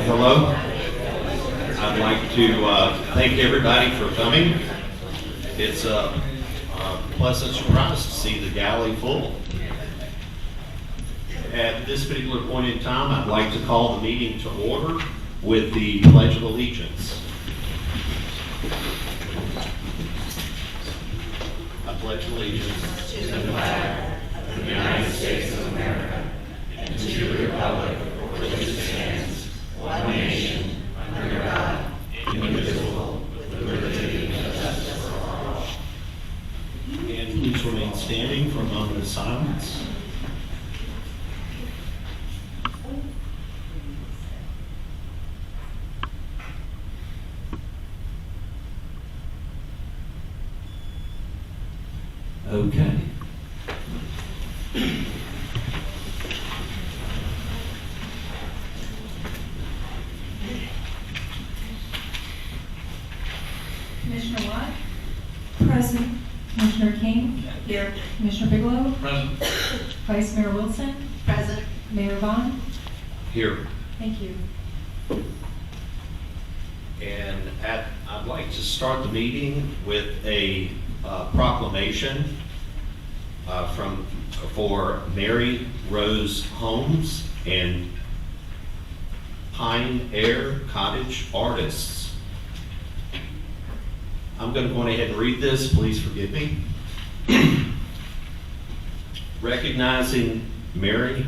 Hello. I'd like to thank everybody for coming. It's a pleasant surprise to see the galley full. At this particular point in time, I'd like to call the meeting to order with the Pledge of Allegiance. I pledge allegiance to the flag of the United States of America and to the republic for which it stands, one nation, under God, indivisible, with liberty and justice for all. And please remain standing for a moment of silence. Okay. Commissioner Watt? Present. Commissioner King? Here. Commissioner Bigelow? Present. Vice Mayor Wilson? Present. Mayor Vaughn? Here. Thank you. And I'd like to start the meeting with a proclamation for Mary Rose Homes and Pine Air Cottage Artists. I'm going to go ahead and read this. Please forgive me. Recognizing Mary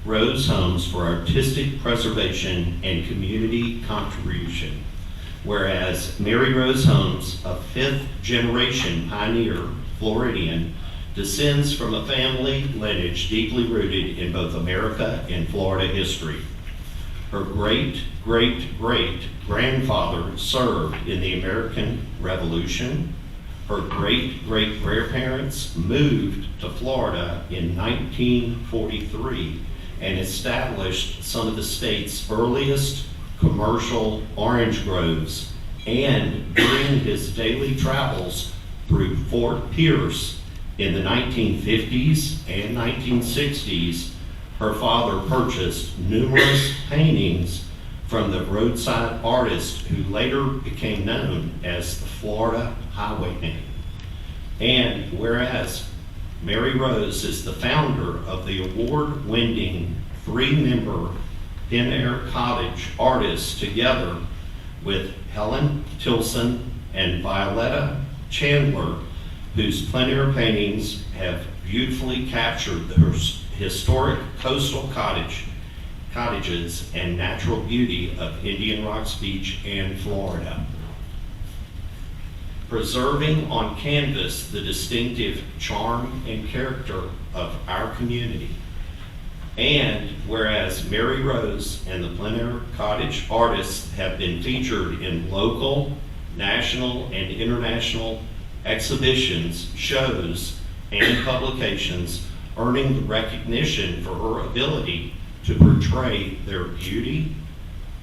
Rose Homes for artistic preservation and community contribution. Whereas Mary Rose Homes, a fifth-generation pioneer Floridian, descends from a family lineage deeply rooted in both America and Florida history. Her great-great-great-grandfather served in the American Revolution. Her great-great-grandparents moved to Florida in 1943 and established some of the state's earliest commercial orange groves, and during his daily travels through Fort Pierce in the 1950s and 1960s, her father purchased numerous paintings from the roadside artist who later became known as the Florida Highwayman. And whereas Mary Rose is the founder of the award-winning three-member Pine Air Cottage Artists, together with Helen Tilson and Violetta Chandler, whose plein air paintings have beautifully captured the historic coastal cottages and natural beauty of Indian Rocks Beach and Florida. Preserving on canvas the distinctive charm and character of our community. And whereas Mary Rose and the Plein Air Cottage Artists have been featured in local, national, and international exhibitions, shows, and publications, earning the recognition for her ability to portray their beauty,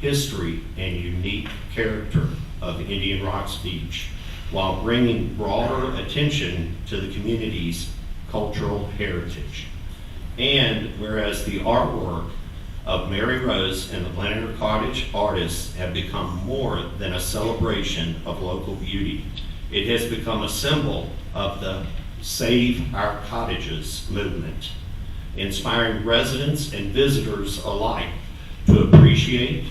history, and unique character of Indian Rocks Beach, while bringing broader attention to the community's cultural heritage. And whereas the artwork of Mary Rose and the Plein Air Cottage Artists have become more than a celebration of local beauty, it has become a symbol of the Save Our Cottages movement, inspiring residents and visitors alike to appreciate,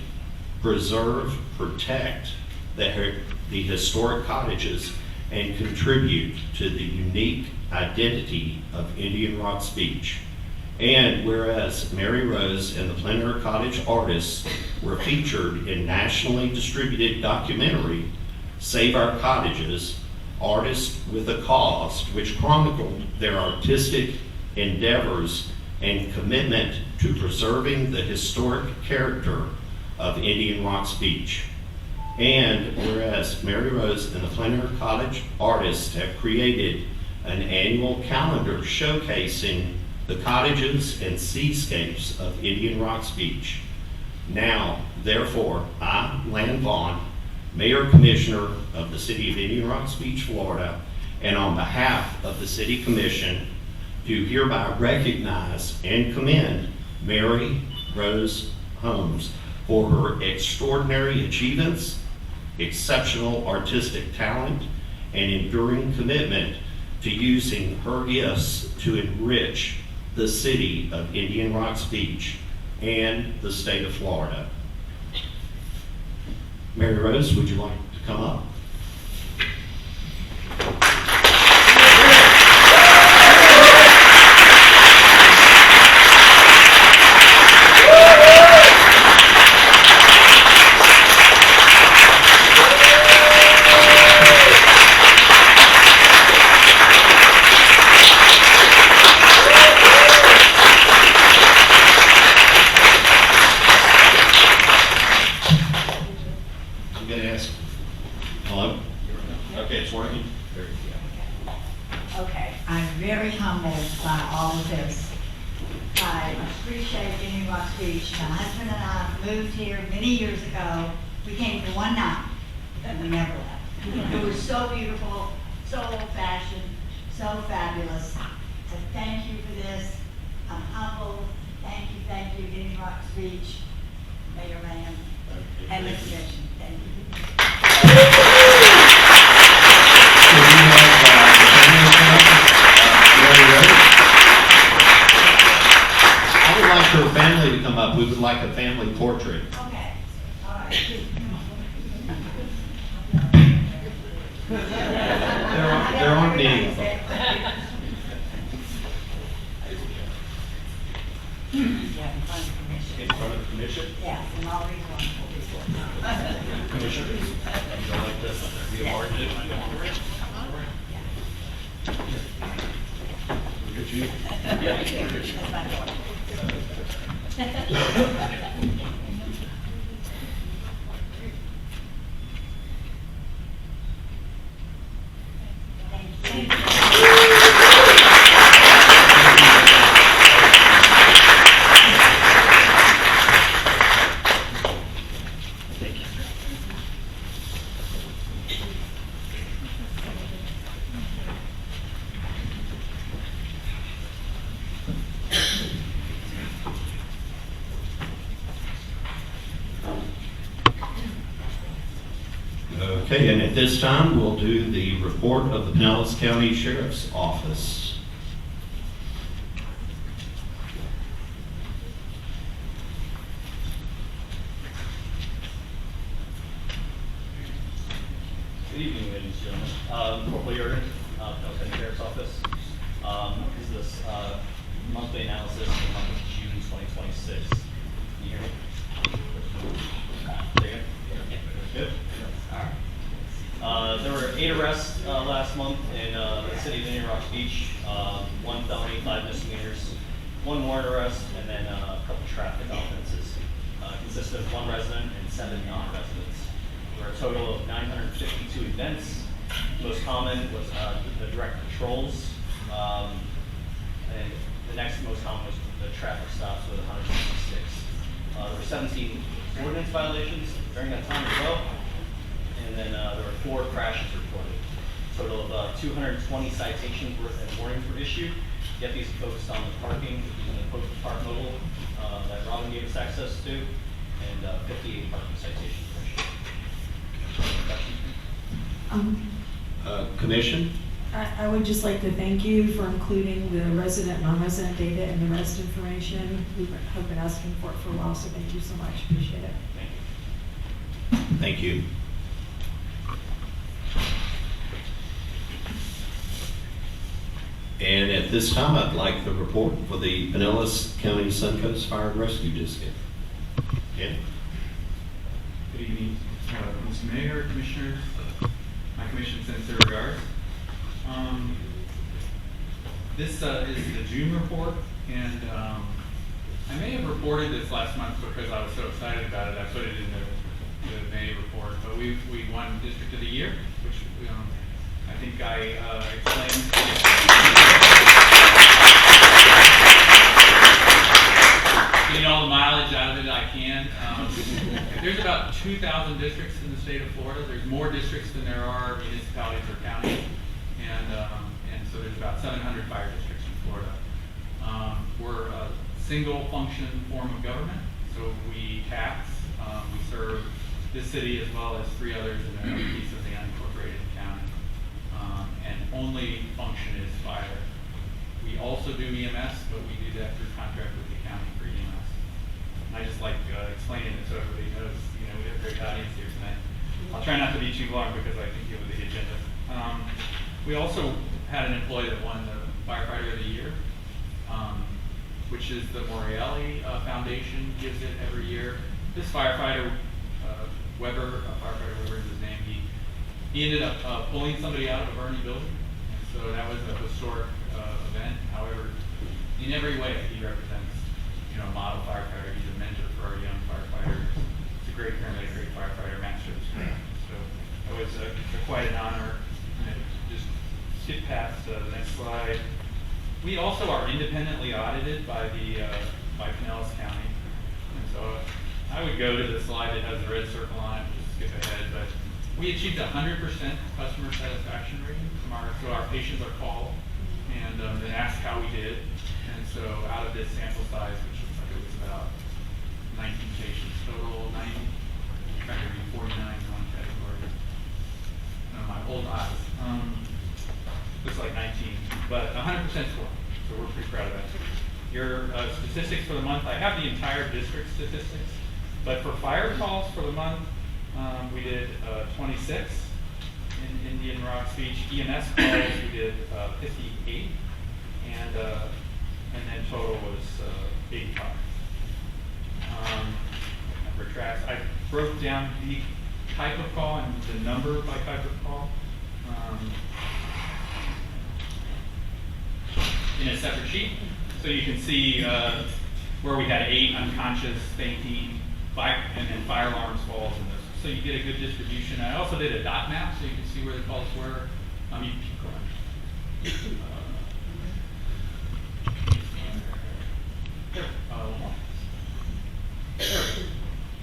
preserve, protect the historic cottages and contribute to the unique identity of Indian Rocks Beach. And whereas Mary Rose and the Plein Air Cottage Artists were featured in nationally distributed documentary, Save Our Cottages, Artists with a Cause, which chronicled their artistic endeavors and commitment to preserving the historic character of Indian Rocks Beach. And whereas Mary Rose and the Plein Air Cottage Artists have created an annual calendar showcasing the cottages and seascapes of Indian Rocks Beach. Now, therefore, I, Lan Vaughn, Mayor Commissioner of the City of Indian Rocks Beach, Florida, and on behalf of the City Commission, do hereby recognize and commend Mary Rose Holmes for her extraordinary achievements, exceptional artistic talent, and enduring commitment to using her gifts to enrich the city of Indian Rocks Beach and the state of Florida. Mary Rose, would you like to come up? I'm going to ask. Hello? Okay, it's working. Very good. Okay, I'm very humbled by all of this. I appreciate Indian Rocks Beach. My husband and I moved here many years ago. We came for one night, and we never left. It was so beautiful, so old-fashioned, so fabulous. So thank you for this. I'm humbled. Thank you, Indian Rocks Beach, Mayor Lamb, and the commission. Thank you. I would like her family to come up. We would like a family portrait. Okay, all right. There aren't many of them. Yeah, in front of the commission. In front of the commission? Yes, and all these wonderful people. Commissioner, would you like to be a part of it? Look at you. That's my daughter. Thank you. Okay, and at this time, we'll do the report of the Pinellas County Sheriff's Office. Good evening, ladies and gentlemen. Corporal Jurgen, Pinellas County Sheriff's Office. This is this monthly analysis for the month of June 2026. Can you hear me? Say again? Good? All right. There were 8 arrests last month in the city of Indian Rocks Beach. 1 felony, 5 misdemeanors, 1 warrant arrest, and then a couple traffic offenses. Consisted of 1 resident and 7 non-residents. There were a total of 952 events. Most common was the direct patrols. And the next most common was the traffic stops with 166. There were 17 ordinance violations during that time as well. And then there were 4 crashes reported. A total of 220 citations worth and warnings were issued. Deputies focused on the parking using the Post Park mobile that Robin gave us access to, and 58 parking citations were issued. Questions? Commission? I would just like to thank you for including the resident, non-resident data and the rest information. We've been asking for it for a while, so thank you so much. Appreciate it. Thank you. Thank you. And at this time, I'd like the report for the Pinellas County Suncoast Fire and Rescue District. Yeah. Good evening, Mr. Mayor, Commissioners. My commission sends their regards. This is the June report, and I may have reported this last month because I was so excited about it. I put it in the May report, but we won District of the Year, which I think I explained. Getting all the mileage out of it I can. There's about 2,000 districts in the state of Florida. There's more districts than there are municipalities or counties, and so there's about 700 fire districts in Florida. We're a single function form of government, so we serve this city as well as 3 others in the piece of the unincorporated county. And only function is fire. We also do EMS, but we do that through contract with the county for EMS. And I just like explaining it so everybody knows, we have a great audience here tonight. I'll try not to be too long because I can give you the agenda. We also had an employee that won the Firefighter of the Year, which is the Morreale Foundation gives it every year. This firefighter, Weber, firefighter Weber is his name, he ended up pulling somebody out of a burning building. And so that was a historic event. However, in every way, he represents, a model firefighter. He's a mentor for our young firefighters. He's a great paramedic, great firefighter, master of his craft. So it was quite an honor. And just skip past the next slide. We also are independently audited by by Pinellas County. And so I would go to the slide that has the red circle on it, just skip ahead, but we achieved 100% customer satisfaction rating so our patients are called and then asked how we did. And so out of this sample size, which looks like it was about 19 patients total, 90, in fact, it'd be 49 in one category. No, my old eyes. Looks like 19, but 100% score, so we're pretty proud of that. Your statistics for the month, I have the entire district statistics, but for fire calls for the month, we did 26 in Indian Rocks Beach. EMS calls, we did 58, and then total was 85. Number of tracks. I broke down the type of call and the number by type of call in a separate sheet. So you can see where we had 8 unconscious, fainting, and then fire alarms, falls, and those. So you get a good distribution. I also did a dot map so you can see where the calls were. You can keep going.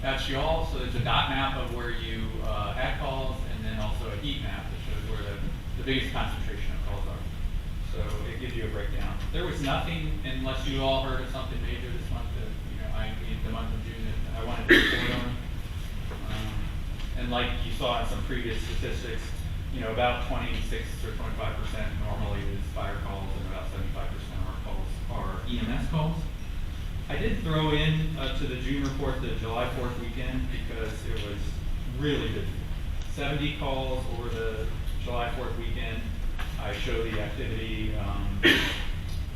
That's y'all. So there's a dot map of where you had calls, and then also a heat map that shows where the biggest concentration of calls are. So it gives you a breakdown. There was nothing, unless you all heard of something major this month that in the month of June that I wanted to report on. And like you saw in some previous statistics, about 26 or 25% normally is fire calls, and about 75% of our calls are EMS calls. I did throw in to the June report the July 4th weekend because it was really busy. 70 calls over the July 4th weekend. I show the activity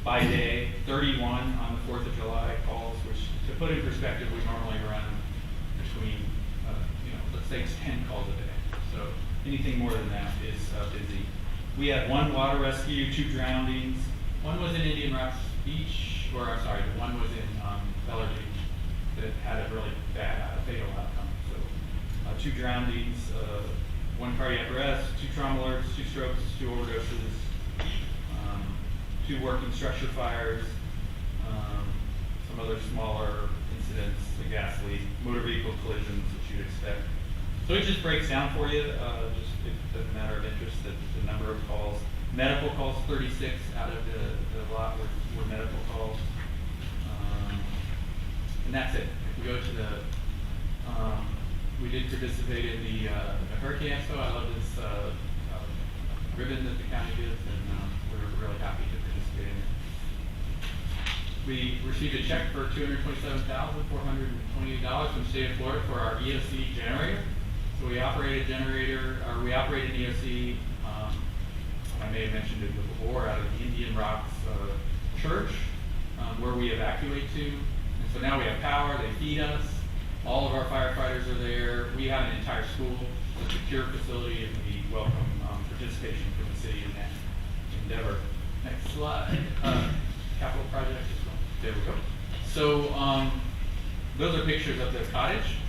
by day, 31 on the 4th of July calls, which to put in perspective, we normally run between, let's say it's 10 calls a day. So anything more than that is busy. We had 1 water rescue, 2 drownings. One was in Indian Rocks Beach, one was in Bellarmine that had a really bad, fatal outcome. So 2 drownings, 1 cardiac arrest, 2 trauma alerts, 2 strokes, 2 overdoses, 2 working structure fires, some other smaller incidents, a gas leak, motor vehicle collisions that you'd expect. So it just breaks down for you, just if it's a matter of interest, the number of calls. Medical calls, 36 out of the lot were medical calls. And that's it. If we go to the, we did participate in the Hurricane Expo. I love this ribbon that the county gives, and we're really happy to participate in it. We received a check for $227,428 from the state of Florida for our EOC generator. So we operate an EOC, I may have mentioned it before, out of the Indian Rocks Church, where we evacuate to. And so now we have power, they feed us, all of our firefighters are there. We have an entire school, a secure facility, and we welcome participation from the city in that endeavor. Next slide. Capital project as well. There we go. So those are pictures of the cottage,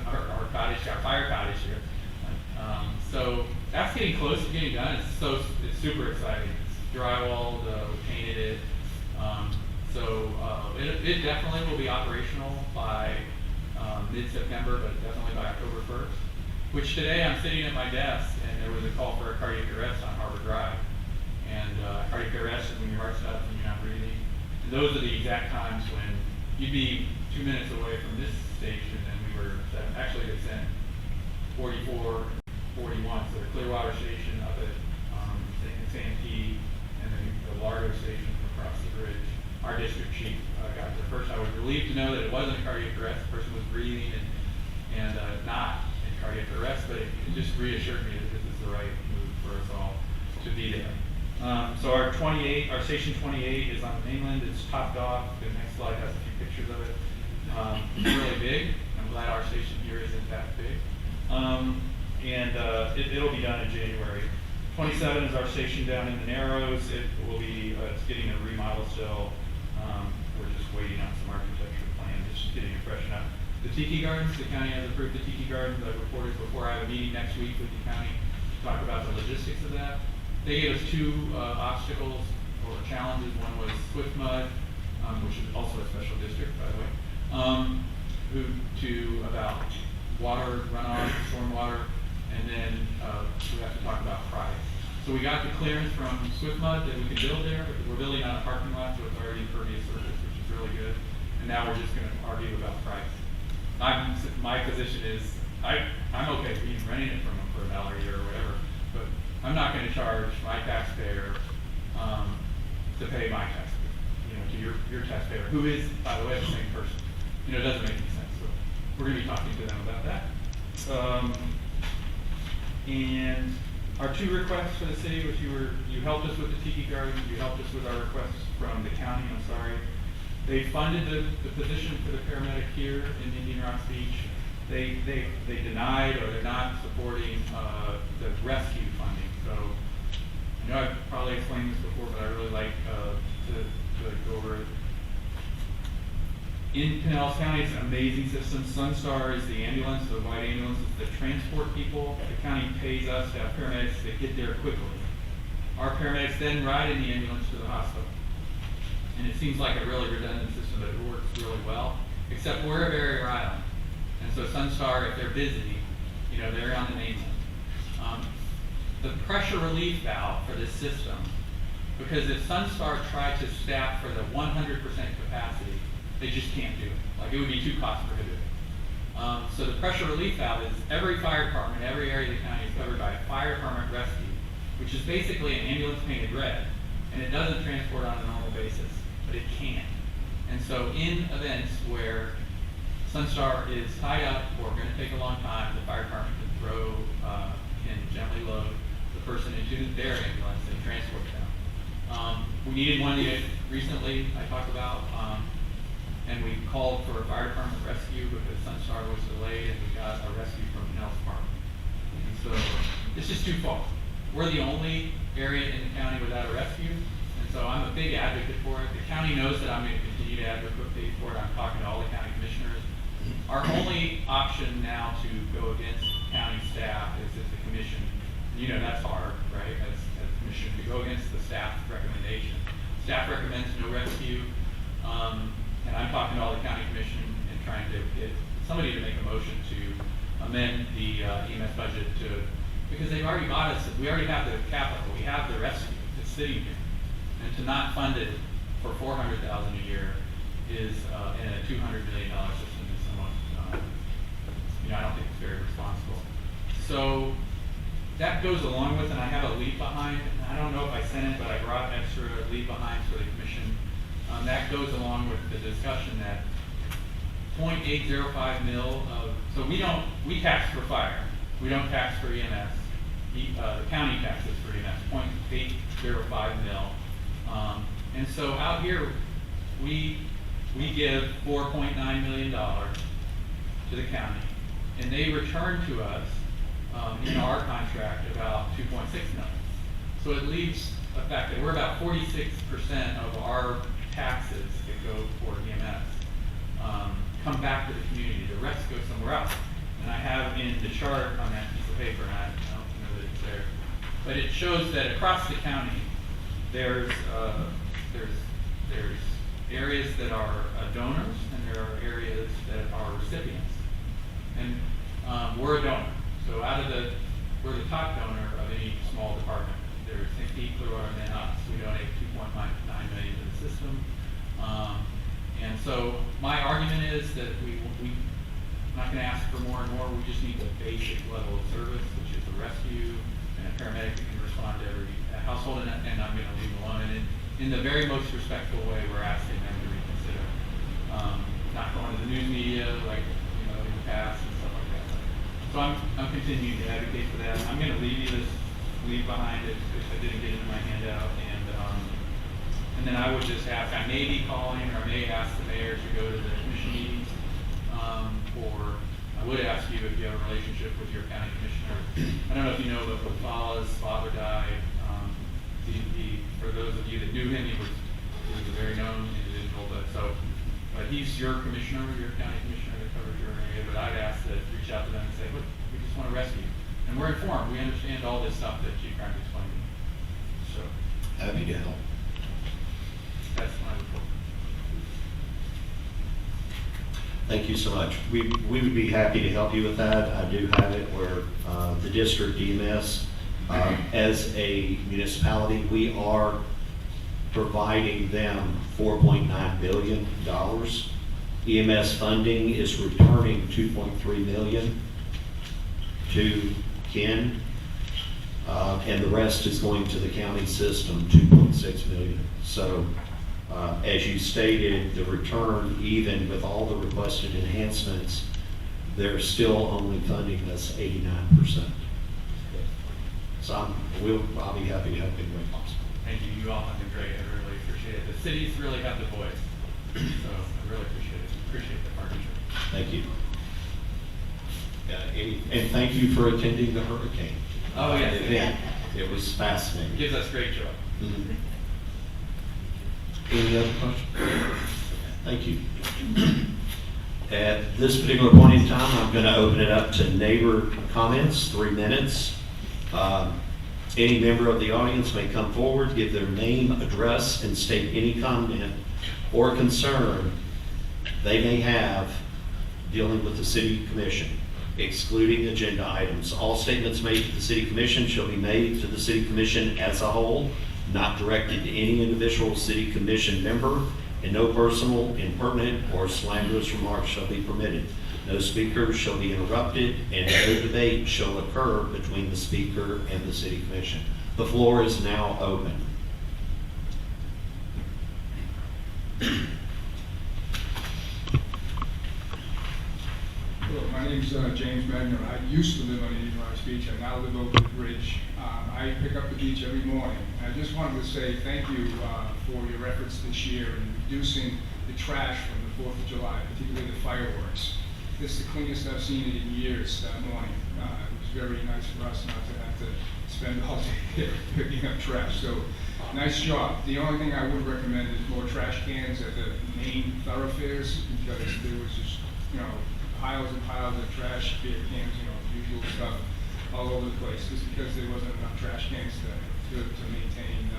our cottage, our fire cottage here. So that's getting close to getting done. It's super exciting. It's drywalled, we painted it. So it definitely will be operational by mid-September, but definitely by October 1st. Which today I'm sitting at my desk and there was a call for a cardiac arrest on Harbor Drive. And cardiac arrest is when your heart stops and you're not breathing. And those are the exact times when you'd be 2 minutes away from this station, and we were actually 44, 41, so the Clearwater Station up at Santee, and then the Largo Station across the bridge. Our district chief got there first. I was relieved to know that it wasn't a cardiac arrest. The person was breathing and not in cardiac arrest, but it just reassured me that this is the right move for us all to be there. So our station 28 is on the mainland. It's topped off. The next slide has a few pictures of it. It's really big. I'm glad our station here isn't that big. It'll be done in January. 27 is our station down in the Narrows. It will be, it's getting a remodel still. We're just waiting on some architecture plans, just getting it freshened up. The Tiki Gardens, the county has approved the Tiki Gardens. I reported before. I have a meeting next week with the county to talk about the logistics of that. They gave us two obstacles or challenges. One was Swift Mud, which is also a special district, by the way, about water runoff, stormwater, and then we have to talk about price. So we got the clearance from Swift Mud that we can build there, but we're building on a parking lot, so it's already impervious surface, which is really good. And now we're just going to argue about price. My position is, I'm okay with even renting it from them for $1 a year or whatever, but I'm not going to charge my taxpayer to pay my taxpayer, to your taxpayer, who is, by the way, the same person. It doesn't make any sense. So we're going to be talking to them about that. And our two requests for the city, which you helped us with the Tiki Garden, you helped us with our requests from the county, I'm sorry. They funded the position for the paramedic here in Indian Rocks Beach. They denied, or they're not supporting the rescue funding. So I know I've probably explained this before, but I really like to go over it. In Pinellas County, it's an amazing system. Sunstar is the ambulance, the white ambulance that transport people. The county pays us to have paramedics that get there quickly. Our paramedics then ride in the ambulance to the hospital. And it seems like a really redundant system, but it works really well, except we're a barrier island. And so Sunstar, if they're busy, they're on the mainland. The pressure relief valve for this system, because if Sunstar tried to staff for the 100% capacity, they just can't do it. It would be too cost prohibitive. So the pressure relief valve is every fire department, every area of the county is covered by a fire department rescue, which is basically an ambulance painted red, and it doesn't transport on a normal basis, but it can. And so in events where Sunstar is tied up or going to take a long time, the fire department can gently load the person into their ambulance and transport them. We needed one recently, I talked about, and we called for a fire department rescue because Sunstar was delayed, and we got a rescue from Pinellas Park. And so it's just twofold. We're the only area in the county without a rescue, and so I'm a big advocate for it. The county knows that I'm going to continue to advocate for it. I'm talking to all the county commissioners. Our only option now to go against county staff is if the commission, that's hard, right, as a commission, to go against the staff recommendation. Staff recommends no rescue, and I'm talking to all the county commission and trying to get somebody to make a motion to amend the EMS budget because they've already bought us, we already have the capital, we have the rescue, it's sitting here. And to not fund it for $400,000 a year is, in a $200 million system is somewhat, I don't think it's very responsible. So that goes along with, and I have a leave behind, and I don't know if I sent it, but I brought extra leave behind for the commission. That goes along with the discussion that 0.805 mil of, so we tax for fire, we don't tax for EMS. The county taxes for EMS, 0.805 mil. And so out here, we give $4.9 million to the county, and they return to us in our contract about 2.6 million. So it leaves a fact that we're about 46% of our taxes that go for EMS come back to the community. The rest go somewhere else. And I have in the chart on that piece of paper, and I don't know that it's there, but it shows that across the county, there's areas that are donors and there are areas that are recipients. And we're a donor. So we're the top donor of any small department. There's St. Clearwater and then us. We donate $2.9 million to the system. And so my argument is that we're not going can ask for more and more, we just need the basic level of service, which is a rescue and a paramedic that can respond to every household, and I'm gonna leave them alone. And in the very most respectful way, we're asking them to reconsider. Not going to the news media like, in the past and stuff like that. So I'm continuing to advocate for that. I'm gonna leave you this leave behind if I didn't get into my handout, and then I would just ask, I may be calling, or I may ask the mayor to go to the commission meetings, or I would ask you if you have a relationship with your county commissioner. I don't know if you know, but Fala's father died. For those of you that knew him, he was a very known individual, but he's your commissioner, your county commissioner that covers your area. But I'd ask that reach out to them and say, look, we just want to rescue you. And we're informed, we understand all this stuff that Chief Craig explained to me. So, Happy to help. that's my report. Thank you so much. We would be happy to help you with that. I do have it where the district EMS, as a municipality, we are providing them $4.9 billion. EMS funding is returning $2.3 million to Ken, and the rest is going to the county system, $2.6 million. So, as you stated, the return, even with all the requested enhancements, they're still only funding us 89%. So I'll be happy to help any way possible. Thank you. You all have been great. I really appreciate it. The cities really have the voice. So I really appreciate it. Appreciate the partnership. Thank you. And thank you for attending the hurricane. Oh, yes. Event. It was fascinating. It gives us great joy. Mhm. Any other questions? Thank you. At this particular point in time, I'm going to open it up to neighbor comments, 3 minutes. Any member of the audience may come forward, give their name, address, and state any comment or concern they may have dealing with the city commission, excluding agenda items. All statements made to the city commission shall be made to the city commission as a whole, not directed to any individual city commission member, and no personal, impertinent, or slanderous remarks shall be permitted. No speaker shall be interrupted, and no debate shall occur between the speaker and the city commission. The floor is now open. Hello, my name's James Magner. I used to live on Indian Rice Beach. I now live over the bridge. I pick up the beach every morning. I just wanted to say thank you for your efforts this year in reducing the trash from the 4th of July, particularly the fireworks. This is the cleanest I've seen it in years that morning. It was very nice for us not to have to spend all day picking up trash. So, nice job. The only thing I would recommend is more trash cans at the main thoroughfares, because there was just, piles and piles of trash, beer cans, usual stuff all over the place, just because there wasn't enough trash cans to maintain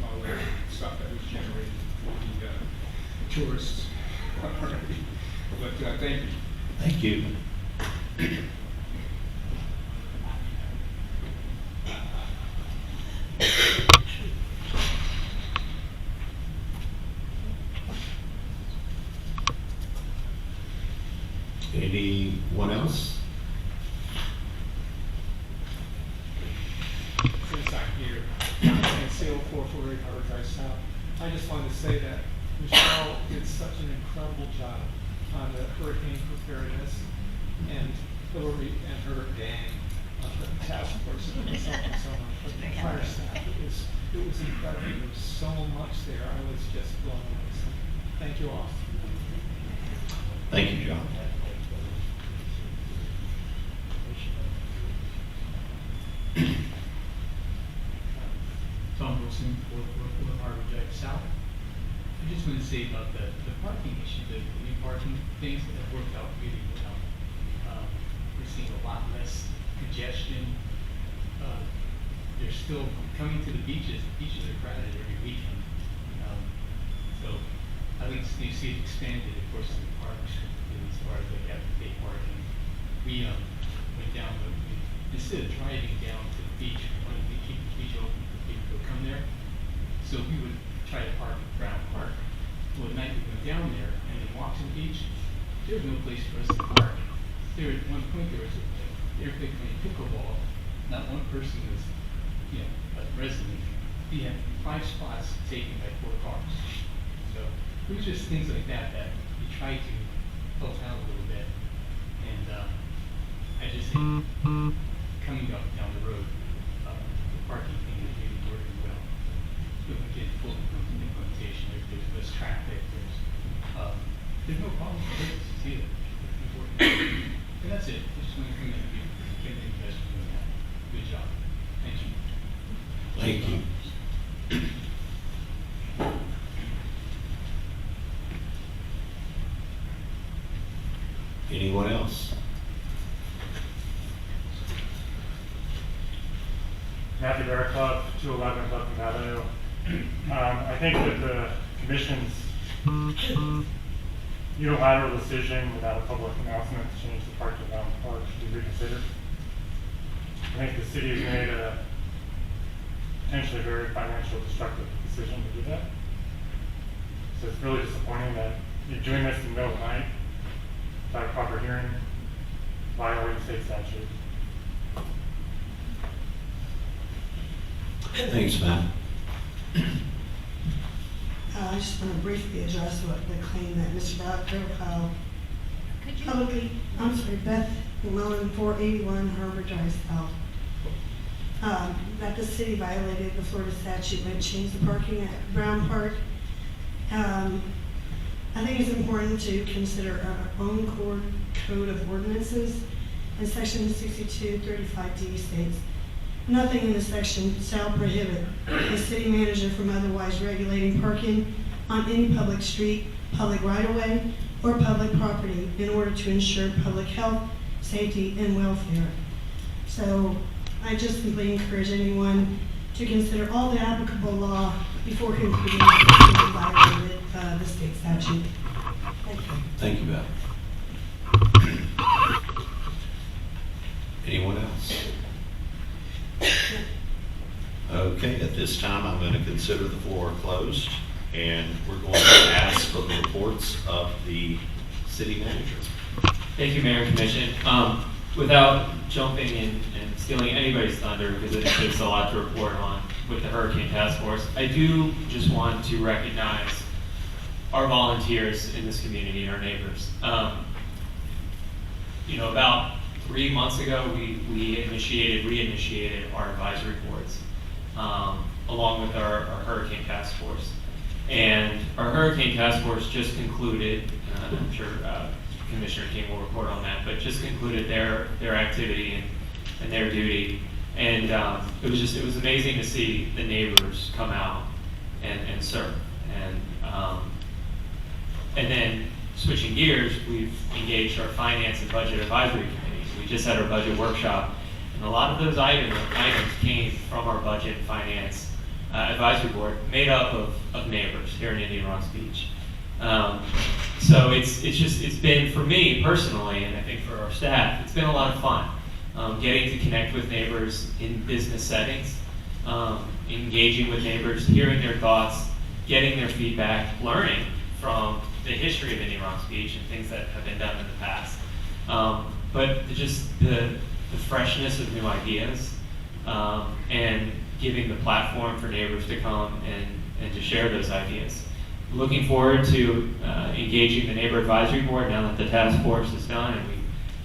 all the stuff that was generated for the tourists. But thank you. Thank you. Anyone else? Since I'm here, and SEAL 448 Howard Drive South, I just wanted to say that Michelle did such an incredible job on the hurricane preparedness, and Hillary and her gang, the task force, and myself and so on, but the fire staff, it was incredible. There was so much there. I was just blown away. So thank you all. Thank you, John. Tom Wilson, 444 Harvard Drive South. I just want to say about the parking issue, the new parking things that have worked out really well. We're seeing a lot less congestion. They're still coming to the beaches. The beaches are crowded every weekend. So I think you see it expanded, of course, in the parks, as far as they have to pay parking. We went down, instead of driving down to the beach, we wanted to keep the beach open for people to come there. So we would try to park at Brown Park. Well, at night we went down there and then walked to the beach. There was no place for us to park. there at one point, they were playing pickleball. Not one person was, a resident. We had 5 spots taken by 4 cars. So it was just things like that we tried to help out a little bit. And I just think coming up down the road, the parking thing is really working well. If we get full implementation, there's less traffic, there's no problem with businesses either. It's working. And that's it. I just want to commend you. Thank you guys for doing that. Good job. Thank you. Thank you. Anyone else? Matthew Barraclough, 211 Buckingham Avenue. I think that the commission's unilateral decision without a public announcement to change the parking around the park should be reconsidered. I think the city has made a potentially very financial destructive decision to do that. So it's really disappointing that you're doing this in the middle of the night without a proper hearing, violating state statute. Thanks, Matt. I just want to briefly address the claim that Mr. Barraclough publicly, Beth McMillan, 481 Harbor Drive South, that the city violated the Florida statute when it changed the parking at Brown Park. I think it's important to consider our own code of ordinances. And section 6235D states, nothing in this section shall prohibit the city manager from otherwise regulating parking on any public street, public right-of-way, or public property in order to ensure public health, safety, and welfare. So I just simply encourage anyone to consider all the applicable law before concluding that the city violated the state statute. Thank you. Thank you, Beth. Anyone else? Okay, at this time, I'm going to consider the floor closed, and we're going to ask for the reports of the city manager. Thank you, Mayor and Commission. Without jumping in and stealing anybody's thunder, because I think there's a lot to report on with the Hurricane Task Force, I do just want to recognize our volunteers in this community and our neighbors. About 3 months ago, we reinitiated our advisory boards, along with our Hurricane Task Force. And our Hurricane Task Force just concluded, I'm sure Commissioner King will report on that, but just concluded their activity and their duty. And it was amazing to see the neighbors come out and serve. And then switching gears, we've engaged our finance and budget advisory committees. We just had our budget workshop, and a lot of those items came from our budget and finance advisory board, made up of neighbors here in Indian Rocks Beach. So it's been, for me personally, and I think for our staff, it's been a lot of fun. Getting to connect with neighbors in business settings, engaging with neighbors, hearing their thoughts, getting their feedback, learning from the history of Indian Rocks Beach and things that have been done in the past. But just the freshness of new ideas, and giving the platform for neighbors to come and to share those ideas. Looking forward to engaging the neighbor advisory board now that the task force is done and we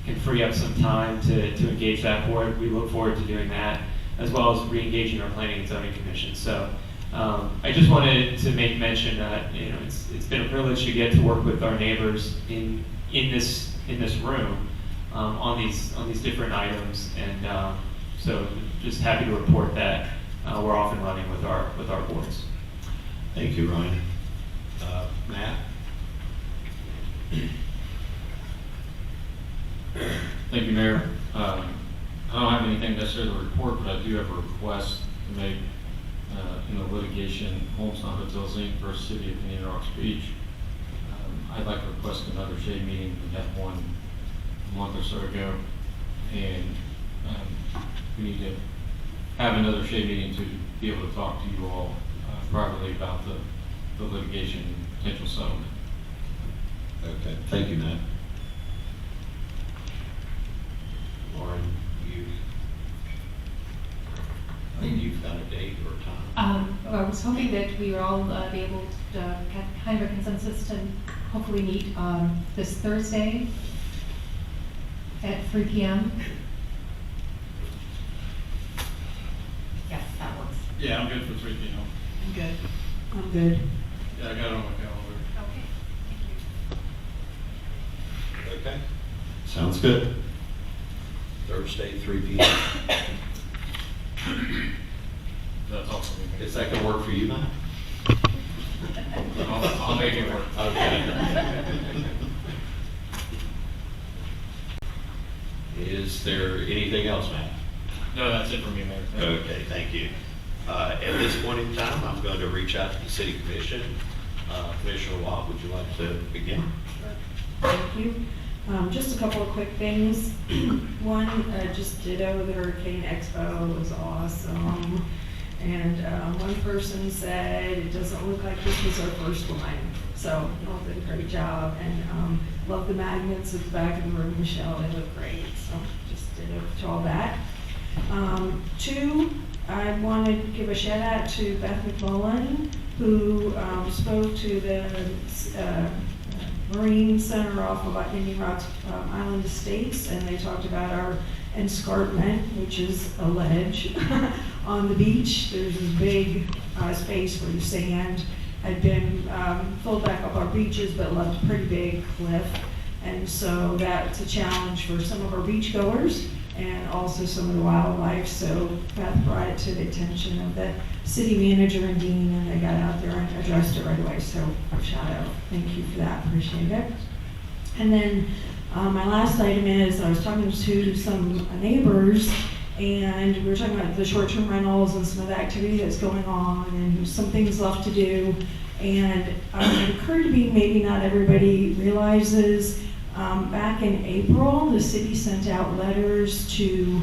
can free up some time to engage that board. We look forward to doing that, as well as re-engaging our planning and zoning commission. So I just wanted to make mention that it's been a privilege to get to work with our neighbors in this room on these different items, and so just happy to report that we're off and running with our boards. Thank you, Ryan. Matt? Thank you, Mayor. I don't have anything necessarily to report, but I do have a request to make in the litigation, Homestead Hotels Inc. versus City of Indian Rocks Beach. I'd like to request another shade meeting. We had one a month or so ago, and we need to have another shade meeting to be able to talk to you all privately about the litigation and potential settlement. Okay, thank you, Matt. I was hoping that we would all be able to have kind of a consensus to hopefully meet this Thursday at 3 p.m. Yes, that works. Yeah, I'm good for 3 p.m. I'm good. I'm good. Yeah, I got it on my calendar. Okay, thank you. Okay. Sounds good. Thursday, 3 p.m. That's all for me. Is that gonna work for you, Matt? I'll make it work. Okay. Is there anything else, Matt? No, that's it for me, Mayor. Thank you. Okay, thank you. At this point in time, I'm going to reach out to the city commission. Commissioner Watt, would you like to begin? Thank you. Just a couple of quick things. One, just ditto the Hurricane Expo was awesome. And one person said, it doesn't look like this was our first one. So you all did a great job. And love the magnets at the back of the room, Michelle. They look great. So just ditto to all that. Two, I want to give a shout out to Beth McMullen, who spoke to the Marine Center off of Indian Rocks Island Estates, and they talked about our escarpment, which is a ledge on the beach. There's this big space where the sand had been filled back up our beaches, but left a pretty big cliff. And so that's a challenge for some of our beach goers and also some of the wildlife. So Beth brought it to the attention of the city manager and Dean, and they got out there and addressed it right away. So shout out, thank you for that, appreciate it. And then my last item is, I was talking to some neighbors, and we were talking about the short-term rentals and some of the activity that's going on and some things left to do. And it occurred to me, maybe not everybody realizes, back in April, the city sent out letters to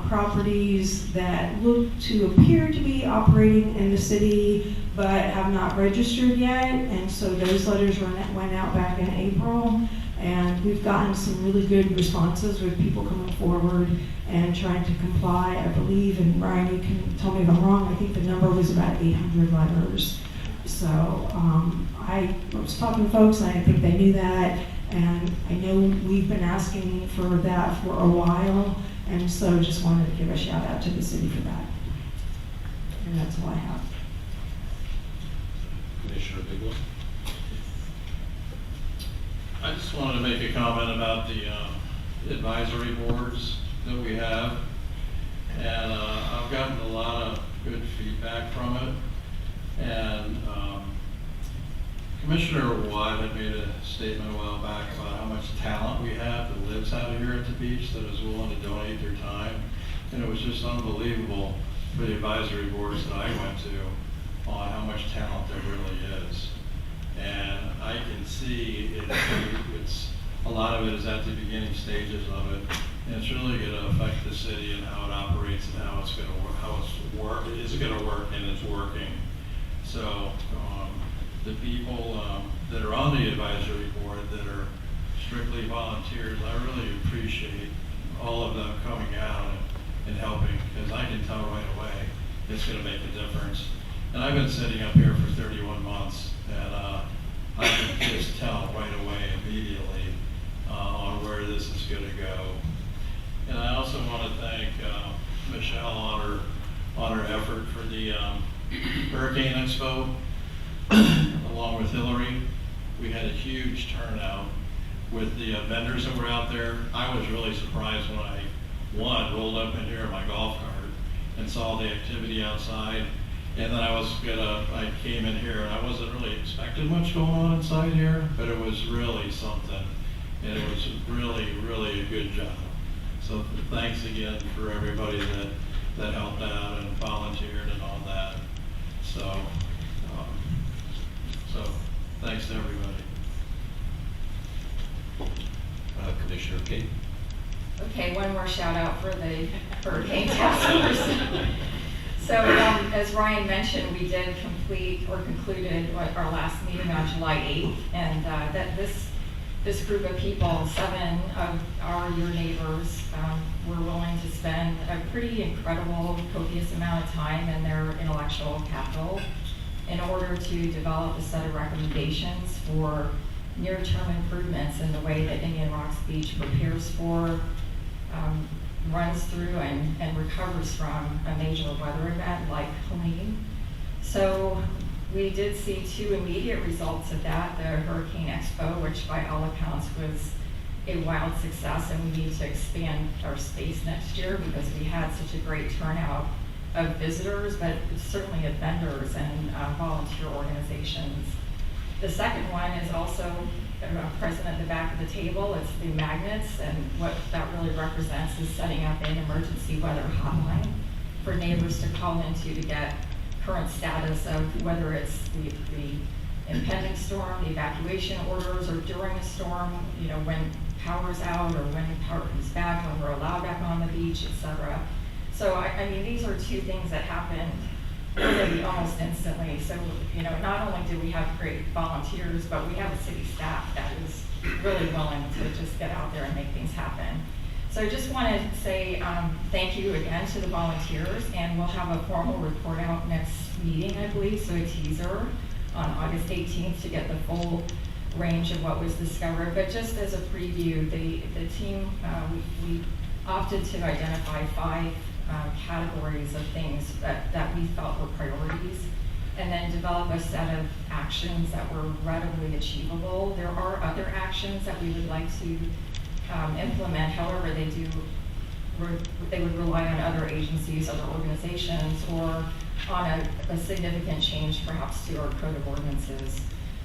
properties that look to appear to be operating in the city but have not registered yet. And so those letters went out back in April. And we've gotten some really good responses with people coming forward and trying to comply. I believe, and Ryan, you can tell me if I'm wrong, I think the number was about 800 letters. So I was talking to folks, and I think they knew that. And I know we've been asking for that for a while. And so just wanted to give a shout out to the city for that. And that's all I have. Commissioner Bigelow? I just wanted to make a comment about the advisory boards that we have. And I've gotten a lot of good feedback from it. And Commissioner Watt had made a statement a while back about how much talent we have that lives out here at the beach that is willing to donate their time. And it was just unbelievable for the advisory boards that I went to on how much talent there really is. And I can see it's a lot of it is at the beginning stages of it, and it's really going to affect the city and how it operates and how it's going to work, is going to work, and it's working. So the people that are on the advisory board that are strictly volunteers, I really appreciate all of them coming out and helping, because I can tell right away it's going to make a difference. And I've been sitting up here for 31 months, and I can just tell right away immediately on where this is going to go. And I also want to thank Michelle on her effort for the Hurricane Expo, along with Hillary. We had a huge turnout with the vendors that were out there. I was really surprised when I, rolled up in here in my golf cart and saw the activity outside. And then I came in here and I wasn't really expecting much going on inside here, but it was really something. And it was really, really a good job. So thanks again for everybody that helped out and volunteered and all that. So thanks to everybody. Commissioner King? Okay, one more shout out for the Hurricane Task Force. So as Ryan mentioned, we did concluded our last meeting on July 8th, and this group of people, 7 of your neighbors, were willing to spend a pretty incredible, copious amount of time and their intellectual capital in order to develop a set of recommendations for near-term improvements in the way that Indian Rocks Beach prepares for, runs through, and recovers from a major weather event like Helene. So we did see 2 immediate results of that, the Hurricane Expo, which by all accounts was a wild success, and we need to expand our space next year because we had such a great turnout of visitors, but certainly of vendors and volunteer organizations. The second one is also present at the back of the table. It's the magnets, and what that really represents is setting up an emergency weather hotline for neighbors to call into to get current status of whether it's the impending storm, the evacuation orders, or during a storm, you know, when power's out or when power comes back, when we're allowed back on the beach, etc. So I mean, these are 2 things that happened really almost instantly. So, you know, not only do we have great volunteers, but we have a city staff that is really willing to just get out there and make things happen. So I just want to say thank you again to the volunteers, and we'll have a formal report out next meeting, I believe, so a teaser on August 18th to get the full range of what was discovered. But just as a preview, the team, we opted to identify 5 categories of things that we felt were priorities, and then develop a set of actions that were readily achievable. There are other actions that we would like to implement. However, they would rely on other agencies, other organizations, or on a significant change perhaps to our code of ordinances.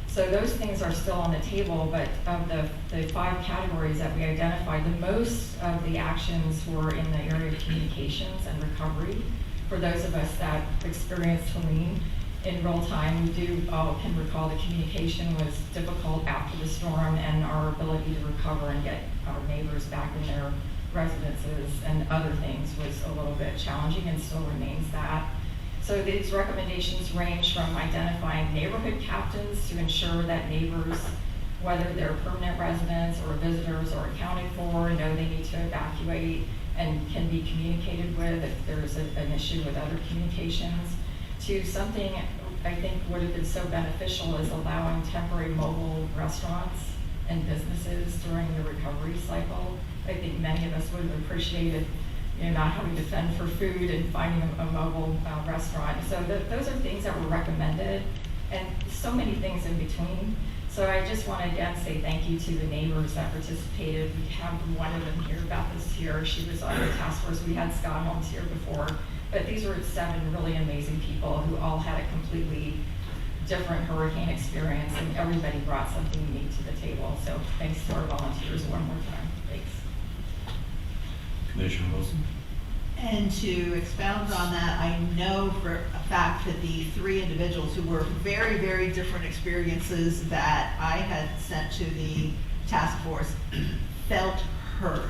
So those things are still on the table, but of the 5 categories that we identified, the most of the actions were in the area of communications and recovery. For those of us that experienced Helene in real time, we all can recall the communication was difficult after the storm, and our ability to recover and get our neighbors back in their residences and other things was a little bit challenging and still remains that. So these recommendations range from identifying neighborhood captains to ensure that neighbors, whether they're permanent residents or visitors, are accounted for, know they need to evacuate and can be communicated with if there's an issue with other communications, to something I think would have been so beneficial is allowing temporary mobile restaurants and businesses during the recovery cycle. I think many of us would have appreciated, you know, not having to fend for food and finding a mobile restaurant. So those are things that were recommended, and so many things in between. So I just want to again say thank you to the neighbors that participated. We have one of them here, Beth is here. She was on the task force. We had Scott Holmes here before, but these were 7 really amazing people who all had a completely different hurricane experience, and everybody brought something unique to the table. So thanks to our volunteers one more time. Thanks. Commissioner Wilson. And to expound on that, I know for a fact that the 3 individuals who were very, very different experiences that I had sent to the task force felt heard.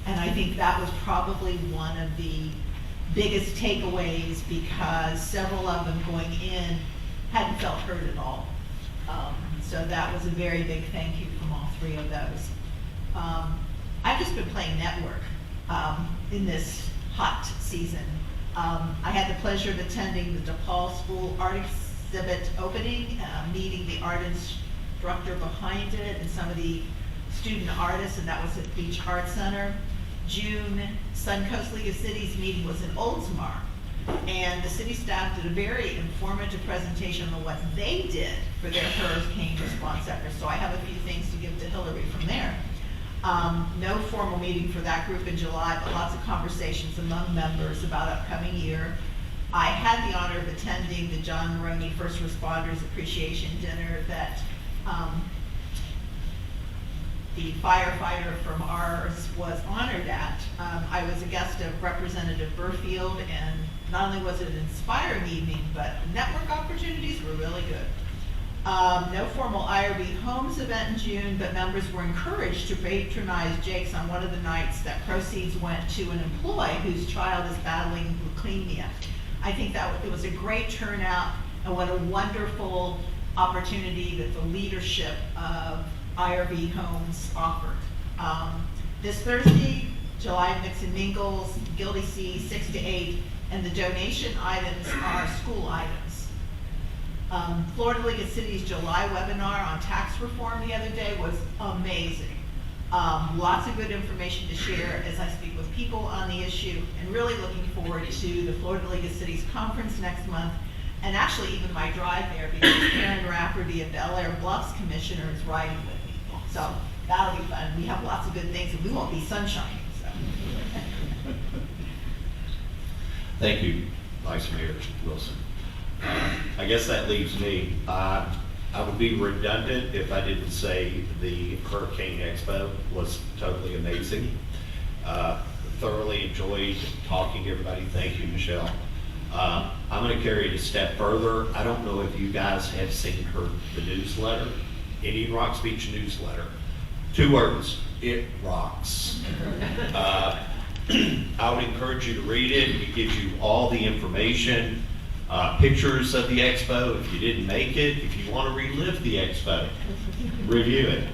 And I think that was probably one of the biggest takeaways, because several of them going in hadn't felt heard at all. So that was a very big thank you from all 3 of those. I've just been playing network in this hot season. I had the pleasure of attending the DePaul School Art Exhibit opening, meeting the art instructor behind it and some of the student artists, and that was at Beach Art Center. June, Suncoast League of Cities meeting was in Oldsmar, and the city staff did a very informative presentation on what they did for their hurricane response efforts. So I have a few things to give to Hillary from there. No formal meeting for that group in July, but lots of conversations among members about upcoming year. I had the honor of attending the John Maroney First Responders Appreciation Dinner that the firefighter from ours was honored at. I was a guest of Representative Burfield, and not only was it an inspiring evening, but network opportunities were really good. No formal IRB Homes event in June, but members were encouraged to patronize Jake's on one of the nights that proceeds went to an employee whose child is battling leukemia. I think that it was a great turnout, and what a wonderful opportunity that the leadership of IRB homes offered. This Thursday, July Mix and Mingles, Gildy C, 6 to 8, and the donation items are school items. Florida League of Cities July webinar on tax reform the other day was amazing. Lots of good information to share as I speak with people on the issue, and really looking forward to the Florida League of Cities conference next month, and actually even my drive there, because Karen Rafferty of Bel Air Bluffs Commissioner is riding with me. So that'll be fun. We have lots of good things, and we won't be sunshining, so. Thank you, Vice Mayor Wilson. I guess that leaves me. I would be redundant if I didn't say the Hurricane Expo was totally amazing. Thoroughly enjoyed talking to everybody. Thank you, Michelle. I'm going to carry it a step further. I don't know if you guys have seen the newsletter, Indian Rocks Beach newsletter. 2 words, it rocks. I would encourage you to read it. It gives you all the information, pictures of the expo if you didn't make it. If you want to relive the expo, review it.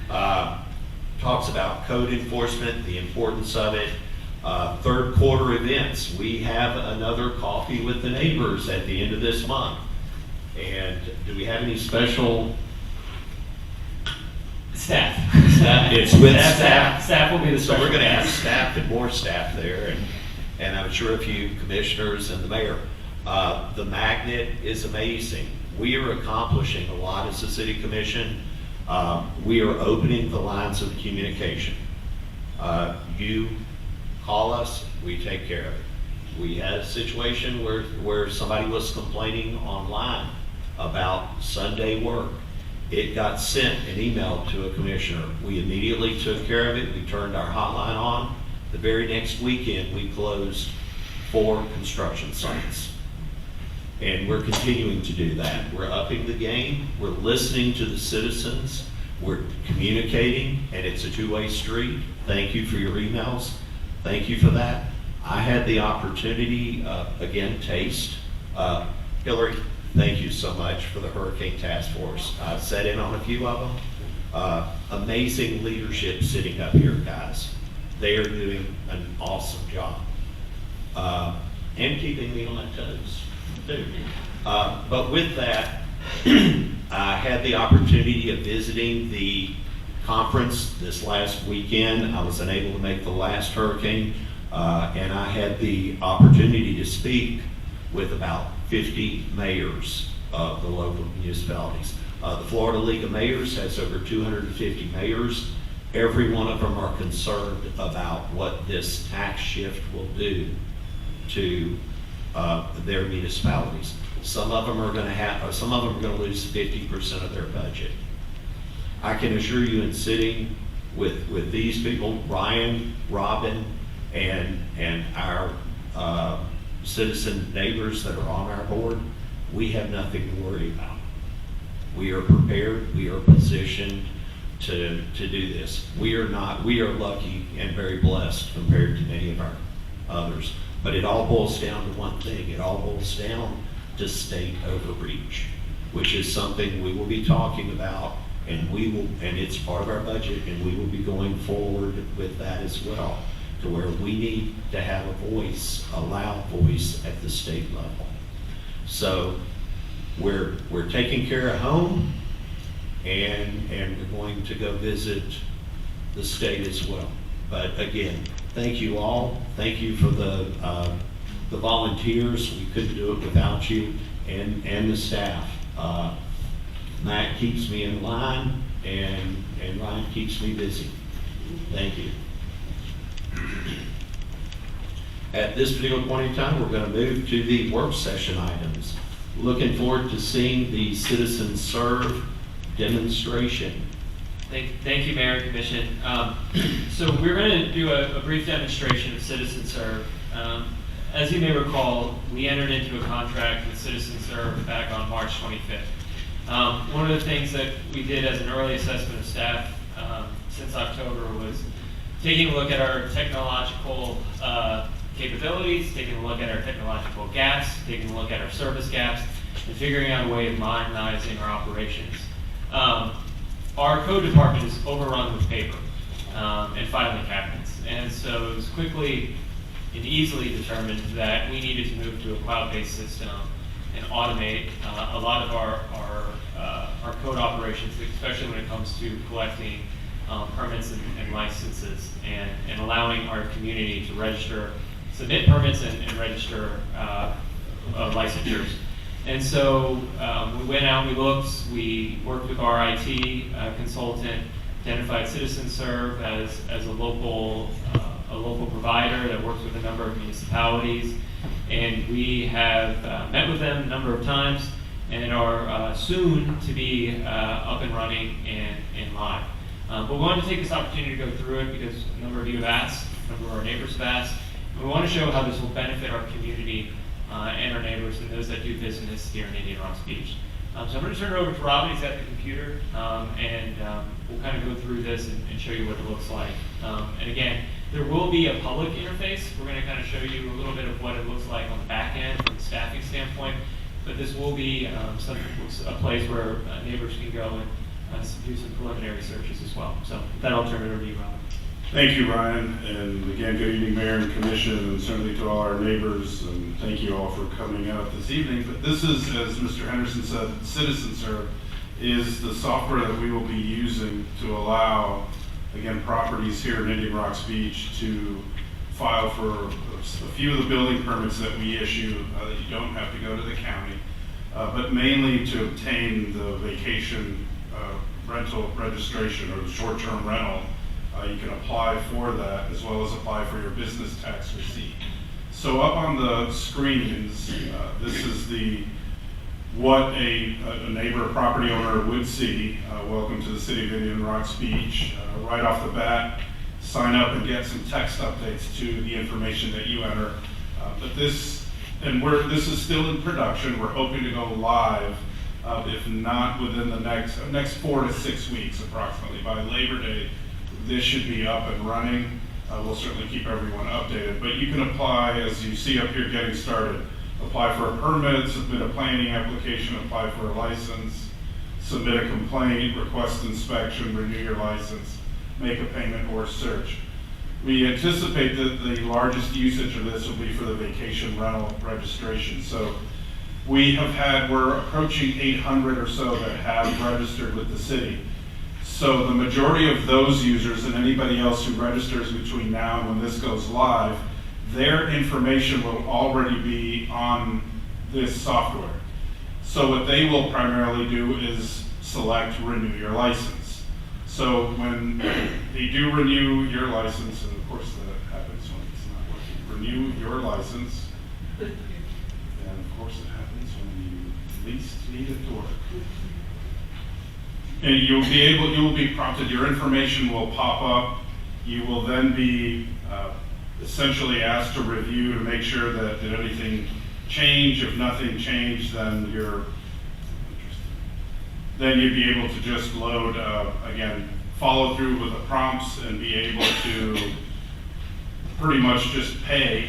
Talks about code enforcement, the importance of it. Third quarter events. We have another coffee with the neighbors at the end of this month. And do we have any special Staff. It's with staff. Staff will be the So special we're going to have guest. staff and more staff there, and I'm sure a few commissioners and the mayor. The magnet is amazing. We are accomplishing a lot as a city commission. We are opening the lines of communication. You call us, we take care of it. We had a situation where somebody was complaining online about Sunday work. It got sent an email to a commissioner. We immediately took care of it. We turned our hotline on. The very next weekend, we closed 4 construction sites. And we're continuing to do that. We're upping the game. We're listening to the citizens. We're communicating, and it's a 2-way street. Thank you for your emails. Thank you for that. I had the opportunity, again, taste. Hillary, thank you so much for the Hurricane Task Force. I sat in on a few of them. Amazing leadership sitting up here, guys. They are doing an awesome job. And keeping me on my toes, too. But with that, I had the opportunity of visiting the conference this last weekend. I was unable to make the last hurricane, and I had the opportunity to speak with about 50 mayors of the local municipalities. The Florida League of Mayors has over 250 mayors. Every one of them are concerned about what this tax shift will do to their municipalities. Some of them are going to lose 50% of their budget. I can assure you, in sitting with these people, Ryan, Robin, and our citizen neighbors that are on our board, we have nothing to worry about. We are prepared. We are positioned to do this. We are lucky and very blessed compared to many of our others. But it all boils down to one thing. It all boils down to state overreach, which is something we will be talking about, and it's part of our budget, and we will be going forward with that as well, to where we need to have a voice, a loud voice at the state level. So we're taking care of home, and we're going to go visit the state as well. But again, thank you all. Thank you for the volunteers. We couldn't do it without you, and the staff. Matt keeps me in line, and Ryan keeps me busy. Thank you. At this particular point in time, we're going to move to the work session items. Looking forward to seeing the Citizens Serve demonstration. Thank you, Mayor and Commission. So we're going to do a brief demonstration of Citizen Serve. As you may recall, we entered into a contract with Citizen Serve back on March 25th. One of the things that we did as an early assessment of staff since October was taking a look at our technological capabilities, taking a look at our technological gaps, taking a look at our service gaps, and figuring out a way of modernizing our operations. our code department is overrun with paper and filing cabinets. And so it was quickly and easily determined that we needed to move to a cloud-based system and automate a lot of our code operations, especially when it comes to collecting permits and licenses, and allowing our community to register, submit permits and register licensures. And so we went out, we looked, we worked with our IT consultant, identified CitizenServe as a local provider that works with a number of municipalities, and we have met with them a number of times and are soon to be up and running and live. But we wanted to take this opportunity to go through it because a number of you have asked, a number of our neighbors have asked, and we want to show how this will benefit our community and our neighbors and those that do business here in Indian Rocks Beach. So I'm going to turn it over to Robin. He's at the computer, and we'll kind of go through this and show you what it looks like. And again, there will be a public interface. We're going to kind of show you a little bit of what it looks like on the back end from a staffing standpoint, but this will be a place where neighbors can go and do some preliminary searches as well. So with that, I'll turn it over to you, Robin. Thank you, Ryan, and again, good evening, Mayor and Commission, and certainly to all our neighbors, and thank you all for coming out this evening. But this is, as Mr. Henderson said, CitizenServe is the software that we will be using to allow, again, properties here in Indian Rocks Beach to file for a few of the building permits that we issue that you don't have to go to the county, but mainly to obtain the vacation rental registration or the short-term rental. You can apply for that as well as apply for your business tax receipt. So up on the screens, this is what a neighbor, a property owner would see. Welcome to the City of Indian Rocks Beach. Right off the bat, sign up and get some text updates to the information that you enter. But this is still in production. We're hoping to go live, if not within the next 4 to 6 weeks approximately. By Labor Day, this should be up and running. We'll certainly keep everyone updated, but you can apply, as you see up here getting started, apply for a permit, submit a planning application, apply for a license, submit a complaint, request inspection, renew your license, make a payment or search. We anticipate that the largest usage of this will be for the vacation rental registration. So we're approaching 800 or so that have registered with the city. So the majority of those users and anybody else who registers between now and when this goes live, their information will already be on this software. So what they will primarily do is select renew your license. So when they do renew your license, and of course that happens when it's not working, renew your license, and of course it happens when you least need it to work. And you will be prompted, your information will pop up. You will then be essentially asked to review to make sure that did anything change. If nothing changed, then you'd be able to just load, again, follow through with the prompts and be able to pretty much just pay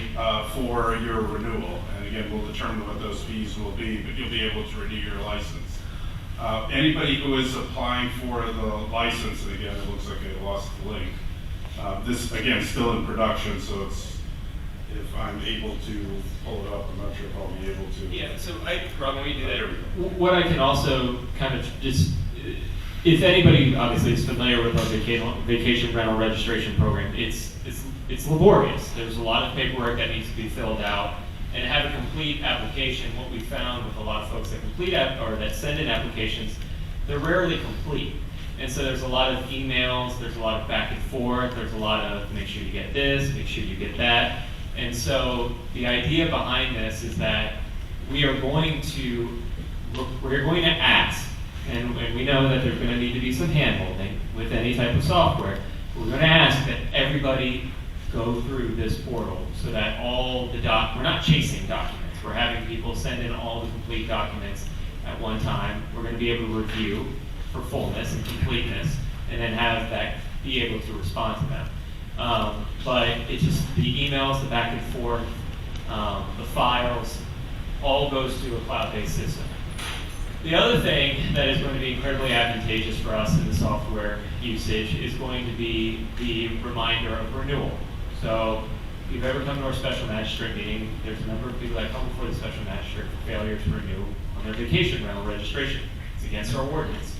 for your renewal. And again, we'll determine what those fees will be, but you'll be able to renew your license. Anybody who is applying for the license, and again, it looks like I lost the link. This, again, still in production, so if I'm able to pull it up, I'm not sure if I'll be able to. Yeah, so Robin, we do that. What I can also kind of just, if anybody obviously is familiar with our vacation rental registration program, it's laborious. There's a lot of paperwork that needs to be filled out. And have a complete application. What we found with a lot of folks that send in applications, they're rarely complete. And so there's a lot of emails, there's a lot of back and forth, there's a lot of make sure you get this, make sure you get that. And so the idea behind this is that we are going to ask, and we know that there's going to need to be some hand-holding with any type of software. We're going to ask that everybody go through this portal so that we're not chasing documents. We're having people send in all the complete documents at one time. We're going to be able to review for fullness and completeness and then have that be able to respond to them. But it's just the emails, the back and forth, the files, all goes to a cloud-based system. The other thing that is going to be incredibly advantageous for us in the software usage is going to be the reminder of renewal. So if you've ever come to our special magistrate meeting, there's a number of people that come before the special magistrate for failure to renew on their vacation rental registration. It's against our ordinance.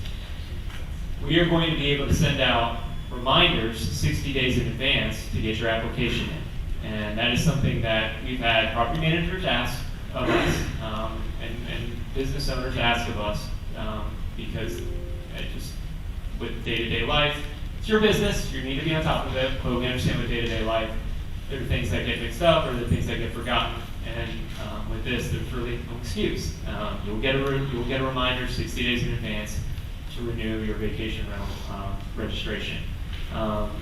We are going to be able to send out reminders 60 days in advance to get your application in. And that is something that we've had property managers ask of us, and business owners ask of us, because it just, with day-to-day life, it's your business, you need to be on top of it, but we understand with day-to-day life, there are things that get mixed up, or there are things that get forgotten, and with this, there's really no excuse. You'll get a reminder 60 days in advance to renew your vacation rental registration.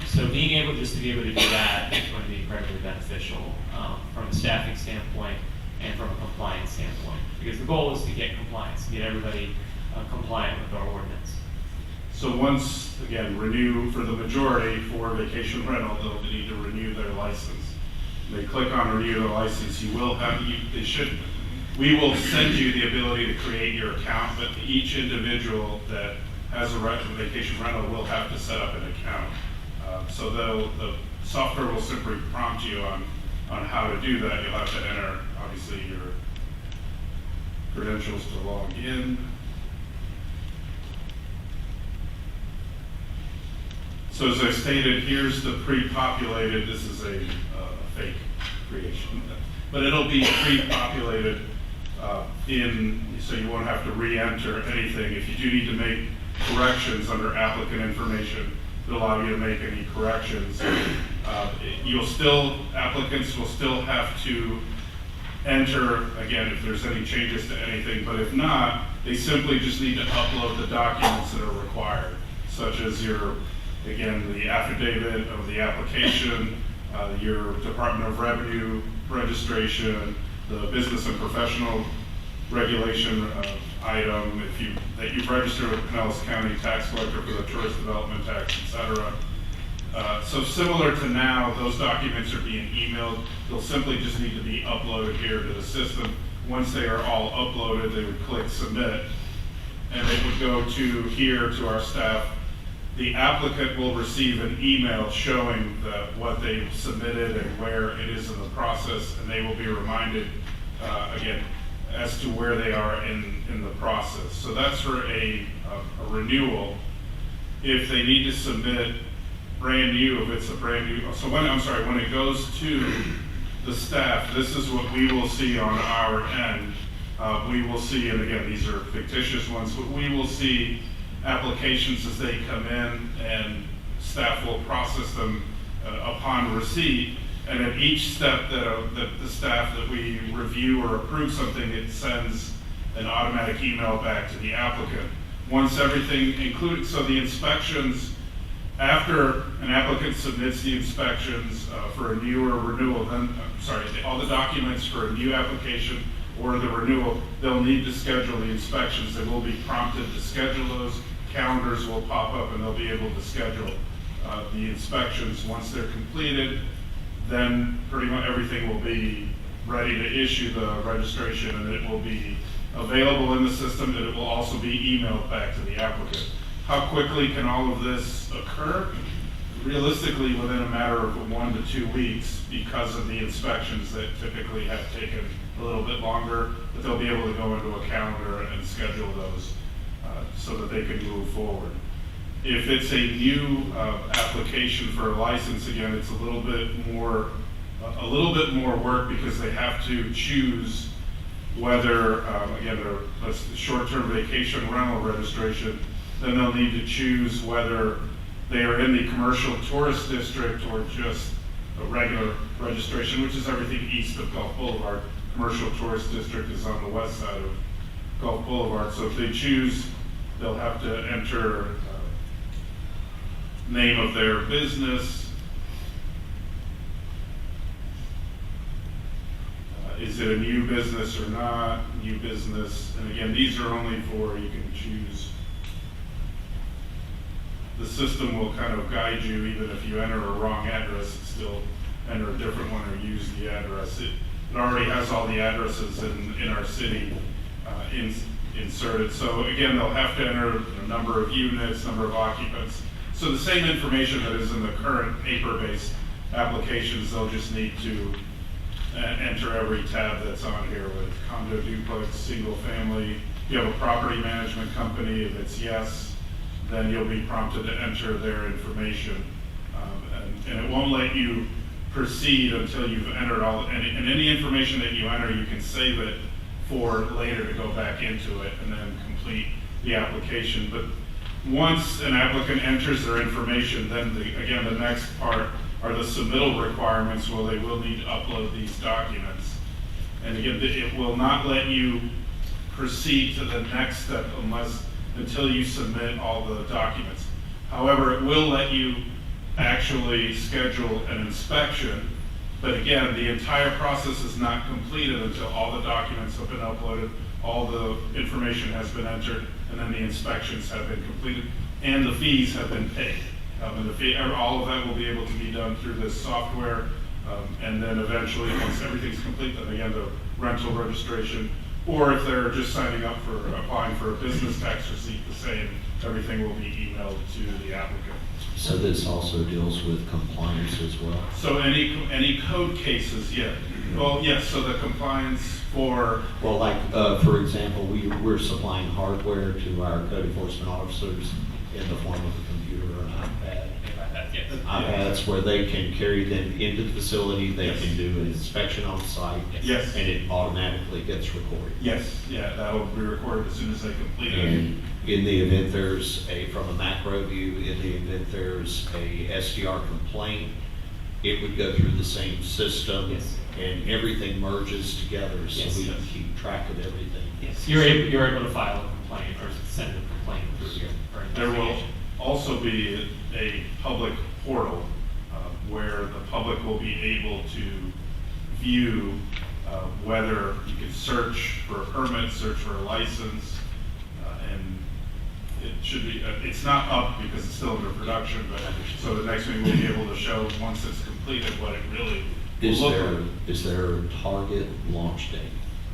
So being able just to be able to do that is going to be incredibly beneficial from a staffing standpoint and from a compliance standpoint, because the goal is to get compliance, to get everybody compliant with our ordinance. So once, again, renew for the majority for vacation rental, they'll need to renew their license. They click on renew their license, we will send you the ability to create your account, but each individual that has a right to vacation rental will have to set up an account. So the software will simply prompt you on how to do that. You'll have to enter, obviously, your credentials to log in. So as I stated, here's the pre-populated, this is a fake creation, but it'll be pre-populated so you won't have to re-enter anything. If you do need to make corrections under applicant information, it'll allow you to make any corrections. Applicants will still have to enter, again, if there's any changes to anything, but if not, they simply just need to upload the documents that are required, such as the affidavit of the application, your Department of Revenue registration, the business and professional regulation item, that you've registered with Pinellas County Tax Collector for the tourist development tax, etc. So similar to now, those documents are being emailed. They'll simply just need to be uploaded here to the system. Once they are all uploaded, they would click submit, and they would go to our staff. The applicant will receive an email showing what they've submitted and where it is in the process, and they will be reminded, again, as to where they are in the process. So that's for a renewal. If they need to submit brand new, if it's a brand new, when it goes to the staff, this is what we will see on our end. We will see, and again, these are fictitious ones, but we will see applications as they come in, and staff will process them upon receipt. And at each step that the staff that we review or approve something, it sends an automatic email back to the applicant. Once everything included, so the inspections, after an applicant submits the inspections for a new or renewal, then, all the documents for a new application or the renewal, they'll need to schedule the inspections. They will be prompted to schedule those. Calendars will pop up and they'll be able to schedule the inspections. Once they're completed, then pretty much everything will be ready to issue the registration, and it will be available in the system, and it will also be emailed back to the applicant. How quickly can all of this occur? Realistically, within a matter of 1 to 2 weeks, because of the inspections that typically have taken a little bit longer, but they'll be able to go into a calendar and schedule those so that they can move forward. If it's a new application for a license, again, it's a little bit more work, because they have to choose whether, again, the short-term vacation rental registration, then they'll need to choose whether they are in the commercial tourist district or just a regular registration, which is everything east of Gulf Boulevard. Commercial tourist district is on the west side of Gulf Boulevard. So if they choose, they'll have to enter name of their business. Is it a new business or not? New business. And again, these are only for, you can choose. The system will kind of guide you, even if you enter a wrong address, still enter a different one or use the address. It already has all the addresses in our city inserted. So again, they'll have to enter the number of units, number of occupants. So the same information that is in the current paper-based applications, they'll just need to enter every tab that's on here with condo, duplex, single family. If you have a property management company, if it's yes, then you'll be prompted to enter their information. And it won't let you proceed until you've entered all, and any information that you enter, you can save it for later to go back into it and then complete the application. But once an applicant enters their information, then again, the next part are the submittal requirements where they will need to upload these documents. And again, it will not let you proceed to the next step until you submit all the documents. However, it will let you actually schedule an inspection. But again, the entire process is not completed until all the documents have been uploaded, all the information has been entered, and then the inspections have been completed, and the fees have been paid. And all of that will be able to be done through this software, and then eventually, once everything's complete, then again, the rental registration, or if they're just signing up for applying for a business tax receipt, the same, everything will be emailed to the applicant. So this also deals with compliance as well? So any code cases, yeah. Well, yes, so the compliance for... Well, like, for example, we're supplying hardware to our code enforcement officers in the form of a computer or an iPad. iPads where they can carry them into the facility, they can do an inspection on site. Yes. And it automatically gets recorded. Yes, yeah, that will be recorded as soon as they complete it. And in the event there's from a macro view, in the event there's a SDR complaint, it would go through the same system. Yes. And everything merges together, so Yes. we can keep track of everything. Yes, you're able to file a complaint or send a complaint through here for There will investigation. also be a public portal where the public will be able to view whether you can search for a permit, search for a license, and it should be, it's not up because it's still under production, but so the next week we'll be able to show, once it's completed, what it really will look like. Is there a target launch date?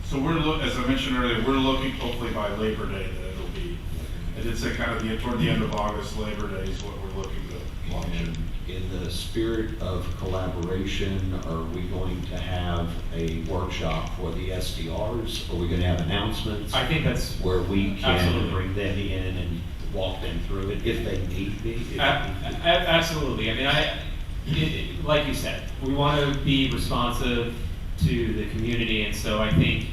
So as I mentioned earlier, we're looking hopefully by Labor Day that it'll be, I did say kind of toward the end of August, Labor Day is what we're looking to launch it. And in the spirit of collaboration, are we going to have a workshop for the SDRs? Are we going to have announcements? I think that's where we can absolutely. bring them in and walk them through it if they need be. Absolutely. I mean, like you said, we want to be responsive to the community, and so I think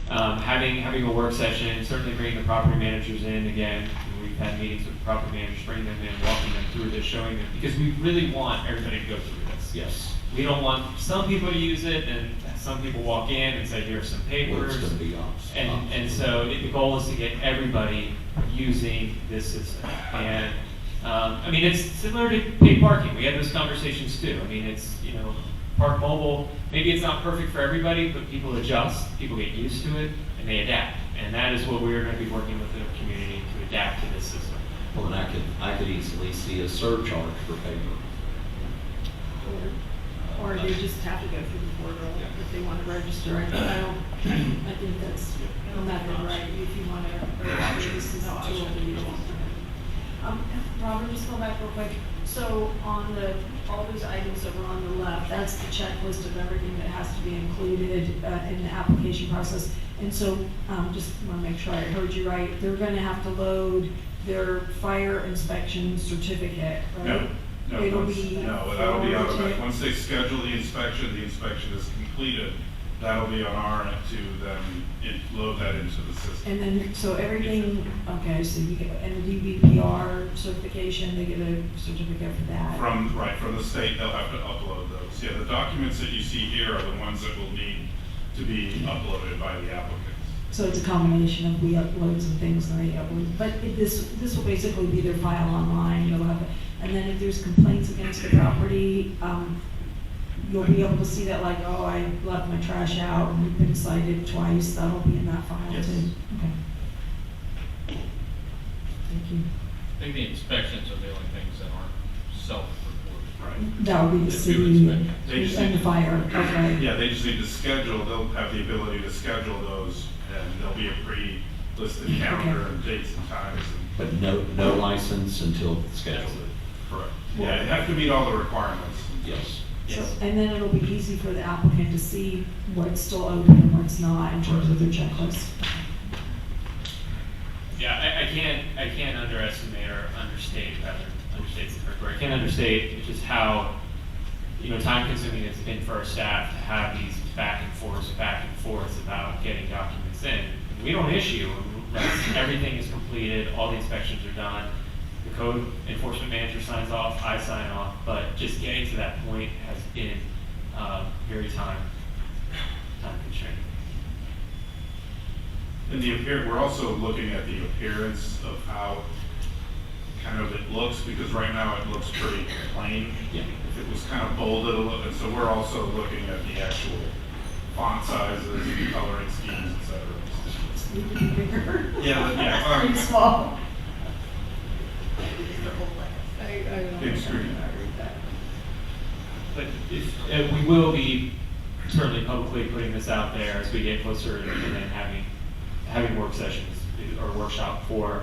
having a work session, certainly bringing the property managers in again. We've had meetings with the property managers, bringing them in, walking them through this, showing them, because we really want everybody to go through this. Yes. We don't want some people to use it, and some people walk in and say, here's some Well, papers. it's going to be us. And so the goal is to get everybody using this system. And, I mean, it's similar to paid parking. We had those conversations too. I mean, it's, Park Mobile, maybe it's not perfect for everybody, but people adjust, people get used to it, and they adapt. And that is what we're going to be working with the community to adapt to this system. Well, and I could easily see a surcharge for paper. Or they just have to go through the portal if they want to register. I think that's no matter, right, if you want to, this is a tool that you don't want to. Robert, just go back real quick. So on all those items that were on the left, that's the checklist of everything that has to be included in the application process. And so, just want to make sure I heard you right. They're going to have to load their fire inspection certificate, right? No, It'll that'll be automatic. Once they schedule the inspection is completed, that'll be on our end to then load that into the system. And then, so everything, okay, so you get, and the DBPR certification, they get a certificate for that? From the state, they'll have to upload those. Yeah, the documents that you see here are the ones that will need to be uploaded by the applicants. So it's a combination of we upload some things and they upload, but this will basically be their file online, you'll have, and then if there's complaints against the property, you'll be able to see that like, oh, I left my trash out and we've been cited twice, that'll be in that file too. Yes. Okay. Thank you. I think the inspections are the only things that aren't self-reported. Right. That would be the They do city inspections. and the fire, okay. Yeah, they just need to schedule, they'll have the ability to schedule those, and there'll be a listed calendar and dates and times. But no license until scheduled. Correct. Yeah, you have to meet all the requirements. Yes. So, and then it'll be easy for the applicant to see what's still open and what's not in terms of their checklist. Yeah, I can't underestimate or understate the correct word. I can't understate just how, time consuming it's been for our staff to have these back and forth about getting documents in. We don't issue, everything is completed, all the inspections are done. The code enforcement manager signs off, I sign off, but just getting to that point has been very time constrained. And we're also looking at the appearance of how kind of it looks, because right now it looks pretty plain. Yeah. If it was kind of bolded a little, and so we're also looking at the actual font sizes and coloring schemes, et cetera. Need to be bigger. Yeah. Pretty small. Big screen. But we will be certainly publicly putting this out there as we get closer and then having work sessions or workshop for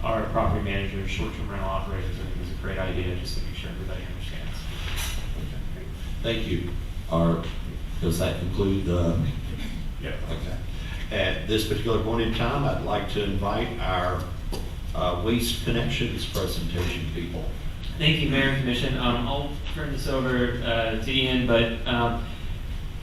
our property managers, short-term rental operators. I think is a great idea just to make sure everybody understands. Thank you. Does that conclude the? Yeah. Okay. At this particular point in time, I'd like to invite our Waste Connections presentation people. Thank you, Mayor and Commission. I'll turn this over to Ian, but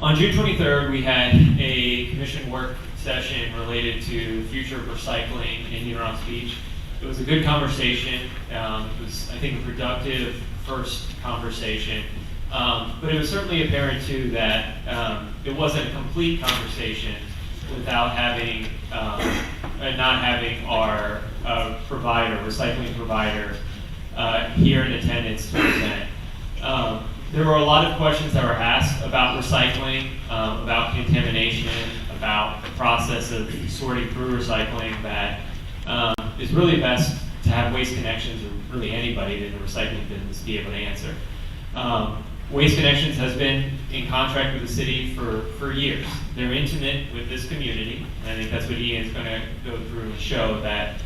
on June 23rd, we had a commission work session related to the future of recycling in Union Rocks Beach. It was a good conversation. It was, I think, a productive first conversation. But it was certainly apparent, too, that it wasn't a complete conversation without having, not having our recycling provider, here in attendance to present. There were a lot of questions that were asked about recycling, about contamination, about the process of sorting through recycling that is really best to have Waste Connections, or really anybody in the recycling business, be able to answer. Waste Connections has been in contract with the city for years. They're intimate with this community, and I think that's what Ian's going to go through and show, that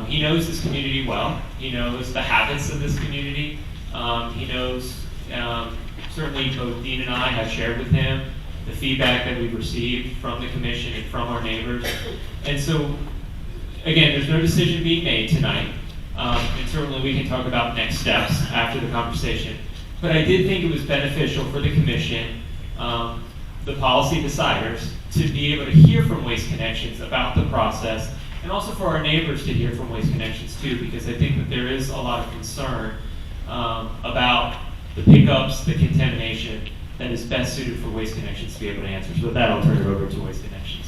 he knows this community well. He knows the habits of this community. He knows, certainly both Dean and I have shared with him the feedback that we've received from the commission and from our neighbors. And so, again, there's no decision being made tonight. And certainly we can talk about next steps after the conversation. But I did think it was beneficial for the commission, the policy deciders, to be able to hear from Waste Connections about the process, and also for our neighbors to hear from Waste Connections too, because I think that there is a lot of concern about the pickups, the contamination, that is best suited for Waste Connections to be able to answer. So with that, I'll turn it over to Waste Connections.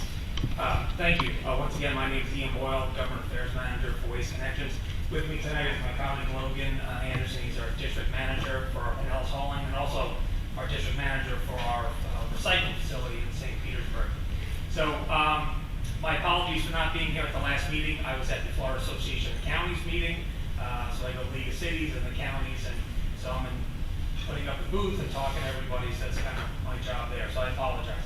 Thank you. Once again, my name is Ian Boyle, Government Affairs Manager for Waste Connections. With me tonight is my colleague Logan Anderson. He's our District Manager for our Pinellas Hauling, and also our District Manager for our recycling facility in St. Petersburg. So my apologies for not being here at the last meeting. I was at the Florida Association of Counties meeting, so I go to League of Cities and the counties, and so I'm putting up a booth and talking to everybody, so that's kind of my job there, so I apologize.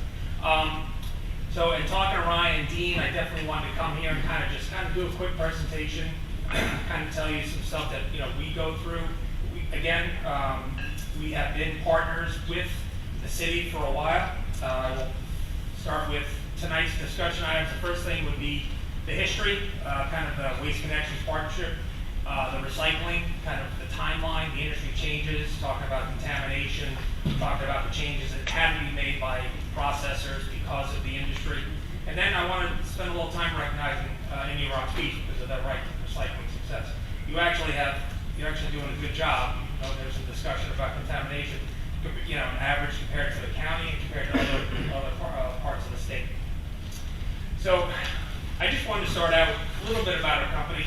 So in talking to Ryan and Dean, I definitely wanted to come here and kind of do a quick presentation, kind of tell you some stuff that we go through. We have been partners with the city for a while. We'll start with tonight's discussion items. The first thing would be the history, kind of the Waste Connections partnership, the recycling, kind of the timeline, the industry changes, talking about contamination, talking about the changes that had to be made by processors because of the industry. And then I want to spend a little time recognizing Indian Rocks Beach because of that right recycling success. You're actually doing a good job. There's some discussion about contamination, an average compared to the county and compared to other parts of the state. So I just wanted to start out a little bit about our company.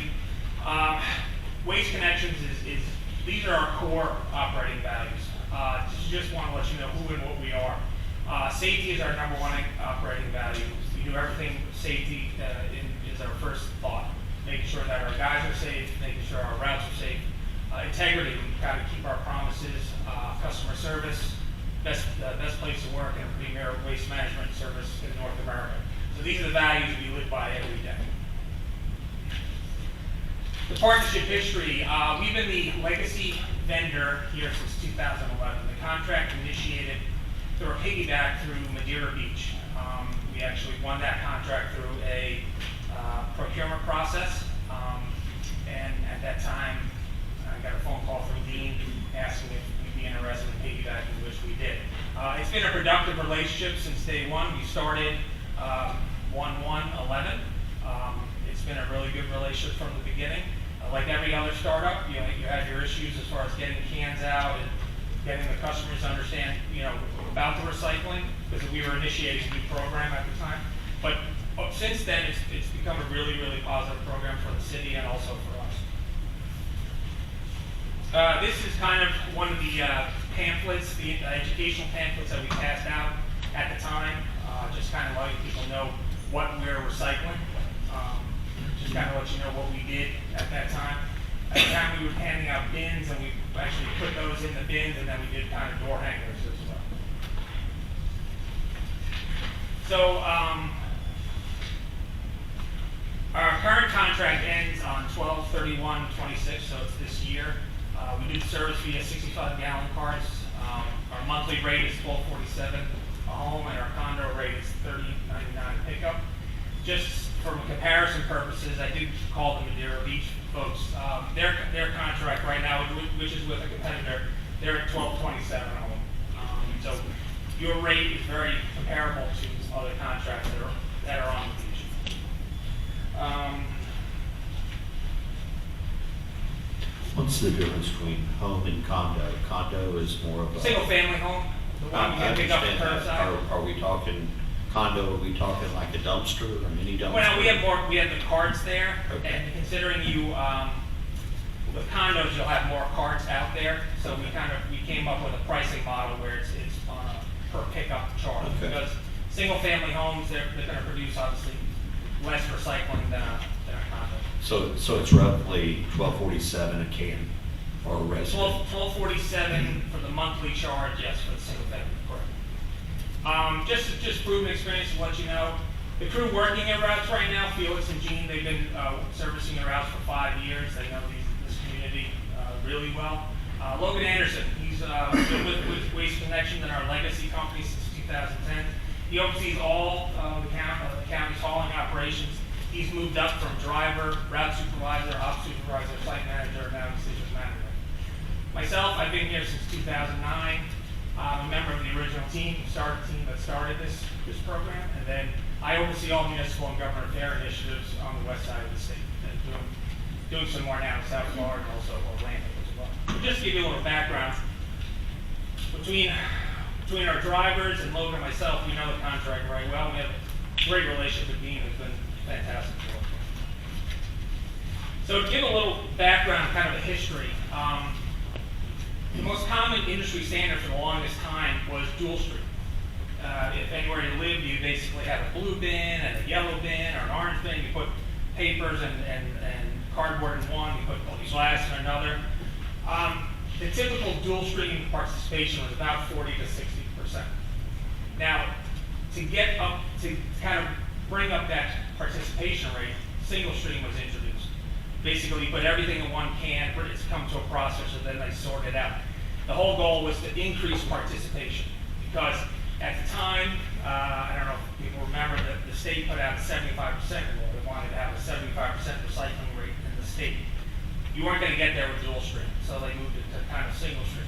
Waste Connections these are our core operating values. Just want to let you know who and what we are. Safety is our number one operating value. We do everything with safety is our first thought. Making sure that our guys are safe, making sure our routes are safe. Integrity, we've got to keep our promises. Customer service, best place to work, and a premier waste management service in North America. So these are the values we live by every day. The partnership history, we've been the legacy vendor here since 2011. The contract initiated through a piggyback through Madeira Beach. We actually won that contract through a procurement process. And at that time, I got a phone call from Dean asking if we'd be interested in piggybacking, which we did. It's been a productive relationship since day one. We started 1/1/11. It's been a really good relationship from the beginning. Like every other startup, you have your issues as far as getting cans out and getting the customers to understand, about the recycling, because we were initiating a new program at the time. But since then, it's become a really, really positive program for the city and also for us. This is kind of one of the pamphlets, the educational pamphlets that we passed out at the time, just kind of letting people know what we're recycling. Just kind of let you know what we did at that time. At the time, we were handing out bins, and we actually put those in the bins, and then we did kind of door hangers as well. So, our current contract ends on 12/31/26, so it's this year. We do service via 65-gallon carts. Our monthly rate is $12.47 a home, and our condo rate is $30.99 pickup. Just for comparison purposes, I did call the Madeira Beach folks. Their contract right now, which is with a competitor, they're at $12.27 a home. So your rate is very comparable to other contracts that are on the beach. What's the difference between home and condo? Condo is more of a... Single-family home, the one you can pick up the understand that. curbside. Are we talking condo, are we talking like a dumpster or mini dumpster? Well, we have the carts there, Okay. and considering with condos, you'll have more carts out there, so we came up with a pricing model where it's on a per pickup charge. Okay. Because single-family homes, they're gonna produce obviously less recycling than a condo. So it's roughly $12.47 a can for a resident? $12.47 for the monthly charge, yes, for the single-family, correct. Just proven experience to let you know, the crew working at routes right now, Felix and Jean, they've been servicing the routes for 5 years. They know this community really well. Logan Anderson, he's been with Waste Connections and our legacy company since 2010. He oversees all the county's hauling operations. He's moved up from driver, route supervisor, ops supervisor, site manager, now decisions manager. Myself, I've been here since 2009. I'm a member of the original team that started this program, and then I oversee all municipal and government affair initiatives on the west side of the state, and doing some more now in South Florida and also Orlando as well. But just to give you a little background, between our drivers and Logan and myself, we know the contract very well. We have a great relationship with Dean, who's been fantastic to work with. So to give a little background, kind of a history, the most common industry standard for the longest time was dual stream. If anywhere you lived, you basically had a blue bin and a yellow bin or an orange bin. You put papers and cardboard in one, you put glass in another. The typical dual stream participation was about 40 to 60%. Now, to kind of bring up that participation rate, single stream was introduced. Basically, you put everything in one can, it's come to a processor, then they sort it out. The whole goal was to increase participation, because at the time, I don't know if people remember that the state put out a 75% rule. They wanted to have a 75% recycling rate in the state. You weren't going to get there with dual stream, so they moved it to kind of single stream.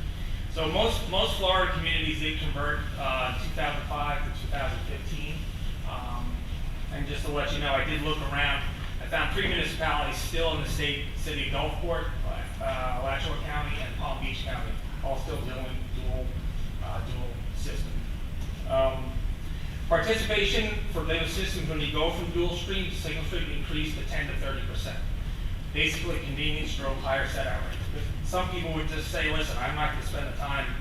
So most Florida communities did convert 2005 to 2015. And just to let you know, I did look around. I found 3 municipalities still in the city of Gulfport, Alachua County, and Palm Beach County, all still doing dual system. Participation for those systems, when you go from dual stream to single stream, increased to 10 to 30%. Basically, convenience drove higher set-out rates. But some people would just say, listen, I'm not going to spend the time,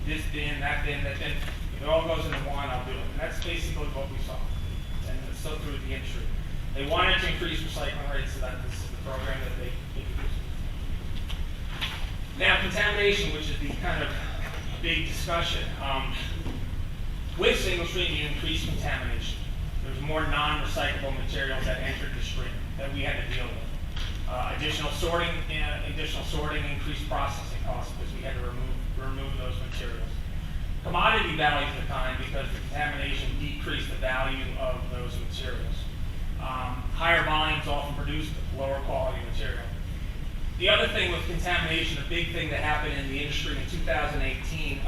this bin, that bin, that bin. If it all goes into one, I'll do it. And that's basically what we saw. And it's so through the industry. They wanted to increase recycling rates, so that this is the program that they introduced. Now, contamination, which is the kind of big discussion. With single stream, you increase contamination. There's more non-recyclable materials that entered the stream that we had to deal with. Additional sorting increased processing costs because we had to remove those materials. Commodity values declined because the contamination decreased the value of those materials. Higher volumes often produced lower quality material. The other thing with contamination, a big thing that happened in the industry in 2018,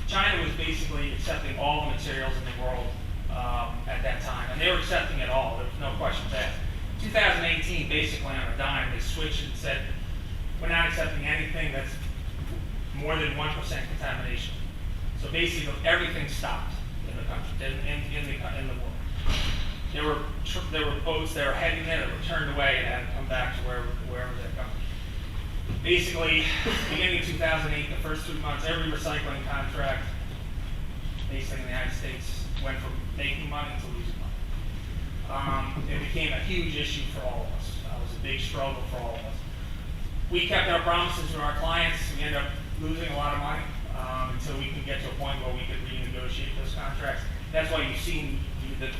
China was basically accepting all the materials in the world at that time, and they were accepting it all. There was no questions asked. 2018, basically on a dime, they switched and said, we're not accepting anything that's more than 1% contamination. So basically, everything stopped in the country, in the world. There were boats that were heading there that were turned away and had to come back to wherever they're coming. Basically, beginning of 2008, the first 3 months, every recycling contract, basically in the United States, went from making money to losing money. It became a huge issue for all of us. It was a big struggle for all of us. We kept our promises to our clients. We ended up losing a lot of money until we could get to a point where we could renegotiate those contracts. That's why you've seen the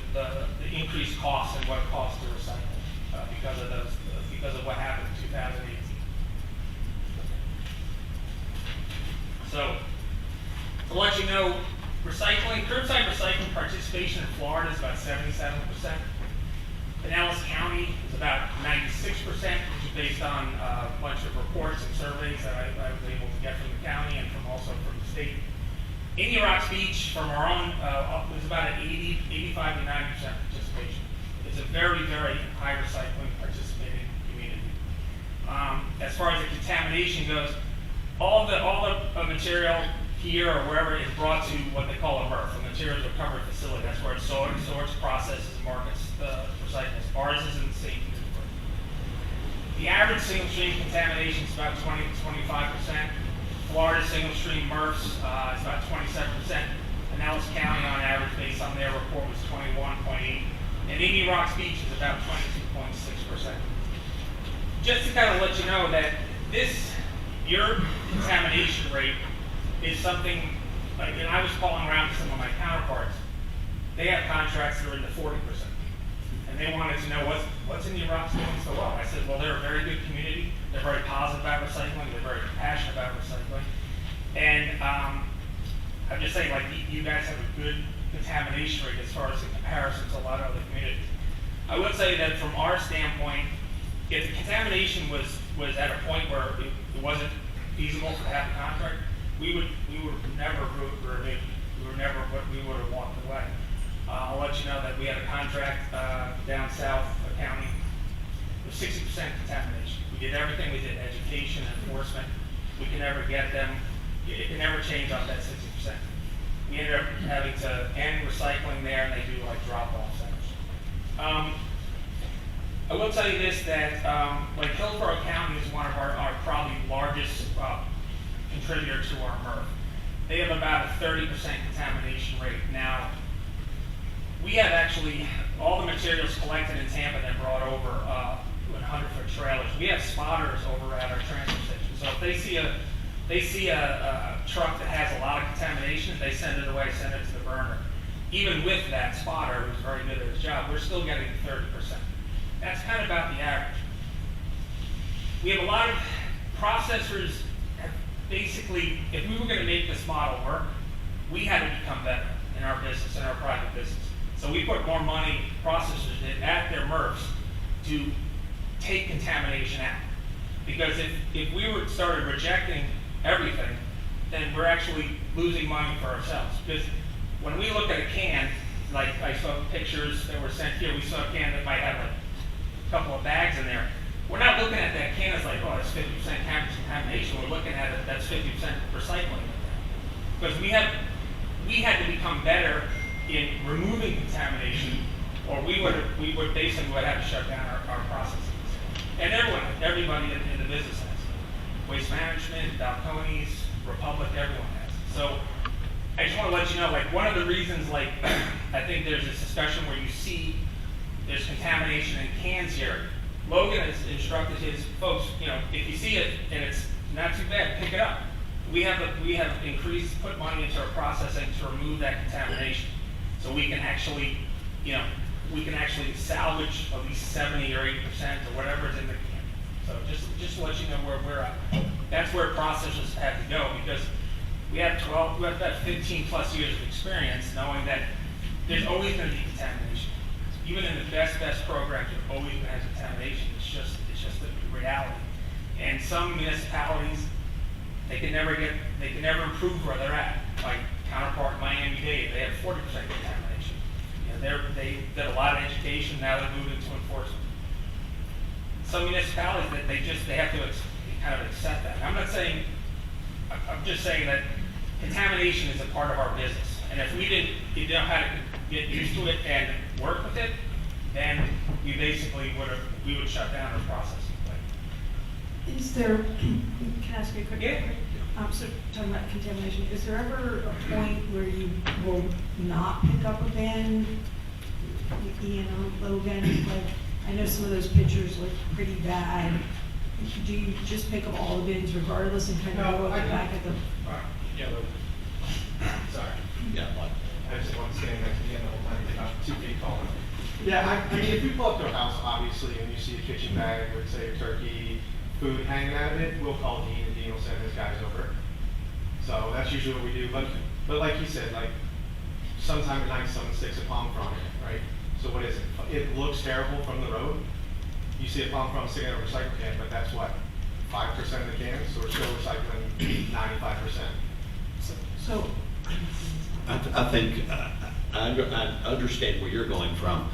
increased costs and what it costs to recycle because of what happened in 2018. So, to let you know, curbside recycling participation in Florida is about 77%. Pinellas County is about 96%, which is based on a bunch of reports and surveys that I was able to get from the county and also from the state. Indian Rocks Beach, from our own, was about an 85 to 90% participation. It's a very, very high recycling participating community. As far as the contamination goes, all the material here or wherever is brought to what they call a MRF, a materials recovery facility. That's where it's sorts, processes, markets, recycles. Ours is in the same category. The average single stream contamination is about 20 to 25%. Florida single stream MRFs is about 27%. Pinellas County on average, based on their report, was 21.8%. And Indian Rocks Beach is about 22.6%. Just to kind of let you know that your contamination rate is something, like, and I was calling around to some of my counterparts, they have contracts that are in the 40%. And they wanted to know what's Indian Rocks doing so well. I said, well, they're a very good community. They're very positive about recycling. They're very passionate about recycling. And I'm just saying, like, you guys have a good contamination rate as far as in comparison to a lot of other communities. I would say that from our standpoint, if the contamination was at a point where it wasn't feasible to have a contract, we would never renew. We would have walked away. I'll let you know that we had a contract down south of the county with 60% contamination. We did everything. We did education, enforcement. We could never get them. It can never change off that 60%. We ended up having to end recycling there, and they do like drop-off centers. I will tell you this, that like Hillsborough County is one of our probably largest contributor to our MRF. They have about a 30% contamination rate. Now, we have actually all the materials collected in Tampa and brought over in 100-foot trailers. We have spotters over at our transfer station. So if they see a truck that has a lot of contamination, they send it away, send it to the burner. Even with that spotter, who's very good at his job, we're still getting 30%. That's kind of about the average. We have a lot of processors. Basically, if we were going to make this model work, we had to become better in our business, in our private business. So we put more money, processors did, at their MRFs to take contamination out. Because if we started rejecting everything, then we're actually losing money for ourselves. Because when we look at a can, like I saw pictures that were sent here, we saw a can that might have like a couple of bags in there. We're not looking at that can as like, oh, that's 50% contamination. We're looking at it, that's 50% recycling. Because we had to become better in removing contamination, or we would basically have to shut down our processes. And everybody in the business has. Waste Management, Balcones, Republic, everyone has. So I just want to let you know, like, one of the reasons, like, I think there's this discussion where you see there's contamination in cans here. Logan has instructed his folks, if you see it and it's not too bad, pick it up. We have put money into our processing to remove that contamination, so we can actually, salvage at least 70 or 80% or whatever is in the can. So just to let you know where we're at. That's where processes have to go, because we have about 15 plus years of experience knowing that there's always going to be contamination. Even in the best programs, there's always going to have contamination. It's just the reality. And some municipalities, they can never improve where they're at. Like counterpart Miami-Dade, they have 40% contamination. You know, they did a lot of education, now they're moving to enforcement. Some municipalities, they have to kind of accept that. And I'm just saying that contamination is a part of our business. And if we didn't know how to get used to it and work with it, then we basically would shut down our processing plant. Is there, can I ask you a quick? Yeah. So talking about contamination, is there ever a point where you will not pick up a bin? Logan, like, I know some of those pictures look pretty bad. Do you just pick up all the bins regardless and kind of go up and back at the? Yeah, sorry. Yeah, like. I just want to stand next to the end the whole time, about 2 feet taller. Yeah, I mean, if you pull up to a house, obviously, and you see a kitchen bag with, say, a turkey, food hanging out of it, we'll call Dean, and Dean will send his guys over. So that's usually what we do. But like he said, like, sometime at night, someone sticks a palm frond in it, right? So what is it? It looks terrible from the road. You see a palm frond sitting in a recycle can, but that's what, 5% of the cans, so we're still recycling 95%. So I think, I understand where you're going from.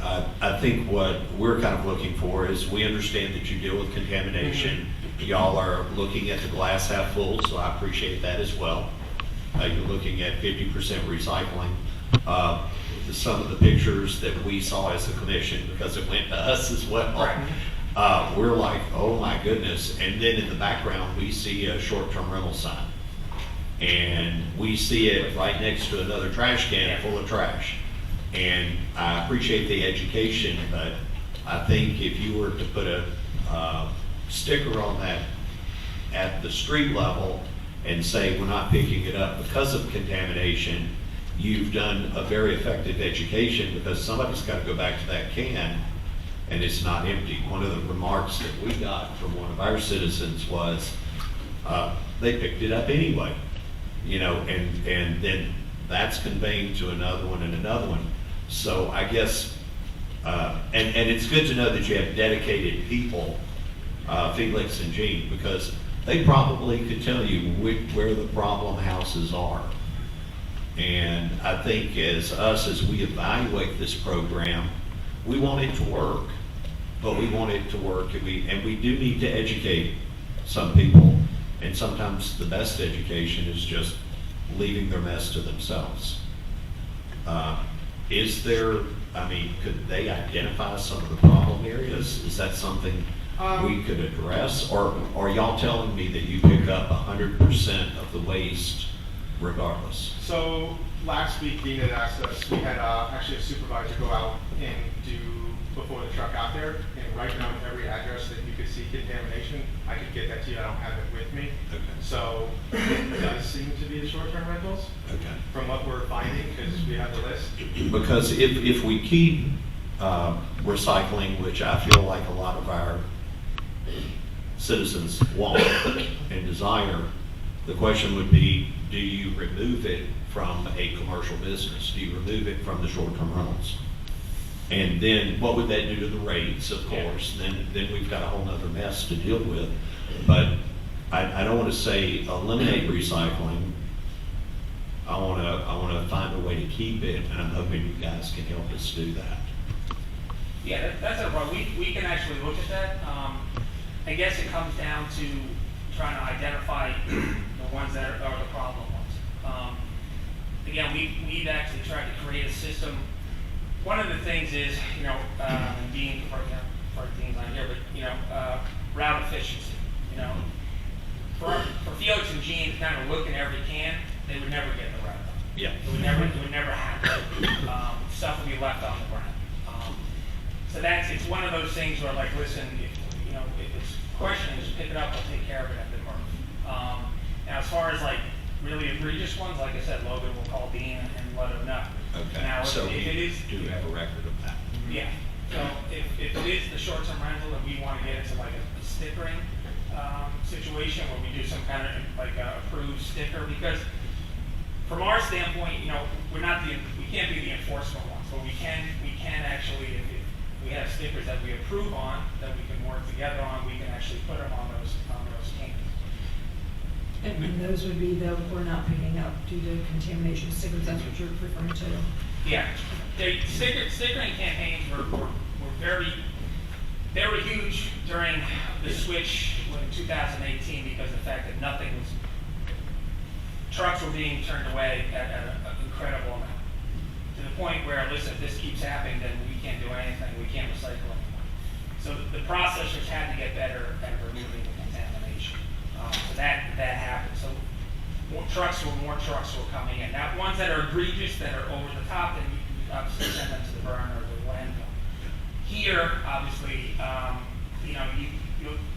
I think what we're kind of looking for is, we understand that you deal with contamination. Y'all are looking at the glass half full, so I appreciate that as well. You're looking at 50% recycling. Some of the pictures that we saw as a commission, because it went to us as well, we're like, oh my goodness. And then in the background, we see a short-term rental sign. And we see it right next to another trash can full of trash. And I appreciate the education, but I think if you were to put a sticker on that at the street level and say we're not picking it up because of contamination, you've done a very effective education, because somebody's got to go back to that can and it's not empty. One of the remarks that we got from one of our citizens was, they picked it up anyway. You know, and then that's conveying to another one and another one. So I guess, and it's good to know that you have dedicated people, Felix and Jean, because they probably could tell you where the problem houses are. And I think as we evaluate this program, we want it to work, but we want it to work, and we do need to educate some people. And sometimes the best education is just leaving their mess to themselves. Could they identify some of the problem areas? Is that something we could address? Or are y'all telling me that you pick up 100% of the waste regardless? So last week, Dean had asked us, we had actually a supervisor go out and do, before the truck out there, and write down every address that you could see contamination. I could get that to you, I don't have it with me. Okay. So it does seem to be the short-term rentals. Okay. From what we're finding, because we have the list. Because if we keep recycling, which I feel like a lot of our citizens want and desire, the question would be, do you remove it from a commercial business? Do you remove it from the short-term rentals? And then what would that do to the rates, of course? Then we've got a whole nother mess to deal with. But I don't want to say eliminate recycling. I want to find a way to keep it, and I'm hoping you guys can help us do that. Yeah, that's a problem. We can actually look at that. I guess it comes down to trying to identify the ones that are the problem ones. Again, we've actually tried to create a system. One of the things is, and Dean, for Dean's not here, but route efficiency. For Felix and Jean to kind of look in every can, they would never get the route done. Yeah. It would never happen. Stuff would be left on the ground. So it's one of those things where, like, listen, if it's a question, just pick it up, I'll take care of it at the MRF. Now, as far as like really egregious ones, like I said, Logan will call Dean and let him know. Okay. Now, So if it is, do have a record of that. yeah. So if it is the short-term rental and we want to get into like a stickering situation where we do some kind of like a approved sticker, because from our standpoint, you know, we can't be the enforcement ones, but we can actually, if we have stickers that we approve on, that we can work together on, we can actually put them on those cans. And those would be the, we're not picking up due to contamination stickers, that's what you're referring to? Yeah, stickering campaigns were very huge during the switch in 2018 because of the fact that trucks were being turned away at an incredible amount. To the point where, listen, if this keeps happening, then we can't do anything, we can't recycle anymore. So the processors had to get better at removing the contamination. So that happened. So more trucks were coming in. Now, ones that are egregious, that are over the top, then you obviously send them to the burn or the landfill. Here, obviously, you know, you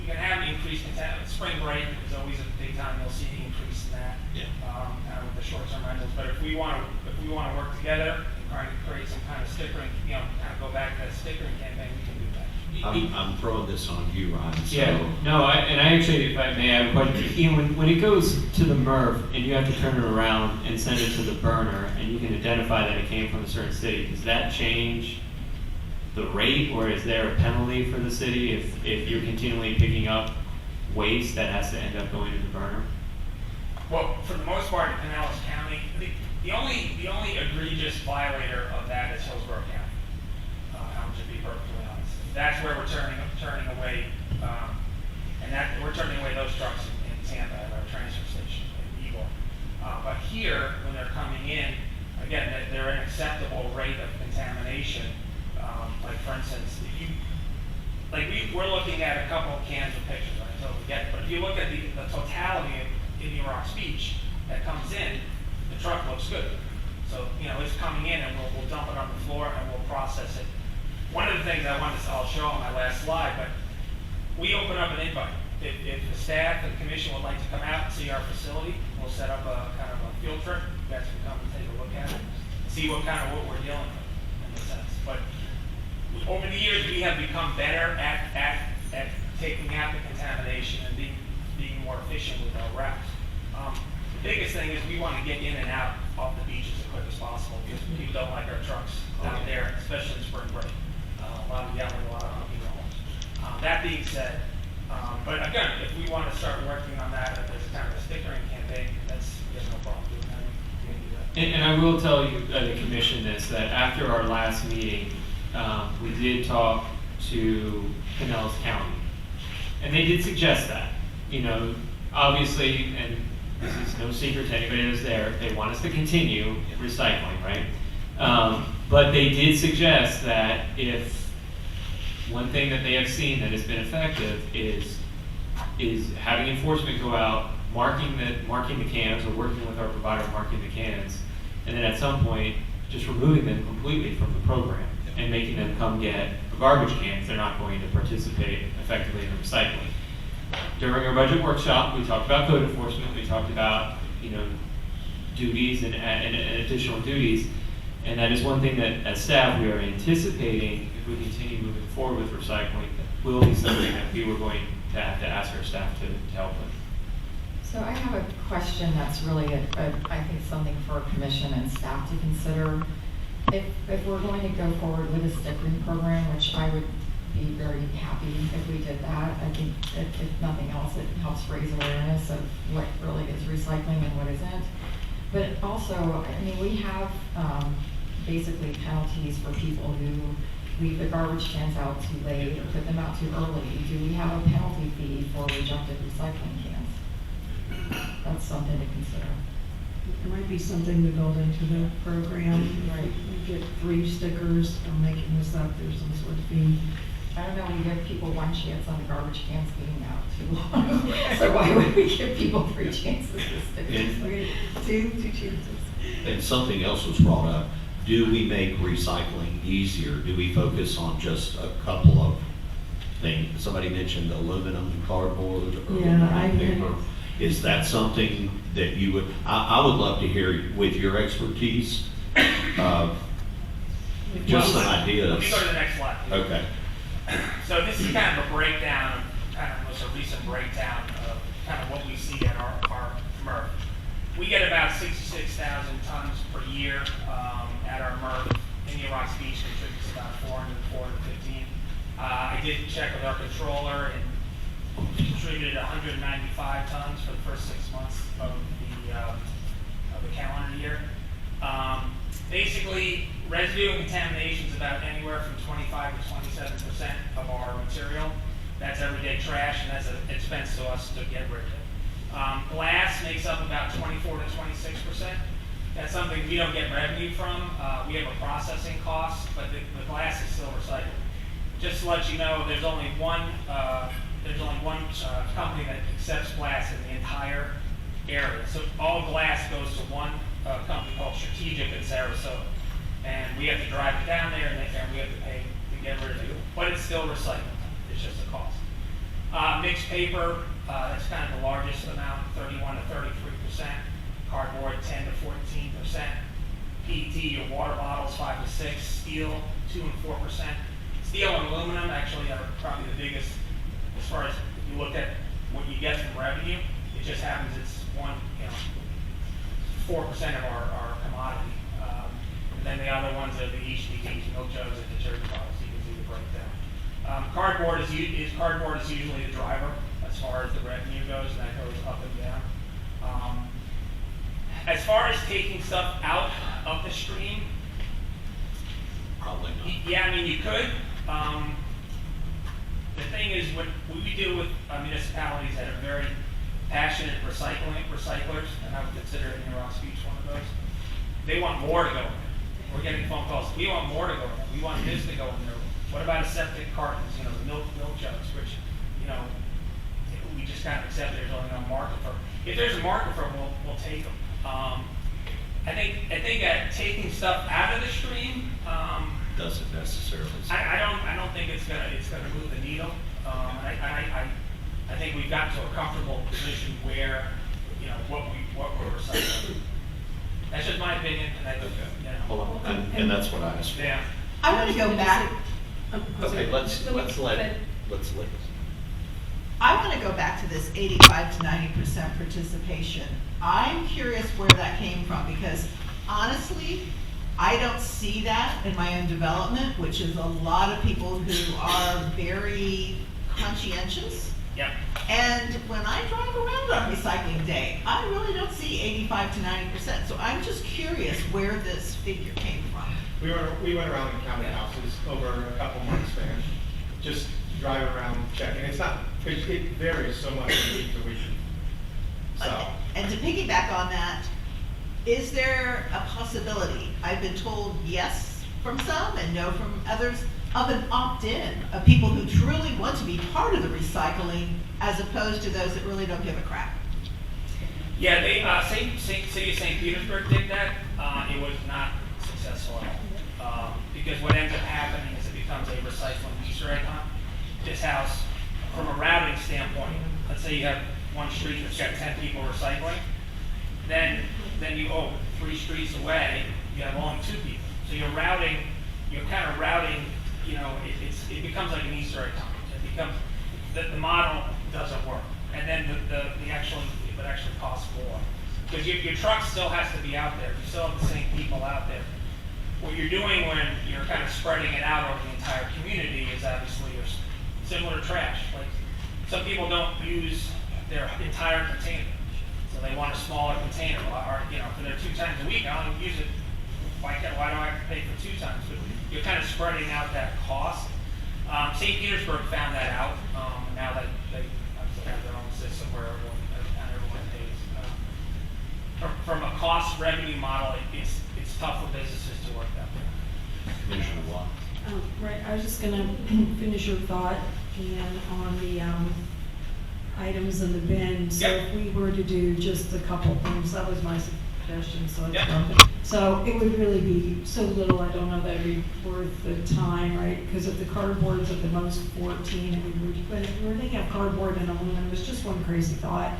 can have an increased contamination. Spring break is always a big time. You'll see an increase in that with the short-term rentals. But if we want to work together and try to create some kind of stickering, you know, kind of go back to that stickering campaign, we can do that. I'm throwing this on you, Ryan. So. Yeah, no, and I actually, if I may, I have a question. Ian, when it goes to the MRF and you have to turn it around and send it to the burner, and you can identify that it came from a certain city, does that change the rate, or is there a penalty for the city if you're continually picking up waste that has to end up going to the burner? Well, for the most part, in Pinellas County, the only egregious violator of that is Hillsborough County. I'm just be perfectly honest. That's where we're turning away, and we're turning away those trucks in Tampa at our transfer station in Eagle. But here, when they're coming in, again, they're an acceptable rate of contamination. Like for instance, we're looking at a couple of cans of pictures, I totally get it. But if you look at the totality of Indian Rocks Beach that comes in, the truck looks good. So, you know, it's coming in and we'll dump it on the floor and we'll process it. One of the things I'll show on my last slide, but we open up an invite. If the staff and commission would like to come out and see our facility, we'll set up a kind of a field trip. You guys can come and take a look at it, see what we're dealing with in a sense. But over the years, we have become better at taking out the contamination and being more efficient with our routes. The biggest thing is we want to get in and out off the beaches as quick as possible because people don't like our trucks out there, especially in spring break. A lot of yelling, a lot of honking horns. That being said, but again, if we want to start working on that as a kind of a stickering campaign, there's no problem doing that. We can do that. And I will tell you, the commission, this, that after our last meeting, we did talk to Pinellas County. And they did suggest that, you know, obviously, and this is no secret to anybody who's there, they want us to continue recycling, right? But they did suggest that if one thing that they have seen that has been effective is having enforcement go out, marking the cans, or working with our provider marking the cans, and then at some point just removing them completely from the program and making them come get garbage cans. They're not going to participate effectively in the recycling. During our budget workshop, we talked about code enforcement. We talked about, you know, duties and additional duties, and that is one thing that as staff we are anticipating, if we continue moving forward with recycling, will be something that we were going to have to ask our staff to help with. So I have a question that's really, I think, something for commission and staff to consider. If we're going to go forward with a stickering program, which I would be very happy if we did that, I think that if nothing else, it helps raise awareness of what really is recycling and what isn't. But also, I mean, we have basically penalties for people who leave the garbage cans out too late or put them out too early. Do we have a penalty fee for rejected recycling cans? That's something to consider. There might be something to build into the program. Right. You get 3 stickers. I'm making this up. There's some sort of fee. I don't know, we give people 1 chance on the garbage cans being out too long. So why would we give people 3 chances to stick it? Okay, two chances. And something else was brought up. Do we make recycling easier? Do we focus on just a couple of things? Somebody mentioned aluminum and cardboard or paper. Is that something that you would, I would love to hear with your expertise, Just some Let me ideas. go to the next slide. Okay. So this is kind of a breakdown, kind of was a recent breakdown of kind of what we see at our MRF. We get about 66,000 tons per year at our MRF. Indian Rocks Beach contributes about 415. I did check with our controller and contributed 195 tons for the first 6 months of the calendar year. Basically, residue and contamination is about anywhere from 25 to 27% of our material. That's everyday trash, and that's an expense to us to get rid of it. Glass makes up about 24 to 26%. That's something we don't get revenue from. We have a processing cost, but the glass is still recycled. Just to let you know, there's only one company that accepts glass in the entire area. So all glass goes to one company called Strategic in Sarasota. And we have to drive it down there and we have to pay to get rid of it. But it's still recycled. It's just a cost. Mixed paper, that's kind of the largest amount, 31 to 33%. Cardboard, 10 to 14%. PET, your water bottles, 5 to 6. Steel, 2 and 4%. Steel and aluminum actually are probably the biggest as far as if you look at what you get from revenue. It just happens it's 4% of our commodity. And then the other ones are the HDPs, milk jugs, and detergent bottles. You can see the breakdown. Cardboard is usually the driver as far as the revenue goes, and that goes up and down. As far as taking stuff out of the stream, Probably not. yeah, I mean, you could. The thing is, what we do with municipalities that are very passionate recyclers, and I would consider Indian Rocks Beach one of those, they want more to go in there. We're getting phone calls, we want more to go in there, we want this to go in there. What about aseptic cartons, the milk jugs, which, we just kind of accept there's only no market for. If there's a market for them, we'll take them. I think taking stuff out of the stream, Doesn't necessarily. I don't think it's gonna move the needle. I think we've gotten to a comfortable position where, what we're recycling. That's just my opinion, and I think, And that's what I asked for. Yeah. I want to go back. Okay, let's let. I want to go back to this 85 to 90% participation. I'm curious where that came from because honestly, I don't see that in my own development, which is a lot of people who are very conscientious. Yep. And when I drive around on recycling day, I really don't see 85 to 90%. So I'm just curious where this figure came from. We went around the county houses over a couple months span, just driving around checking. It varies so much from week to week. So. And to piggyback on that, is there a possibility, I've been told yes from some and no from others, of an opt-in of people who truly want to be part of the recycling as opposed to those that really don't give a crap? Yeah, City of St. Petersburg did that. It was not successful at all. Because what ends up happening is it becomes a recycling Easter egg hunt. This house, from a routing standpoint, let's say you have one street that's got 10 people recycling, then you, 3 streets away, you have only 2 people. So you're kind of routing, it becomes like an Easter egg hunt. It becomes, the model doesn't work. And then it actually costs more. Because your truck still has to be out there. You still have the same people out there. What you're doing when you're kind of spreading it out over the entire community is obviously similar to trash. Like, some people don't use their entire container. So they want a smaller container. Or, if they're 2 times a week, I don't use it. Why do I have to pay for 2 times? But you're kind of spreading out that cost. St. Petersburg found that out. Now that they obviously have their own system where everyone pays. From a cost revenue model, it's tough for businesses to work that way. Right, I was just gonna finish your thought, and on the items in the bin. So if we were to do just a couple things, that was my suggestion, so it's perfect. So it would really be so little, I don't know that it'd be worth the time, right? Because if the cardboard's at the most 14, but if we're thinking of cardboard and aluminum, it's just one crazy thought.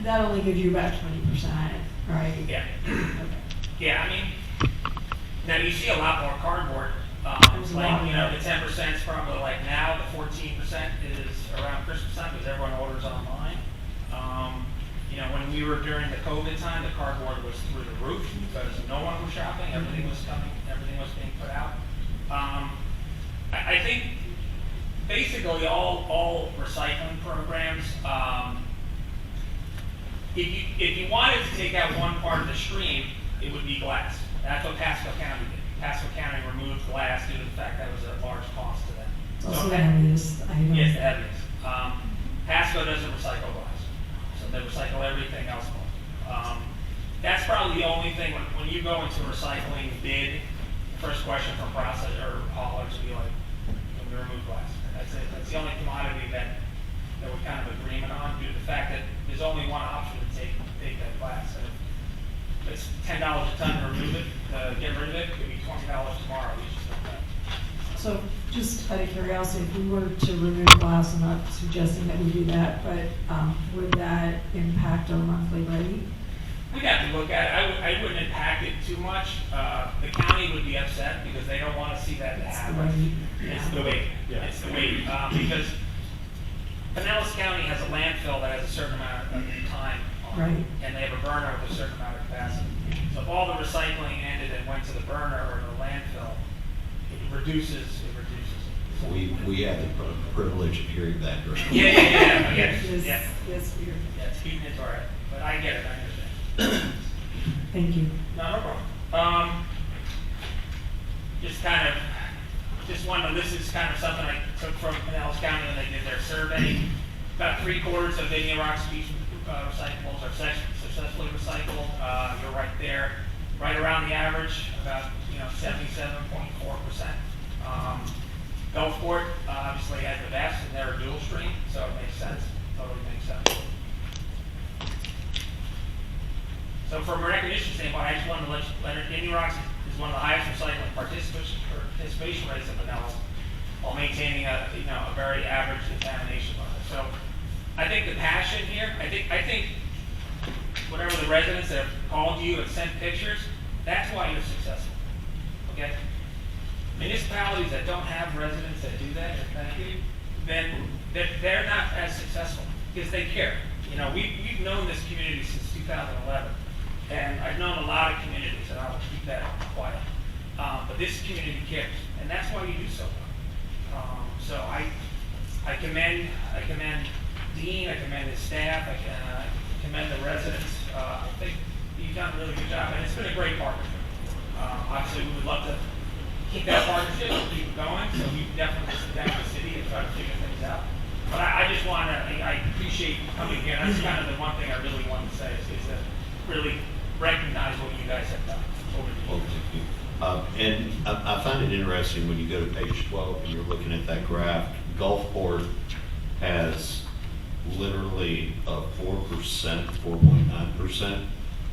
That only gives you about 20%, right? Yeah. Okay. Yeah, I mean, Now, you see a lot more cardboard, There's a like, lot you know, more. the 10% is probably like now, the 14% is around Christmas time, because everyone orders online. You know, when we were during the COVID time, the cardboard was through the roof, because no one was shopping, everything was coming, everything was being put out. I think basically all recycling programs, if you wanted to take out one part of the stream, it would be glass. That's what Pasco County did. Pasco County removed glass due to the fact that was a large cost to them. It's also the heaviest item. Yes, the heaviest. Pasco doesn't recycle glass, so they recycle everything else. That's probably the only thing, when you go into a recycling bid, the first question from process or haulers would be like, can we remove glass? That's it. That's the only commodity that we're kind of agreement on, due to the fact that there's only one option to take that glass. And if it's $10 a ton to remove it, get rid of it, it could be $20 tomorrow. We just don't know. So just out of curiosity, if we were to remove glass, I'm not suggesting that we do that, but would that impact our monthly rate? We'd have to look at it. I wouldn't impact it too much. The county would be upset because they don't want to see that happen. It's the weight. It's the weight. Because Pinellas County has a landfill that has a certain amount of time on it, Right. and they have a burner with a certain amount of capacity. So if all the recycling ended and went to the burner or the landfill, it reduces it. We had the privilege of hearing that during. Yes, Yes, we are. Yeah, it's feeding into our, but I get it, I understand. Thank you. No problem. Just wanted to, this is kind of something I took from Pinellas County when they did their survey. About 3/4 of Indian Rock Beach recyclables are successfully recycled. You're right there, right around the average, about 77.4%. Gulfport obviously has the best, and they're a dual stream, so it makes sense. Totally makes sense. So from a recognition standpoint, I just wanted to let Indian Rocks is one of the highest recycling participation rates in Pinellas, while maintaining a very average contamination level. So I think the passion here, I think whatever the residents that have called you and sent pictures, that's why you're successful. Okay? Municipalities that don't have residents that do that, and thank you, then they're not as successful because they care. We've known this community since 2011, and I've known a lot of communities, and I will keep that quiet. But this community cares, and that's why you do so well. So I commend Dean, I commend his staff, I commend the residents. I think you've done a really good job, and it's been a great partnership. Obviously, we would love to keep that partnership and keep it going, so we definitely sit down with the city and try to figure things out. But I just want to, I appreciate you coming here, and that's kind of the one thing I really want to say is to really recognize what you guys have done over the Well, years. thank you. And I find it interesting when you go to page 12 and you're looking at that graph. Gulfport has literally a 4%, 4.9%.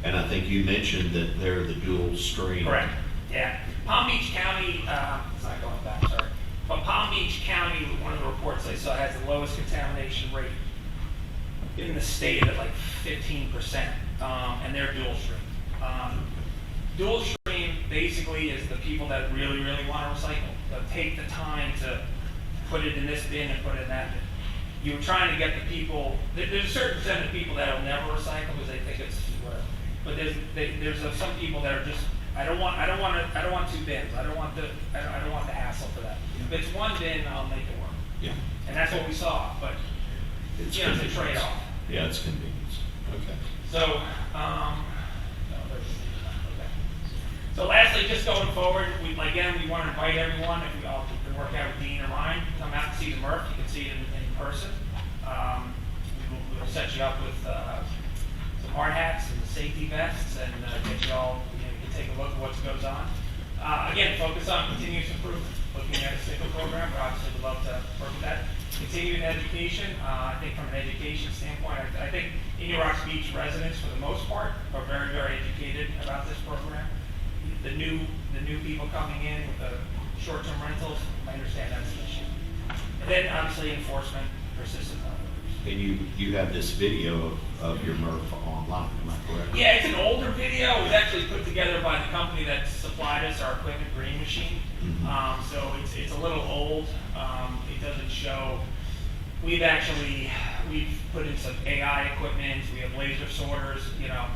And I think you mentioned that they're the dual stream. Correct, yeah. Palm Beach County, it's not going back, sorry. But Palm Beach County, one of the reports I saw, has the lowest contamination rate in the state at like 15%, and they're dual stream. Dual stream basically is the people that really, really want to recycle. They'll take the time to put it in this bin and put it in that bin. You're trying to get the people, there's a certain percent of people that will never recycle because they think it's whatever. But there's some people that are just, I don't want two bins. I don't want the hassle for that. If it's one bin, I'll make it work. Yeah. And that's what we saw, but it's a trade-off. Yeah, it's convenience. Okay. So, So lastly, just going forward, we want to invite everyone, if we all can work out with Dean or Ryan, come out and see the MRF. You can see it in person. We'll set you up with some hard hats and the safety vests, and get you all, you can take a look at what goes on. Again, focus on continuous improvement. Looking at a SNCC program, we obviously would love to work with that. Continuing education, I think from an education standpoint, I think Indian Rocks Beach residents, for the most part, are very, very educated about this program. The new people coming in with the short-term rentals, I understand that's an issue. And then obviously enforcement, persistent operators. And you have this video of your MRF online, am I correct? Yeah, it's an older video. It was actually put together by the company that supplied us our equipment, Green Machine. So it's a little old. It doesn't show. We've put in some AI equipment. We have laser sorters. You know,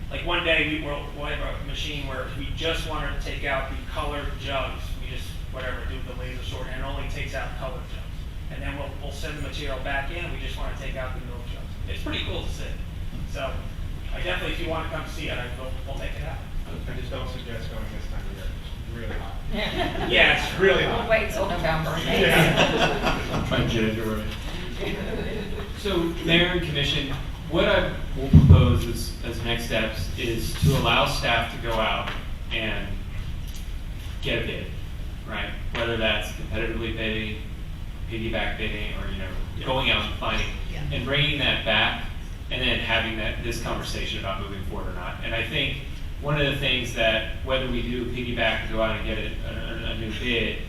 like one day we'll have a machine where we just wanted to take out the colored jugs. We just do the laser sort, and it only takes out colored jugs. And then we'll send the material back in. We just want to take out the milk jugs. It's pretty cool to see. So I definitely, if you want to come see it, we'll make it happen. I just don't suggest going this time of year. It's really hot. Yeah, it's really hot. We'll wait till November. Try January. So, Mayor and Commission, what I will propose as next steps is to allow staff to go out and get a bid, right? Whether that's competitively bidding, piggyback bidding, or going out and finding and bringing that back, and then having this conversation about moving forward or not. And I think one of the things that whether we do piggyback and go out and get a new bid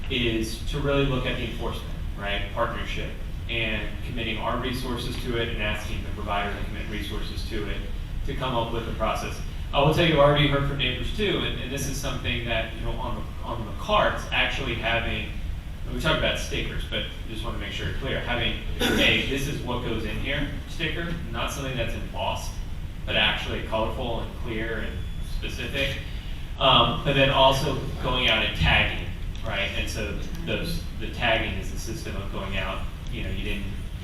is to really look at the enforcement, right? Partnership and committing our resources to it and asking the provider to commit resources to it to come up with a process. I will tell you, I've already heard from neighbors too, and this is something that on the carts actually having. We talked about stickers, but just want to make sure it's clear. Having, hey, this is what goes in here sticker, not something that's embossed, but actually colorful and clear and specific. But then also going out and tagging, right? And so the tagging is the system of going out. You're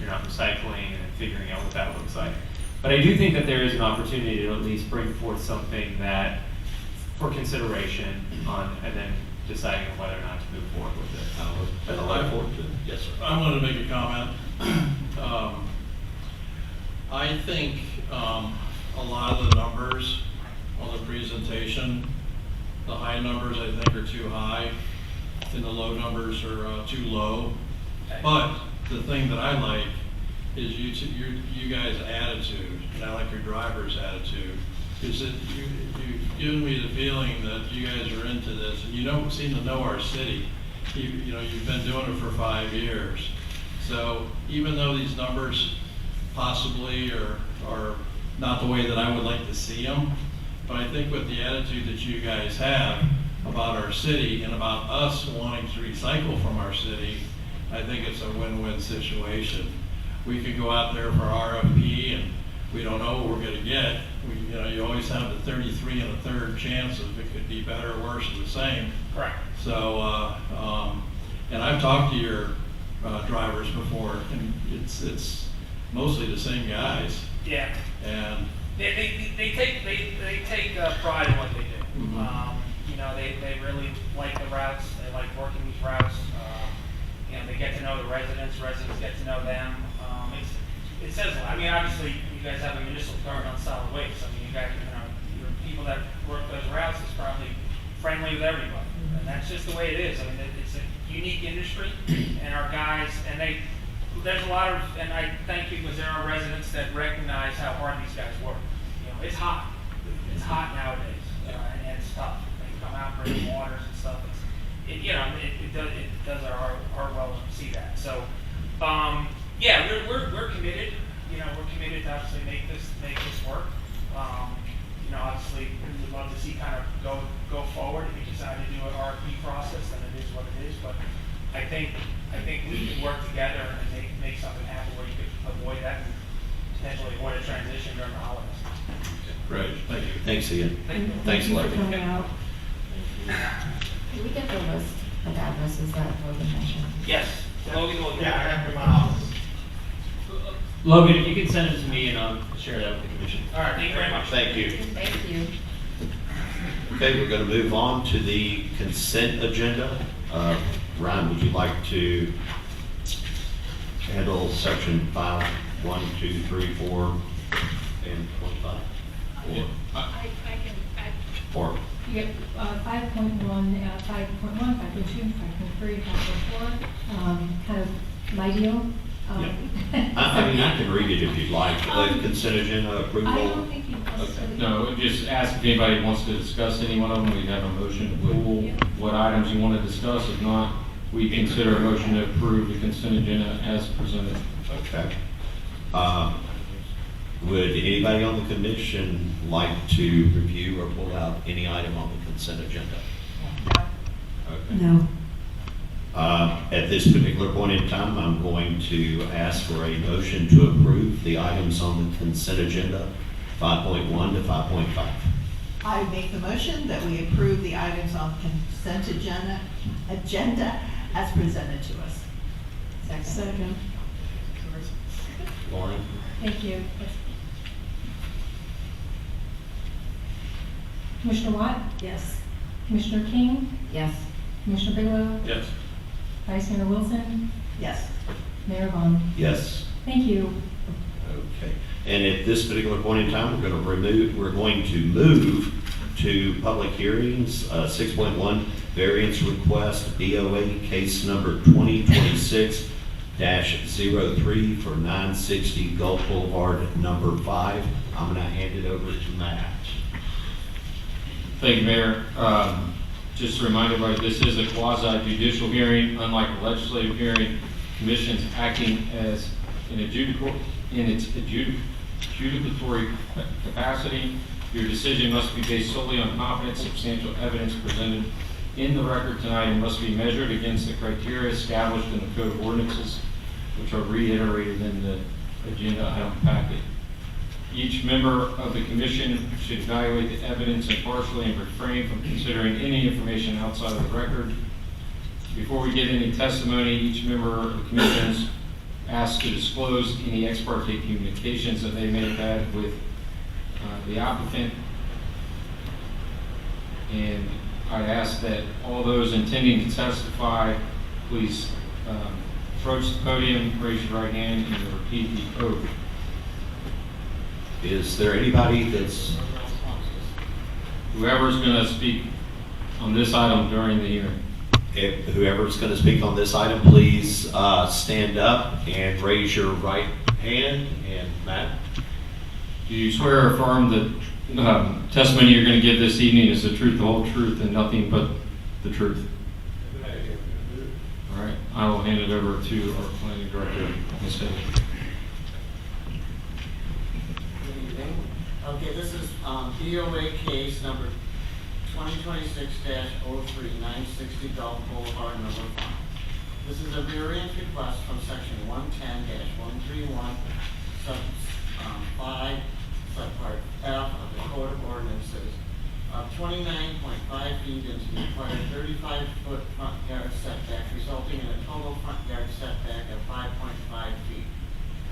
not recycling and figuring out what that looks like. But I do think that there is an opportunity to at least bring forth something that, for consideration and then deciding on whether or not to move forward with it. And I look forward to it. Yes, sir. I wanted to make a comment. I think a lot of the numbers on the presentation, the high numbers I think are too high, and the low numbers are too low. But the thing that I like is you guys' attitude, and I like your driver's attitude, is that you've given me the feeling that you guys are into this, and you seem to know our city. You've been doing it for 5 years. So even though these numbers possibly are not the way that I would like to see them, but I think with the attitude that you guys have about our city and about us wanting to recycle from our city, I think it's a win-win situation. We could go out there for RFP and we don't know what we're going to get. You always have the 33 1/3 chance of it could be better, worse, or the same. Correct. So, and I've talked to your drivers before, and it's mostly the same guys. Yeah. And they take pride in what they do. Mhm. They really like the routes. They like working these routes. They get to know the residents. Residents get to know them. It says a lot. I mean, obviously, you guys have a municipal card on solid waste. I mean, you guys, your people that work those routes is probably friendly with everybody, and that's just the way it is. I mean, it's a unique industry, and our guys, there's a lot of, and I thank you because there are residents that recognize how hard these guys work. It's hot. It's hot nowadays, and it's tough. They come out bringing waters and stuff. It does our well to see that. So, yeah, we're committed. We're committed to obviously make this work. Obviously, we would love to see kind of go forward. If we decide to do an RFP process, then it is what it is. But I think we can work together and make something happen where you could avoid that and potentially avoid a transition during the holidays. great, thank you. Thanks, Ian. Thanks, Thank you for Larry. coming out. Can we get the list of addresses that Logan mentioned? Yes, Logan will. Yeah, I have in my office. Logan, if you could send it to me and I'll share that with the commission. All right, thank you very much. Thank you. Thank you. Okay, we're going to move on to the consent agenda. Ryan, would you like to handle section 5, 1, 2, 3, 4, and 25? I can add. Or 5.1, 5.2, 5.3, 5.4, kind of my deal. I mean, I can read it if you'd like. The consent agenda approval. I don't think you Okay. No, just ask if anybody wants to discuss any one of them. We have a motion to pull what items you want to discuss. If not, we consider a motion to approve the consent agenda as presented. Okay. Would anybody on the commission like to review or pull out any item on the consent agenda? Okay. No. At this particular point in time, I'm going to ask for a motion to approve the items on the consent agenda, 5.1 to 5.5. I make the motion that we approve the items on consent agenda as presented to us. Second. Lauren? Thank you. Commissioner Watt? Yes. Commissioner King? Yes. Commissioner Bigelow? Yes. Vice Mayor Wilson? Yes. Mayor Vaughn? Yes. Thank you. Okay. And at this particular point in time, we're going to move to public hearings, 6.1, variance request, BOA case number 2026-03 for 960 Gulf Boulevard, number 5. I'm going to hand it over to Matt. Thank you, Mayor. Just to remind everybody, this is a quasi judicial hearing, unlike a legislative hearing. Commission's acting as in its adjudicatory capacity. Your decision must be based solely on competent, substantial evidence presented in the record tonight and must be measured against the criteria established in the Code of Ordinances, which are reiterated in the agenda item packet. Each member of the commission should evaluate the evidence impartially and refrain from considering any information outside of the record. Before we get any testimony, each member of the commission is asked to disclose any ex parte communications that they may have had with the applicant. And I ask that all those intending to testify, please approach the podium, raise your right hand, and repeat the oath. Is there anybody that's... Whoever's going to speak on this item during the hearing. If whoever's going to speak on this item, please stand up and raise your right hand. And Matt? Do you swear or affirm that testimony you're going to give this evening is the truth, the whole truth, and nothing but the truth? All right. I will hand it over to our planning director, Ms. Haley. Okay, this is BOA case number 2026-03, 960 Gulf Boulevard, number 5. This is a variance request from section 110-131, sub 5, subpart F of the Code of Ordinances of 29.5 feet into the required 35-foot front yard setback, resulting in a total front yard setback of 5.5 feet,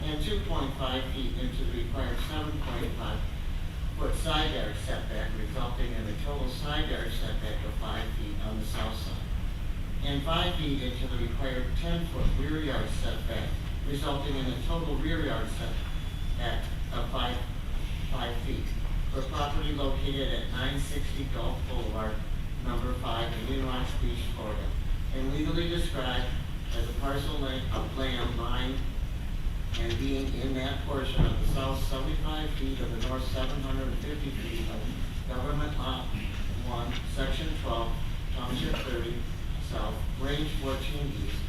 and 2.5 feet into the required 7.5-foot side yard setback, resulting in a total side yard setback of 5 feet on the south side, and 5 feet into the required 10-foot rear yard setback, resulting in a total rear yard setback of 5 feet, for property located at 960 Gulf Boulevard, number 5, in Winrock Beach, Florida, and legally described as a parcel of land lying and being in that portion of the south 75 feet of the north 750 feet of Government Lot 1, Section 12, Township 30, South, Range 14 East,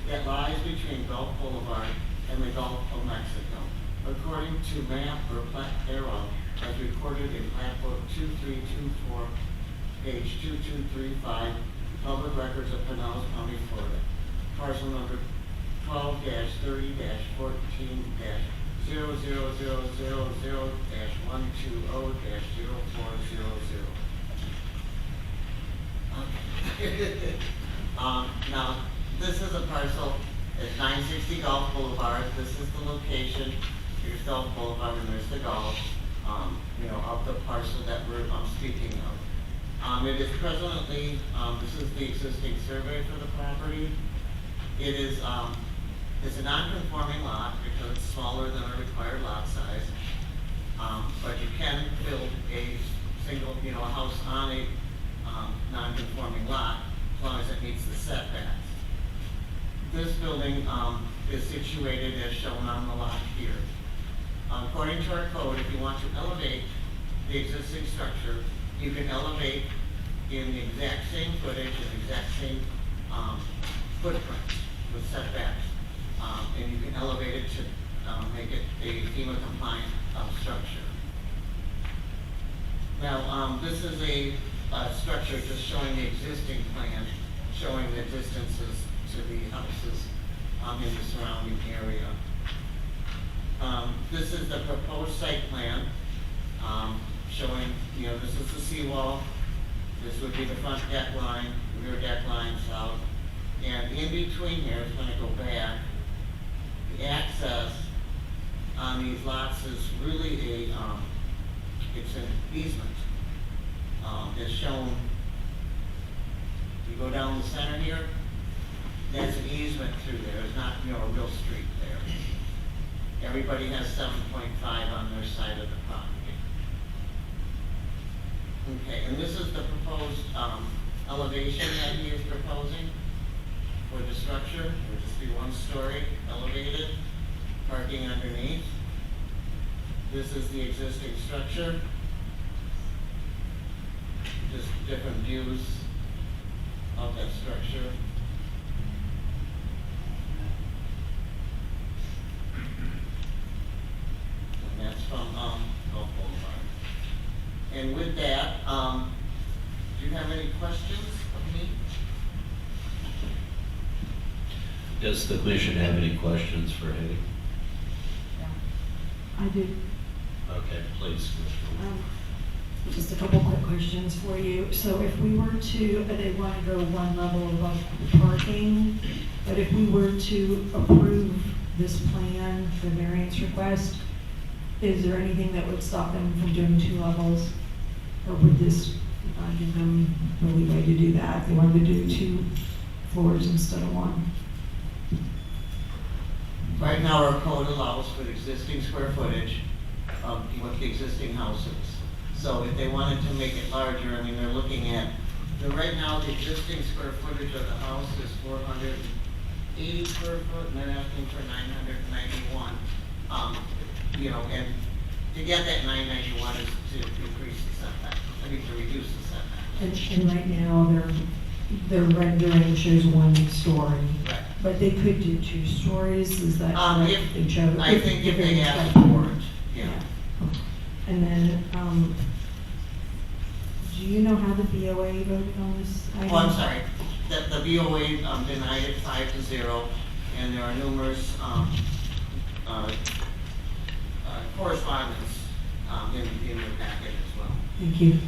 that lies between Gulf Boulevard and the Gulf of Mexico, according to map or plat thereof, as recorded in Plat Book 2324, page 2235, Public Records of Pinellas County, Florida, parcel number 12-30-14-00000-120-0400. Now, this is a parcel at 960 Gulf Boulevard. This is the location. Here's Gulf Boulevard, and there's the Gulf, of the parcel that we're speaking of. It is presently, this is the existing survey for the property. It is, it's a non-conforming lot because it's smaller than a required lot size. But you can build a single, a house on a non-conforming lot as long as it meets the setbacks. This building is situated as shown on the lot here. According to our code, if you want to elevate the existing structure, you can elevate in the exact same footage and exact same footprint with setbacks. And you can elevate it to make it a FEMA compliant, structure. Now, this is a structure just showing the existing plan, showing the distances to the houses, in the surrounding area. This is the proposed site plan, showing, this is the seawall, this would be the front deck line, rear deck line south, and in between here, it's gonna go back. The access on these lots is really it's an easement. It's shown, you go down the center here, there's an easement through there, there's not, a real street there. Everybody has 7.5 on their side of the property. Okay, and this is the proposed elevation that he is proposing for the structure. It would just be 1 story elevated, parking underneath. This is the existing structure. Just different views of that structure. And that's from Gulf Boulevard. And with that, do you have any questions of me? Does the commission have any questions for Eddie? I do. Okay, please. Just a couple quick questions for you. So if we were to, they want to go 1 level above parking, but if we were to approve this plan, the variance request, is there anything that would stop them from doing 2 levels? Or would this give them the leeway to do that if they wanted to do 2 floors instead of 1? Right now, our code allows for the existing square footage of what the existing house is. So if they wanted to make it larger, they're looking at, right now, the existing square footage of the house is 480 square foot, and they're asking for 991. And to get that 991 is to increase the setback, to reduce the setback. And right now, their rendering shows 1 story. Right. But they could do 2 stories, is that correct? I think if they ask for it, yeah. And then, do you know how the BOA voted on this item? Oh, I'm sorry. The BOA denied it 5-0, and there are numerous correspondence in the packet as well. Thank you.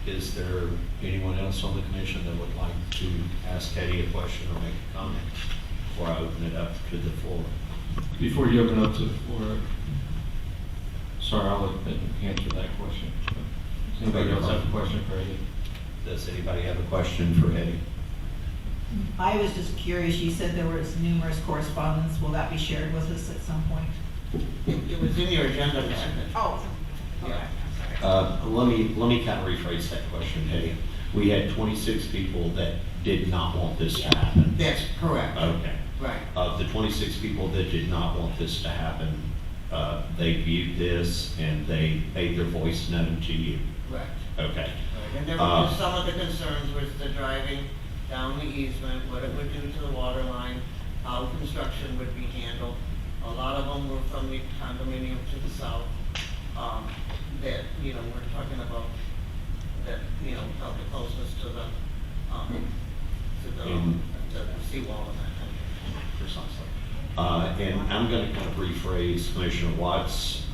Is there anyone else on the commission that would like to ask Eddie a question or make a comment before I open it up to the floor? Before you open up to the floor, sorry, I'll let Ben answer that question. Does anybody else have a question for Eddie? Does anybody have a question for Eddie? I was just curious, you said there was numerous correspondence. Will that be shared with us at some point? It was in your agenda packet. Oh, okay. Let me kind of rephrase that question, Eddie. We had 26 people that did not want this to happen. That's correct. Okay. Right. Of the 26 people that did not want this to happen, they viewed this and they made their voice known to you. Right. Okay. Right. And there were some of the concerns was the driving down the easement, what it would do to the water line, how construction would be handled. A lot of them were from the condominium to the south. That, we're talking about that, of the closeness to the seawall and that kind of Precisely. And I'm going to kind of rephrase Commissioner Watt's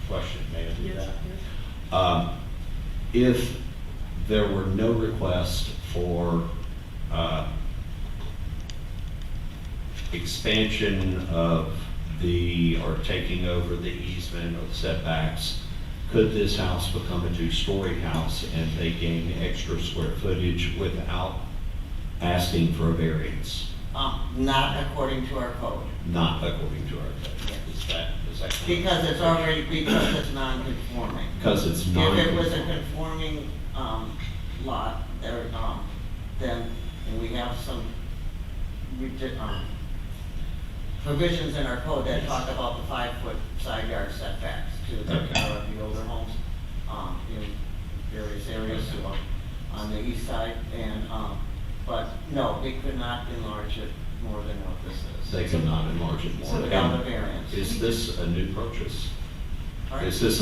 question. May I do that? If there were no request for expansion of or taking over the easement or the setbacks, could this house become a 2-story house and they gain extra square footage without asking for a variance? Not according to our code. Not according to our code. Is that Because it's non-conforming. Because it's If non-conforming. it was a conforming lot, then we have some provisions in our code that talk about the 5-foot side yard setbacks to the older homes in various areas on the east side. But No, they could not enlarge it more than what this is. They cannot enlarge it more. So without a variance. Is this a new purchase? Pardon? Is this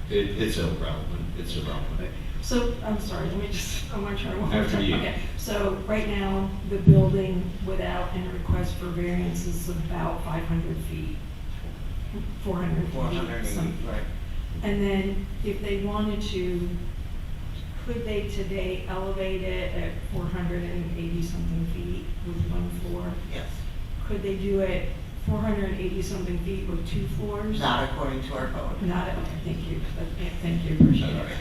it's irrelevant, it's irrelevant. So, I'm sorry, let me just, I want to try one more After time. you. Okay, so right now, the building without any request for variance is about 500 feet. 400 feet. 480, some- right. And then if they wanted to, could they today elevate it at 480 something feet with one floor? Yes. Could they do it 480 something feet with two floors? Not according to our code. Not, okay, thank you, thank you, appreciate it.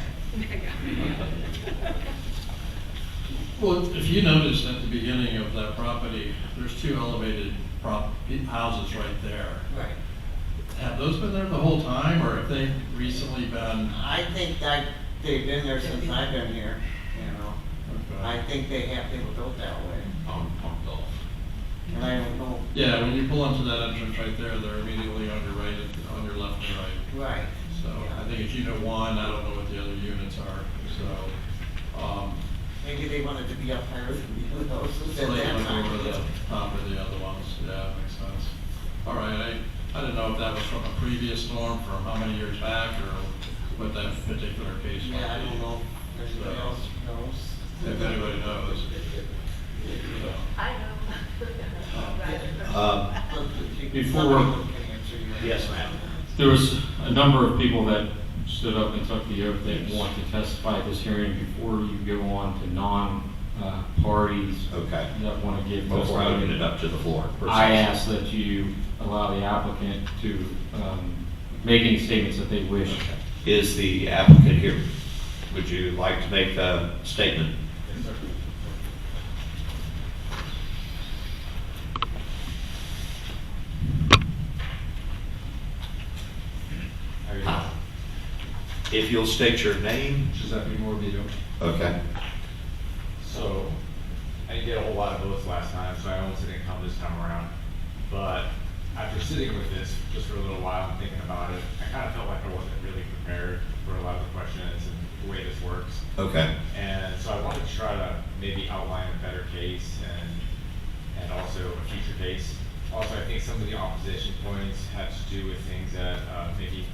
Well, if you noticed at the beginning of that property, there's two elevated houses right there. Right. Have those been there the whole time, or have they recently been? I think that they've been there since I've been here, you know. Okay. I think they were built that way. Golf. And I don't know. Yeah, when you pull into that entrance right there, they're immediately on your right, on your left and right. Right. So I think it's unit one, I don't know what the other units are, so, Maybe they wanted to be up higher, who knows, so at they that went time. over the top of the other ones, yeah, makes sense. All right, I didn't know if that was from a previous storm from how many years back, or what that particular case might be. Yeah, I don't know if anybody So, else knows. If anybody knows. So, I Before, yes, ma'am. There was a number of people that stood up and took the oath that want to testify at this hearing. Before you go on to non-parties Okay. that want to give Before I open testimony, it up to the floor. I ask that you allow the applicant to make any statements that they wish. Is the applicant here? Would you like to make a statement? Yes, sir. How are you doing? If you'll state your name. Giuseppe Morbido. Okay. So, I didn't get a whole lot of votes last time, so I almost didn't come this time around. But after sitting with this just for a little while and thinking about it, I kind of felt like I wasn't really prepared for a lot of the questions and the way this works. Okay. And so I wanted to try to maybe outline a better case and also a future case. Also, I think some of the opposition points had to do with things that maybe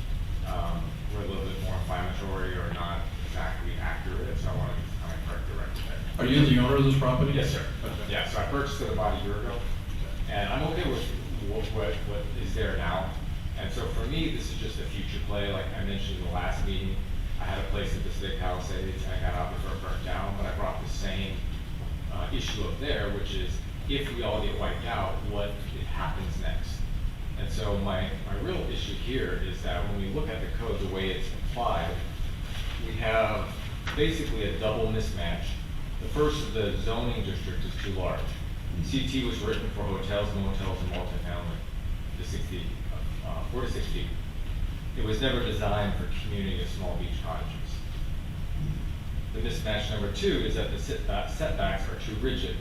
were a little bit more inflammatory or not exactly accurate, so I wanted to kind of correct the record there. Are you the owner of this property? Yes, sir. Yeah, so I purchased it about a year ago, and I'm okay with what is there now. And so for me, this is just a future play. Like I mentioned in the last meeting, I had a place at the Civic Palisades, and I got out before it burnt down, but I brought the same issue up there, which is if we all get wiped out, what happens next? And so my real issue here is that when we look at the code, the way it's applied, we have basically a double mismatch. The first of the zoning district is too large. CT was written for hotels, motels, and multifamily, to 60, 4 to 6 feet. It was never designed for community of small beach cottages. The mismatch number two is that the setbacks are too rigid.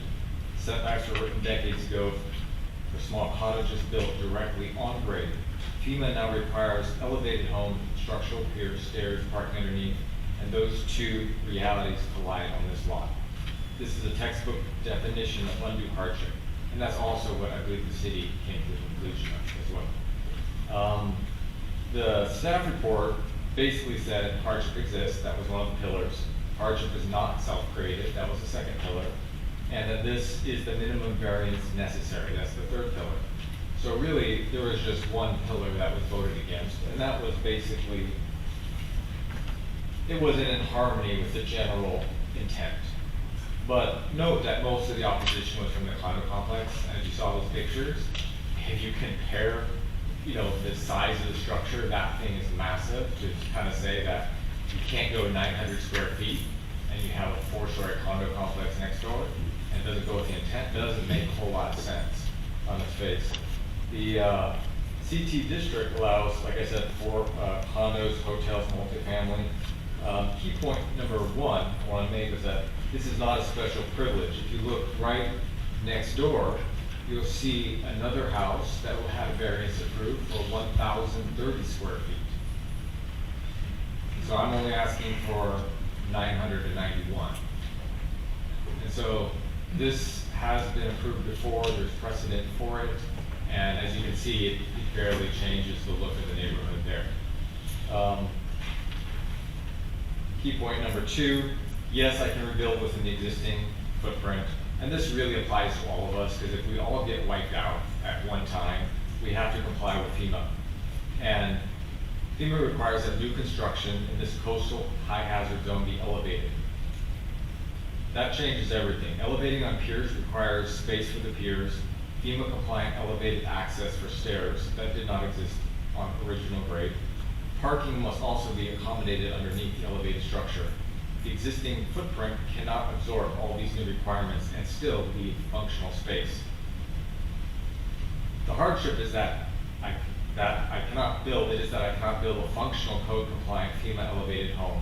Setbacks were written decades ago for small cottages built directly on grade. FEMA now requires elevated homes, structural piers, stairs, parking underneath, and those two realities collide on this lot. This is a textbook definition of undue hardship, and that's also what I believe the city came to the conclusion of as well. The staff report basically said hardship exists, that was one of the pillars. Hardship is not self-created, that was the second pillar. And that this is the minimum variance necessary, that's the third pillar. So really, there was just one pillar that was voted against, and that was basically, it wasn't in harmony with the general intent. But note that most of the opposition was from the condo complex, and as you saw those pictures, if you compare, the size of the structure, that thing is massive, to kind of say that you can't go 900 square feet, and you have a 4-story condo complex next door, and it doesn't go with the intent, doesn't make a whole lot of sense on its face. The CT district allows, like I said, 4 condos, hotels, multifamily. Key point number 1 I want to make is that this is not a special privilege. If you look right next door, you'll see another house that will have variance approved for 1,030 square feet. So I'm only asking for 991. And so this has been approved before, there's precedent for it, and as you can see, it barely changes the look of the neighborhood there. Key point number 2, yes, I can rebuild within the existing footprint, and this really applies to all of us, because if we all get wiped out at one time, we have to comply with FEMA. And FEMA requires that new construction in this coastal high hazard zone be elevated. That changes everything. Elevating on piers requires space for the piers, FEMA compliant elevated access for stairs that did not exist on original grade. Parking must also be accommodated underneath the elevated structure. The existing footprint cannot absorb all these new requirements and still leave functional space. The hardship is that I cannot build a functional code compliant FEMA elevated home.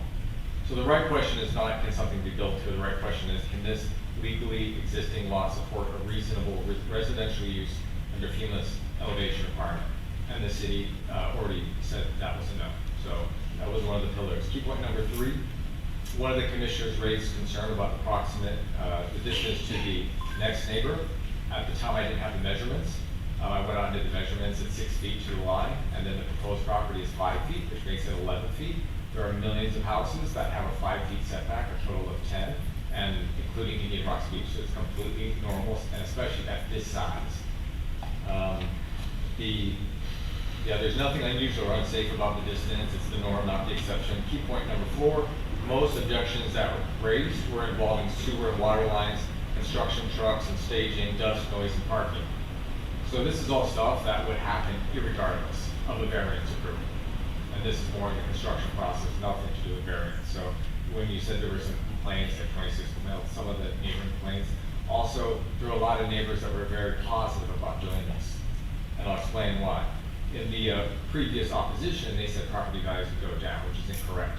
So the right question is not, can something be built to? The right question is, can this legally existing lot support a reasonable residential use under FEMA's elevation requirement? And the city already said that was a no. So that was one of the pillars. Key point number 3, one of the commissioners raised concern about the proximate, the distance to the next neighbor. At the time, I didn't have the measurements. I went out and did the measurements at 6 feet to the line, and then the proposed property is 5 feet, which makes it 11 feet. There are millions of houses that have a 5 feet setback, a total of 10, and including Indian Rocks Beach, so it's completely normal, and especially at this size. There's nothing unusual or unsafe about the distance. It's the norm, not the exception. Key point number 4, most objections that were raised were involving sewer and water lines, construction trucks and staging, dust, noise, and parking. So this is all stuff that would happen irregardless of the variance approval. And this is more in the construction process, nothing to do with variance. So when you said there were some complaints at 26 Mill, some of the neighboring complaints, also there were a lot of neighbors that were very positive about doing this. And I'll explain why. In the previous opposition, they said property values would go down, which is incorrect.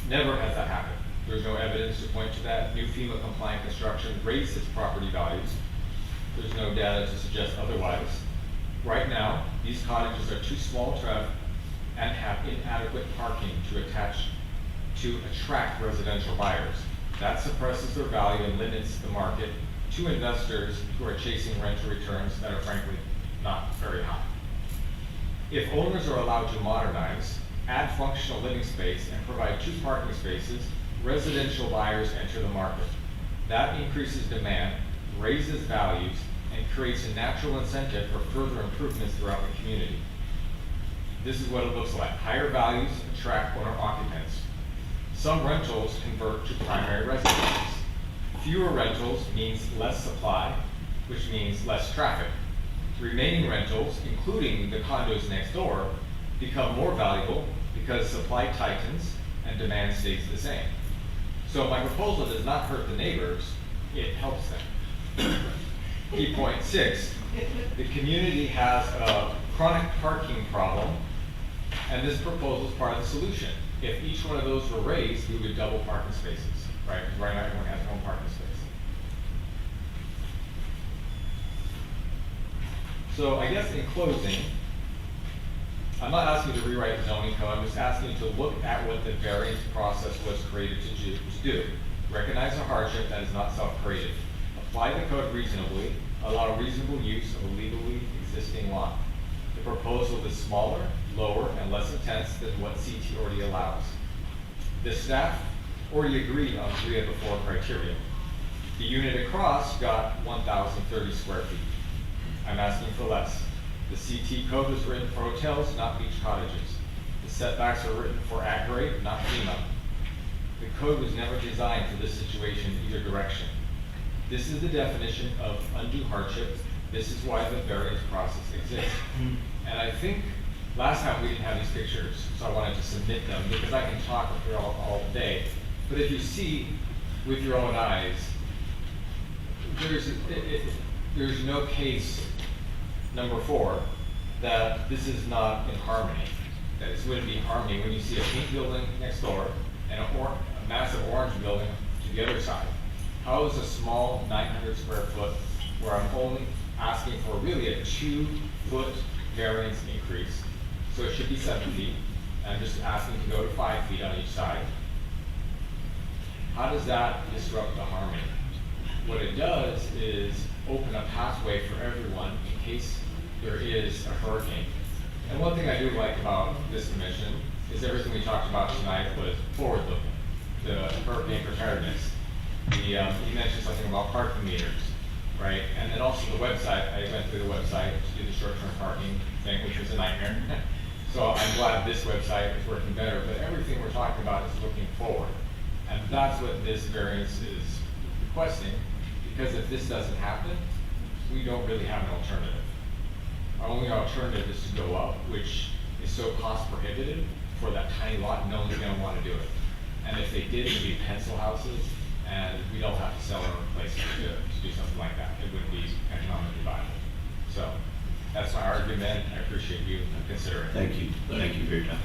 Never has that happened. There's no evidence to point to that. New FEMA compliant construction raised its property values. There's no data to suggest otherwise. Right now, these cottages are too small to have and have inadequate parking to attract residential buyers. That suppresses their value and limits the market to investors who are chasing rental returns that are frankly not very high. If owners are allowed to modernize, add functional living space, and provide 2 parking spaces, residential buyers enter the market. That increases demand, raises values, and creates a natural incentive for further improvements throughout the community. This is what it looks like. Higher values attract owner occupants. Some rentals convert to primary residences. Fewer rentals means less supply, which means less traffic. Remaining rentals, including the condos next door, become more valuable because supply tightens and demand stays the same. So my proposal does not hurt the neighbors, it helps them. Key point 6, the community has a chronic parking problem, and this proposal is part of the solution. If each one of those were raised, we would double parking spaces, right? Because right now everyone has their own parking space. So I guess in closing, I'm not asking you to rewrite the zoning code, I'm just asking you to look at what the variance process was created to do. Recognize the hardship that is not self-created. Apply the code reasonably, allow reasonable use of a legally existing lot. The proposal is smaller, lower, and less intense than what CT already allows. The staff already agreed on 3 of the 4 criteria. The unit across got 1,030 square feet. I'm asking for less. The CT code was written for hotels, not beach cottages. The setbacks are written for at-grade, not FEMA. The code was never designed for this situation in either direction. This is the definition of undue hardship. This is why the variance process exists. And I think last time we didn't have these pictures, so I wanted to submit them because I can talk with you all day. But if you see with your own eyes, there's no case, number 4, that this is not in harmony. That this wouldn't be in harmony when you see a pink building next door and a massive orange building to the other side. How is a small 900 square foot where I'm only asking for really a 2-foot variance increase, so it should be 7 feet, and I'm just asking to go to 5 feet on each side. How does that disrupt the harmony? what it does is open a pathway for everyone in case there is a hurricane. And one thing I do like about this commission is everything we talked about tonight was forward-looking, the hurricane preparedness. You mentioned something about parking meters, right? And then also the website, I went through the website to do the short-term parking thing, which was a nightmare. So I'm glad this website is working better, but everything we're talking about is looking forward. And that's what this variance is requesting, because if this doesn't happen, we don't really have an alternative. Our only alternative is to go up, which is so cost prohibitive for that tiny lot, no one's gonna wanna do it. And if they did, it would be pencil houses, and we'd all have to sell our own places to do something like that. It wouldn't be economically viable. So, that's my argument. I appreciate you considering it. Thank you. Thank you for your time.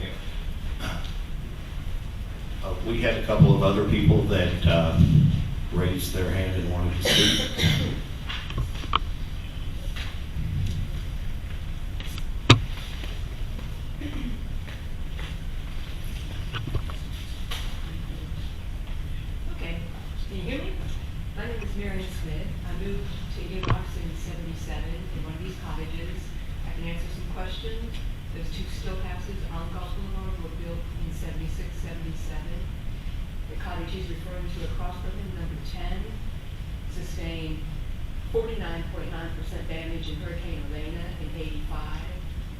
We had a couple of other people that raised their hand and wanted to speak. Okay, can you hear me? My name is Marion Smith. I moved to Erox in '77 in one of these cottages. I can answer some questions. Those two still houses on Gulf Boulevard were built in '76, '77. The cottage he's referring to across from him, number 10, sustained 49.9% damage in Hurricane Elena in '85.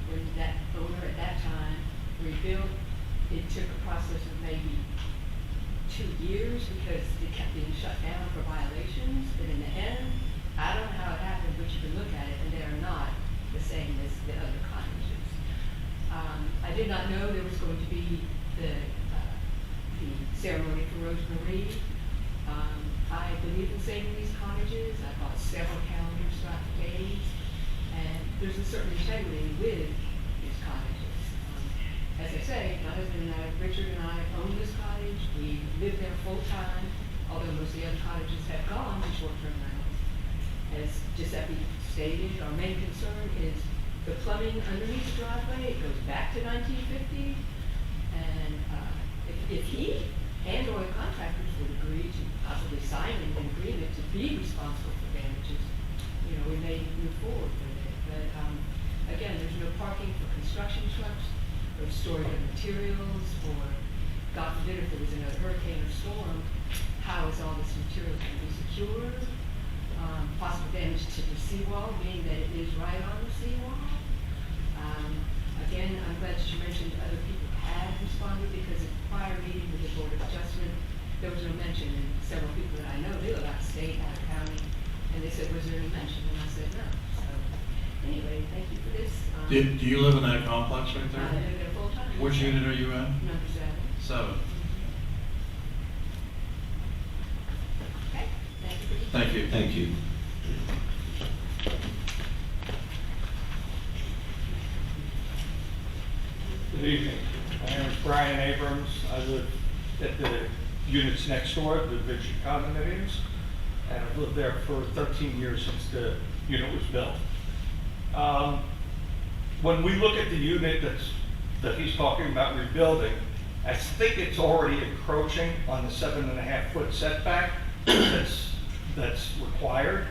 When that owner at that time rebuilt, it took a process of maybe 2 years because it kept being shut down for violations. But in the end, I don't know how it happened, but you can look at it and they are not the same as the other cottages. I did not know there was going to be the ceremony for Rose Marie. I believe in saving these cottages. I bought several calendars throughout the days, and there's a certain integrity with these cottages. As I say, my husband and I, Richard and I, own this cottage. We live there full time, although most of the other cottages have gone to short-term rentals. As Giuseppe stated, our main concern is the plumbing underneath the driveway. It goes back to 1950, and if he and or the contractors would agree to possibly sign an agreement to be responsible for damages, you know, we may move forward with it. But again, there's no parking for construction trucks, or storage of materials, or God forbid if there was another hurricane or storm, how is all this material going to be secured? Possible damage to the seawall, meaning that it is right on the seawall. Again, I'm glad that you mentioned other people had responded, because at the prior meeting with the Board of Adjustment, there was no mention, and several people that I know, they live out of state, out of county, and they said, was there any mention? And I said, no. So, anyway, thank you for this. Do you live in that complex right there? I live there full time. Which unit are you in? Number 7. 7. Okay, thank you for your time. Thank you. Thank you. Good evening. My name is Brian Abrams. I live at the units next door, the Vinci condominiums, and I've lived there for 13 years since the unit was built. When we look at the unit that he's talking about rebuilding, I think it's already encroaching on the 7.5-foot setback that's required.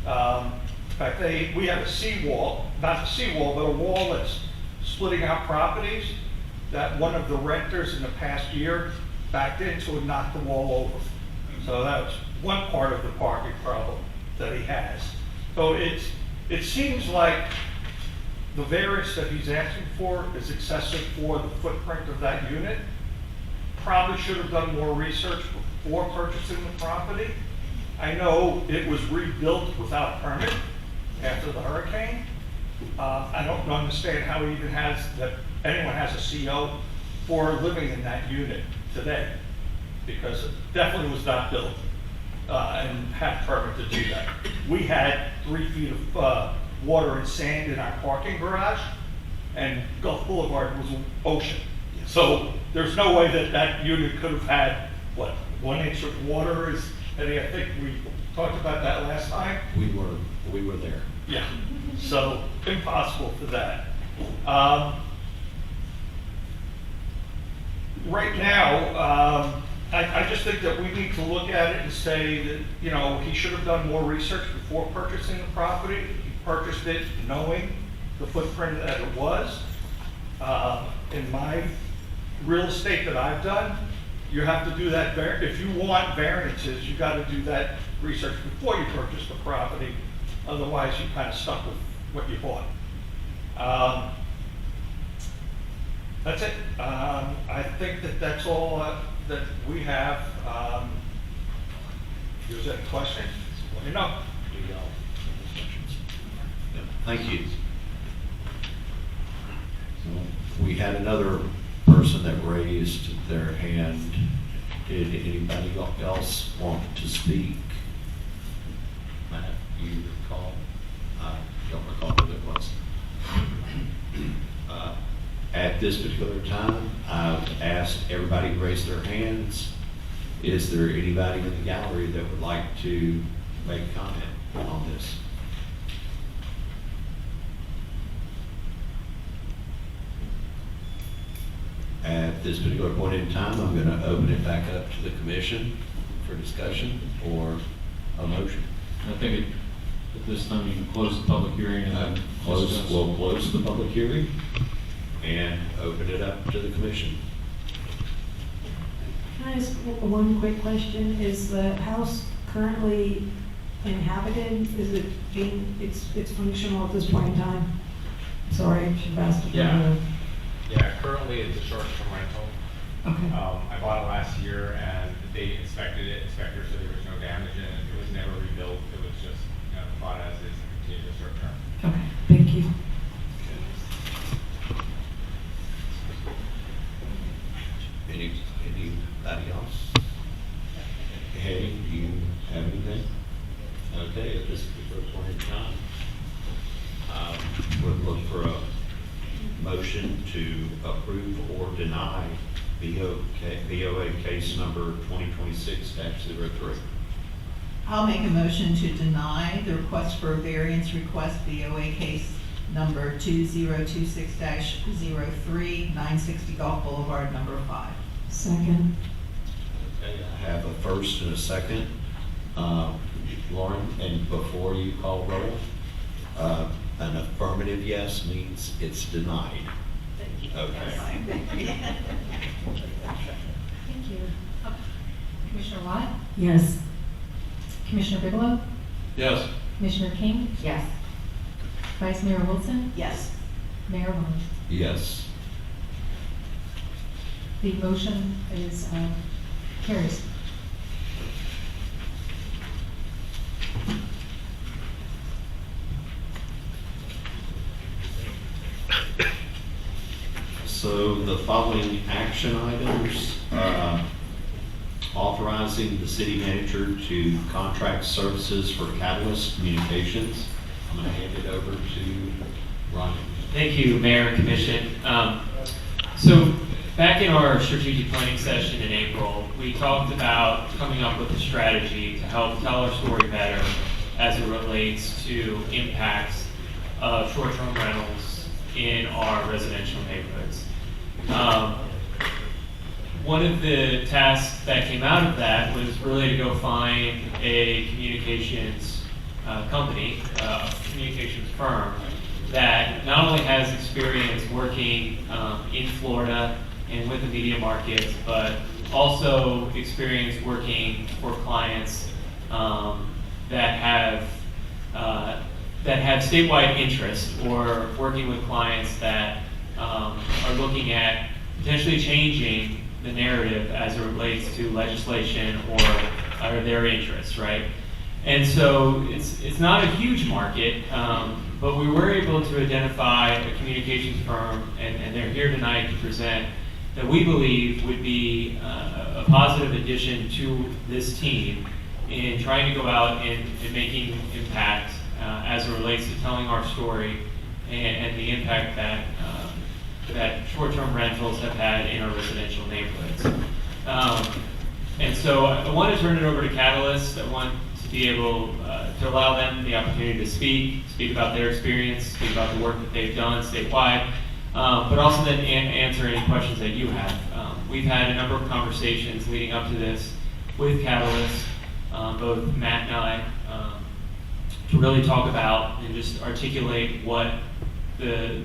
In fact, we have a seawall, not a seawall, but a wall that's splitting out properties that one of the renters in the past year backed into and knocked the wall over. So that's one part of the parking problem that he has. So it seems like the variance that he's asking for is excessive for the footprint of that unit. Probably should have done more research before purchasing the property. I know it was rebuilt without permit after the hurricane. I don't understand how he even anyone has a CO for living in that unit today, because it definitely was not built and had permit to do that. We had 3 feet of water and sand in our parking garage, and Gulf Boulevard was an ocean. So there's no way that unit could have had, 1 inch of water is, I think we talked about that last time. We were there. Yeah, so impossible for that. Right now, I just think that we need to look at it and say that, you know, he should have done more research before purchasing the property. He purchased it knowing the footprint that it was. In my real estate that I've done, you have to do that, if you want variances, you gotta do that research before you purchase the property. Otherwise, you're kind of stuck with what you bought. That's it. I think that that's all that we have. If there's any questions, let me know. Thank you. We had another person that raised their hand. Did anybody else want to speak? Matt, you recall? I don't recall who it was. At this particular time, I've asked everybody to raise their hands. Is there anybody in the gallery that would like to make a comment on this? At this particular point in time, I'm going to open it back up to the commission for discussion or a motion. I think at this time you can close the public hearing and then discuss. We'll close the public hearing and open it up to the commission. Can I ask one quick question? Is the house currently inhabited? Is it being, it's functional at this point in time? Sorry, I should have asked it. Yeah, currently it's a short-term rental. Okay. I bought it last year and they inspected it. Inspector said there was no damage in it. It was never rebuilt. It was just, you know, bought as is and continued as short-term. Okay, thank you. Anybody else? Hey, do you have anything? Okay, at this particular point in time, we'll look for a motion to approve or deny BOA case number 2026-03. I'll make a motion to deny the request for a variance request, BOA case number 2026-03, 960 Gulf Boulevard, number 5. Second. Okay, I have a first and a second. Lauren, and before you call roll, an affirmative yes means it's denied. Okay. Thank you. Commissioner Watt? Yes. Commissioner Bigelow? Yes. Commissioner King? Yes. Vice Mayor Wilson? Yes. Mayor Long? Yes. The motion is carries. So the following action items, authorizing the city manager to contract services for Catalyst Communications. I'm going to hand it over to Ryan. Thank you, Mayor and Commission. So back in our strategic planning session in April, we talked about coming up with a strategy to help tell our story better as it relates to impacts of short-term rentals in our residential neighborhoods. One of the tasks that came out of that was really to go find a communications company, a communications firm that not only has experience working in Florida and with the media markets, but also experience working for clients that have statewide interest, or working with clients that are looking at potentially changing the narrative as it relates to legislation or their interests, right? And so it's not a huge market, but we were able to identify a communications firm, and they're here tonight to present, that we believe would be a positive addition to this team in trying to go out and making impact as it relates to telling our story and the impact that short-term rentals have had in our residential neighborhoods. And so I want to turn it over to Catalyst. I want to be able to allow them the opportunity to speak about their experience, speak about the work that they've done statewide, but also then answer any questions that you have. we've had a number of conversations leading up to this with Catalyst, both Matt and I, to really talk about and just articulate what the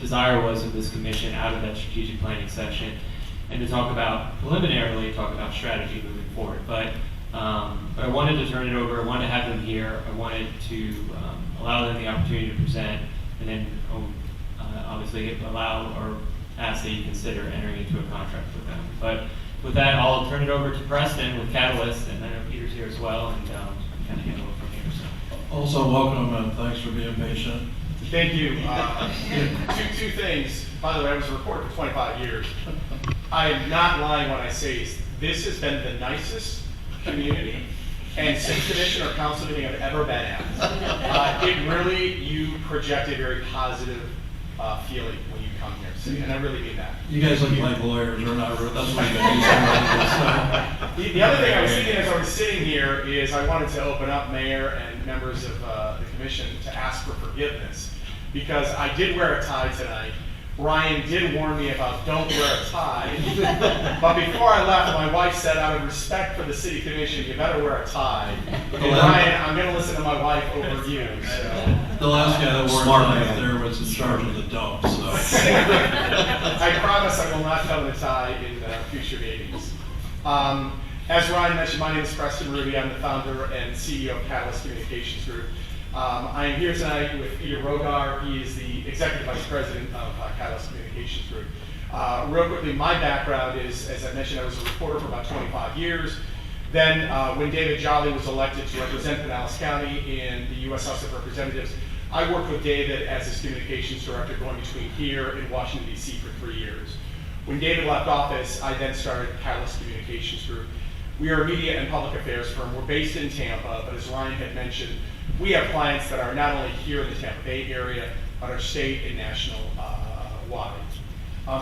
desire was of this commission out of that strategic planning session, and to preliminarily talk about strategy moving forward. But I wanted to turn it over. I wanted to have them here. I wanted to allow them the opportunity to present, and then obviously allow or ask that you consider entering into a contract with them. But with that, I'll turn it over to Preston with Catalyst, and I know Peter's here as well, and kind of handle it from here. So. Also, welcome and thanks for being patient. Thank you. Two things. By the way, I was a reporter for 25 years. I am not lying when I say this has been the nicest community and city commission or council meeting I've ever been at. It really, you project a very positive feeling when you come here, and I really mean that. You guys look like lawyers, or not, that's what you The other thing I was thinking as I was sitting here is I wanted to open up mayor and members of the commission to ask for forgiveness, because I did wear a tie tonight. Ryan did warn me about don't wear a tie, but before I left, my wife said, out of respect for the city commission, you better wear a tie. And Ryan, I'm going to listen to my wife over you. So. The last guy that wore a tie there was in charge of the dump, so. I promise I will not come in a tie in future meetings. As Ryan mentioned, my name is Preston Ruby. I'm the founder and CEO of Catalyst Communications Group. I am here tonight with Peter Rogar. He is the Executive Vice President of Catalyst Communications Group. Real quickly, my background is, as I mentioned, I was a reporter for about 25 years. Then when David Jolly was elected to represent Pinellas County in the U.S. House of Representatives, I worked with David as his communications director going between here and Washington, D.C. for 3 years. When David left office, I then started Catalyst Communications Group. We are a media and public affairs firm. We're based in Tampa, but as Ryan had mentioned, we have clients that are not only here in the Tampa Bay area, but are state and national wide.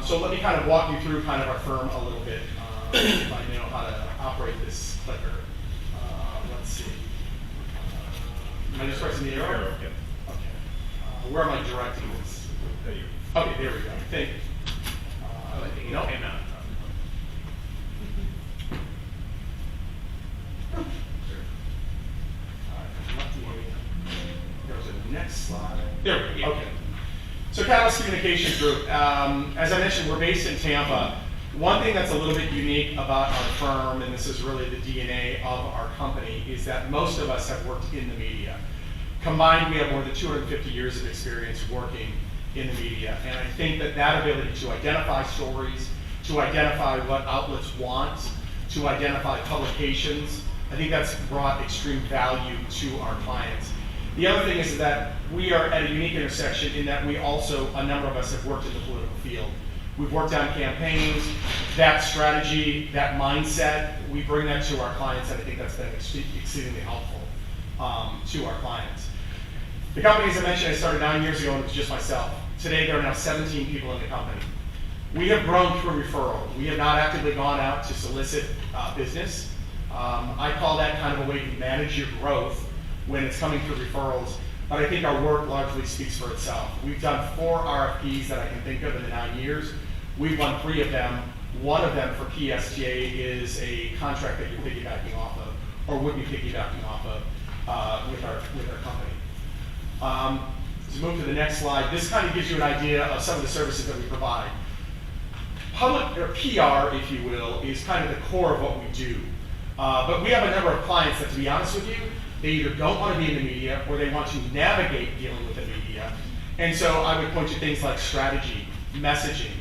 So let me kind of walk you through kind of our firm a little bit, if I know how to operate this clicker. Let's see. Am I just pressing the arrow? Okay. Where am I directing this? Okay, there we go. I think. No. Next slide. There we go. Okay. So Catalyst Communications Group, as I mentioned, we're based in Tampa. One thing that's a little bit unique about our firm, and this is really the DNA of our company, is that most of us have worked in the media. Combined, we have more than 250 years of experience working in the media. And I think that that ability to identify stories, to identify what outlets want, to identify publications, I think that's brought extreme value to our clients. The other thing is that we are at a unique intersection in that we also, a number of us have worked in the political field. We've worked on campaigns, that strategy, that mindset, we bring that to our clients, and I think that's been exceedingly helpful to our clients. The company, as I mentioned, I started 9 years ago and it was just myself. Today there are now 17 people in the company. We have grown through referral. We have not actively gone out to solicit business. I call that kind of a way to manage your growth when it's coming through referrals, but I think our work largely speaks for itself. We've done 4 RFPs that I can think of in the 9 years. We've won 3 of them. One of them for PSTA is a contract that you're piggybacking off of, or would be piggybacking off of with our company. Let's move to the next slide. This kind of gives you an idea of some of the services that we provide. Public, or PR, if you will, is kind of the core of what we do. But we have a number of clients that, to be honest with you, they either don't want to be in the media or they want to navigate dealing with the media. And so I would point to things like strategy, messaging.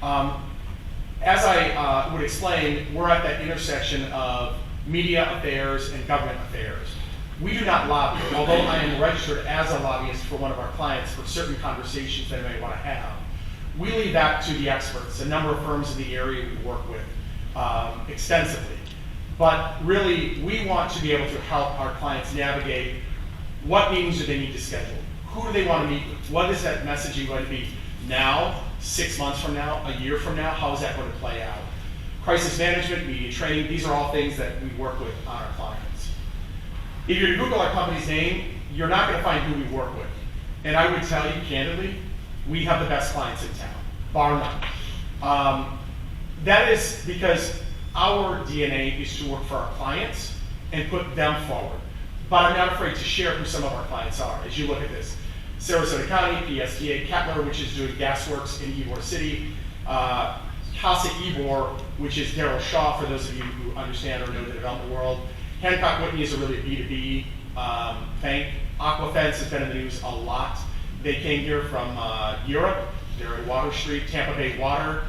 As I would explain, we're at that intersection of media affairs and government affairs. We do not lobby, although I am registered as a lobbyist for one of our clients for certain conversations they may want to have. We leave that to the experts, a number of firms in the area we work with extensively. But really, we want to be able to help our clients navigate what meetings do they need to schedule? Who do they want to meet with? What is that messaging going to be now, 6 months from now, a year from now? How is that going to play out? Crisis management, media training, these are all things that we work with on our clients. If you Google our company's name, you're not going to find who we work with. And I would tell you candidly, we have the best clients in town, bar none. That is because our DNA is to work for our clients and put them forward. But I'm not afraid to share who some of our clients are. As you look at this, Sarasota County, PSTA, Kettler, which is doing gas works in Ybor City, Casa Ybor, which is Darrell Shaw, for those of you who understand or know the development world. Hancock Whitney is a really B2B bank. Aquafence has been in the news a lot. They came here from Europe. They're at Water Street, Tampa Bay Water.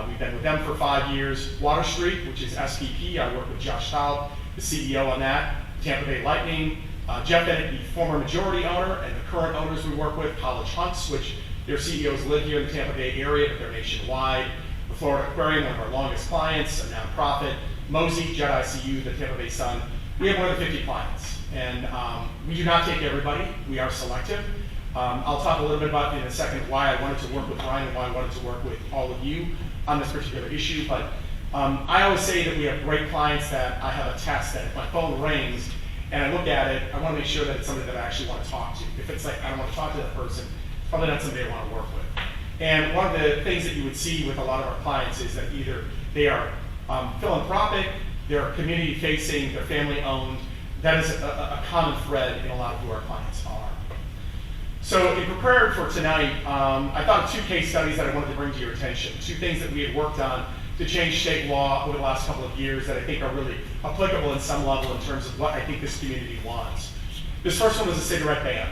We've been with them for 5 years. Water Street, which is SPP, I work with Josh Staub, the CEO on that. Tampa Bay Lightning, Jeff Bennett, the former majority owner, and the current owners we work with, College Hunts, which their CEOs live here in the Tampa Bay area, but they're nationwide. The Florida Aquarium, one of our longest clients, a nonprofit. Mosey, Jet ICU, the Tampa Bay Sun. We have more than 50 clients, and we do not take everybody. We are selective. I'll talk a little bit about in a second why I wanted to work with Ryan and why I wanted to work with all of you on this particular issue, but I always say that we have great clients that I have a test that if my phone rings and I look at it, I want to make sure that it's somebody that I actually want to talk to. If it's like I don't want to talk to that person, it's probably not somebody I want to work with. And one of the things that you would see with a lot of our clients is that either they are philanthropic, they're community facing, they're family owned. That is a common thread in a lot of who our clients are. So in preparing for tonight, I thought of 2 case studies that I wanted to bring to your attention. 2 things that we had worked on to change state law over the last couple of years that I think are really applicable in some level in terms of what I think this community wants. This first one was a cigarette ban.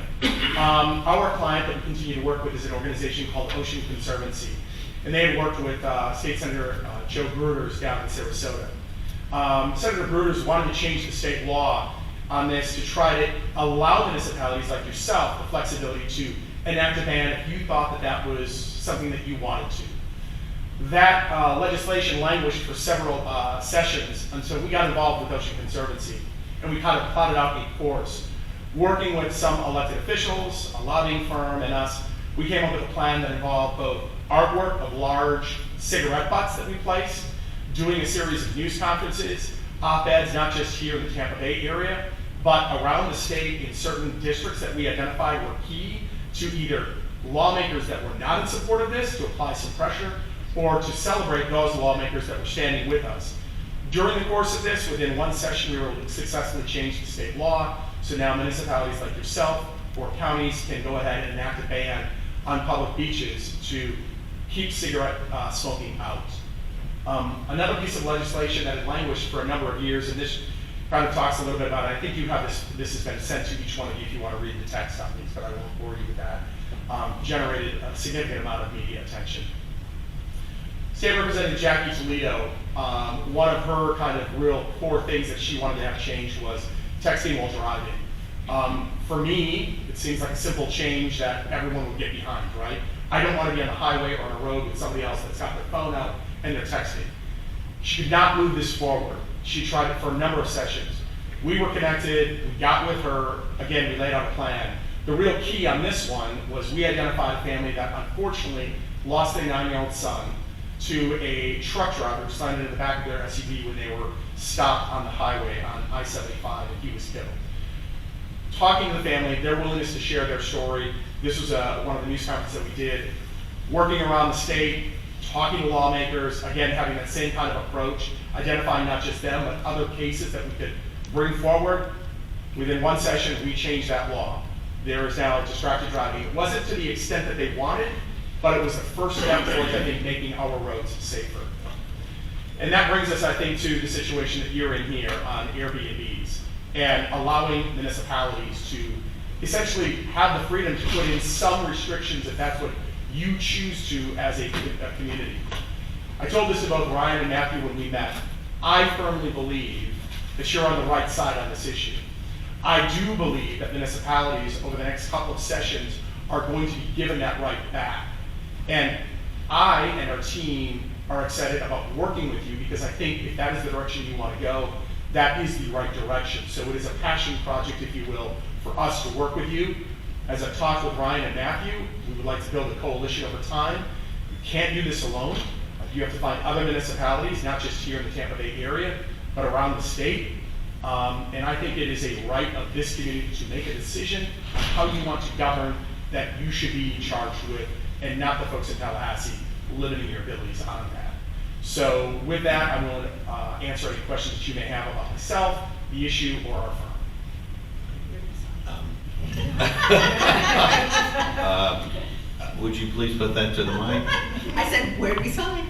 Our client that we continue to work with is an organization called Ocean Conservancy. And they had worked with State Senator Joe Gruters down in Sarasota. Senator Gruters wanted to change the state law on this to try to allow municipalities like yourself the flexibility to enact a ban if you thought that that was something that you wanted to. That legislation languished for several sessions until we got involved with Ocean Conservancy, and we kind of plotted out a course. Working with some elected officials, a lobbying firm, and us, we came up with a plan that involved both artwork of large cigarette butts that we placed, doing a series of news conferences, op-eds, not just here in the Tampa Bay area, but around the state in certain districts that we identified were key to either lawmakers that were not in support of this to apply some pressure, or to celebrate those lawmakers that were standing with us. During the course of this, within 1 session, we were able to successfully change the state law, so now municipalities like yourself or counties can go ahead and enact a ban on public beaches to keep cigarette smoking out. Another piece of legislation that had languished for a number of years, and this kind of talks a little bit about it. I think you have this has been sent to each one of you if you want to read the text on these, but I won't bore you with that. Generated a significant amount of media attention. State Representative Jackie Toledo, one of her kind of real core things that she wanted to have changed was texting while driving. For me, it seems like a simple change that everyone would get behind, right? I don't want to be on the highway or on a road with somebody else that's got their phone out and they're texting. She could not move this forward. She tried it for a number of sessions. We were connected, we got with her, again, we laid out a plan. The real key on this one was we identified a family that unfortunately lost their 9-year-old son to a truck driver who signed in the back of their SUV when they were stopped on the highway on I-75 and he was killed. Talking to the family, their willingness to share their story. This was one of the news conferences that we did. Working around the state, talking to lawmakers, again, having that same kind of approach, identifying not just them, but other cases that we could bring forward. Within 1 session, we changed that law. There is now distracted driving. It wasn't to the extent that they wanted, but it was the first step towards, I think, making our roads safer. And that brings us, I think, to the situation that you're in here on Airbnbs and allowing municipalities to essentially have the freedom to put in some restrictions if that's what you choose to as a community. I told this to both Ryan and Matthew when we met. I firmly believe that you're on the right side on this issue. I do believe that municipalities over the next couple of sessions are going to be given that right back. And I and our team are excited about working with you because I think if that is the direction you want to go, that is the right direction. So it is a passion project, if you will, for us to work with you. As I've talked with Ryan and Matthew, we would like to build a coalition over time. You can't do this alone. You have to find other municipalities, not just here in the Tampa Bay area, but around the state. And I think it is a right of this community to make a decision on how you want to govern that you should be charged with, and not the folks in Tallahassee limiting your abilities on that. So with that, I'm willing to answer any questions that you may have about myself, the issue, or our firm. Would you please put that to the mic? I said, where do we sign?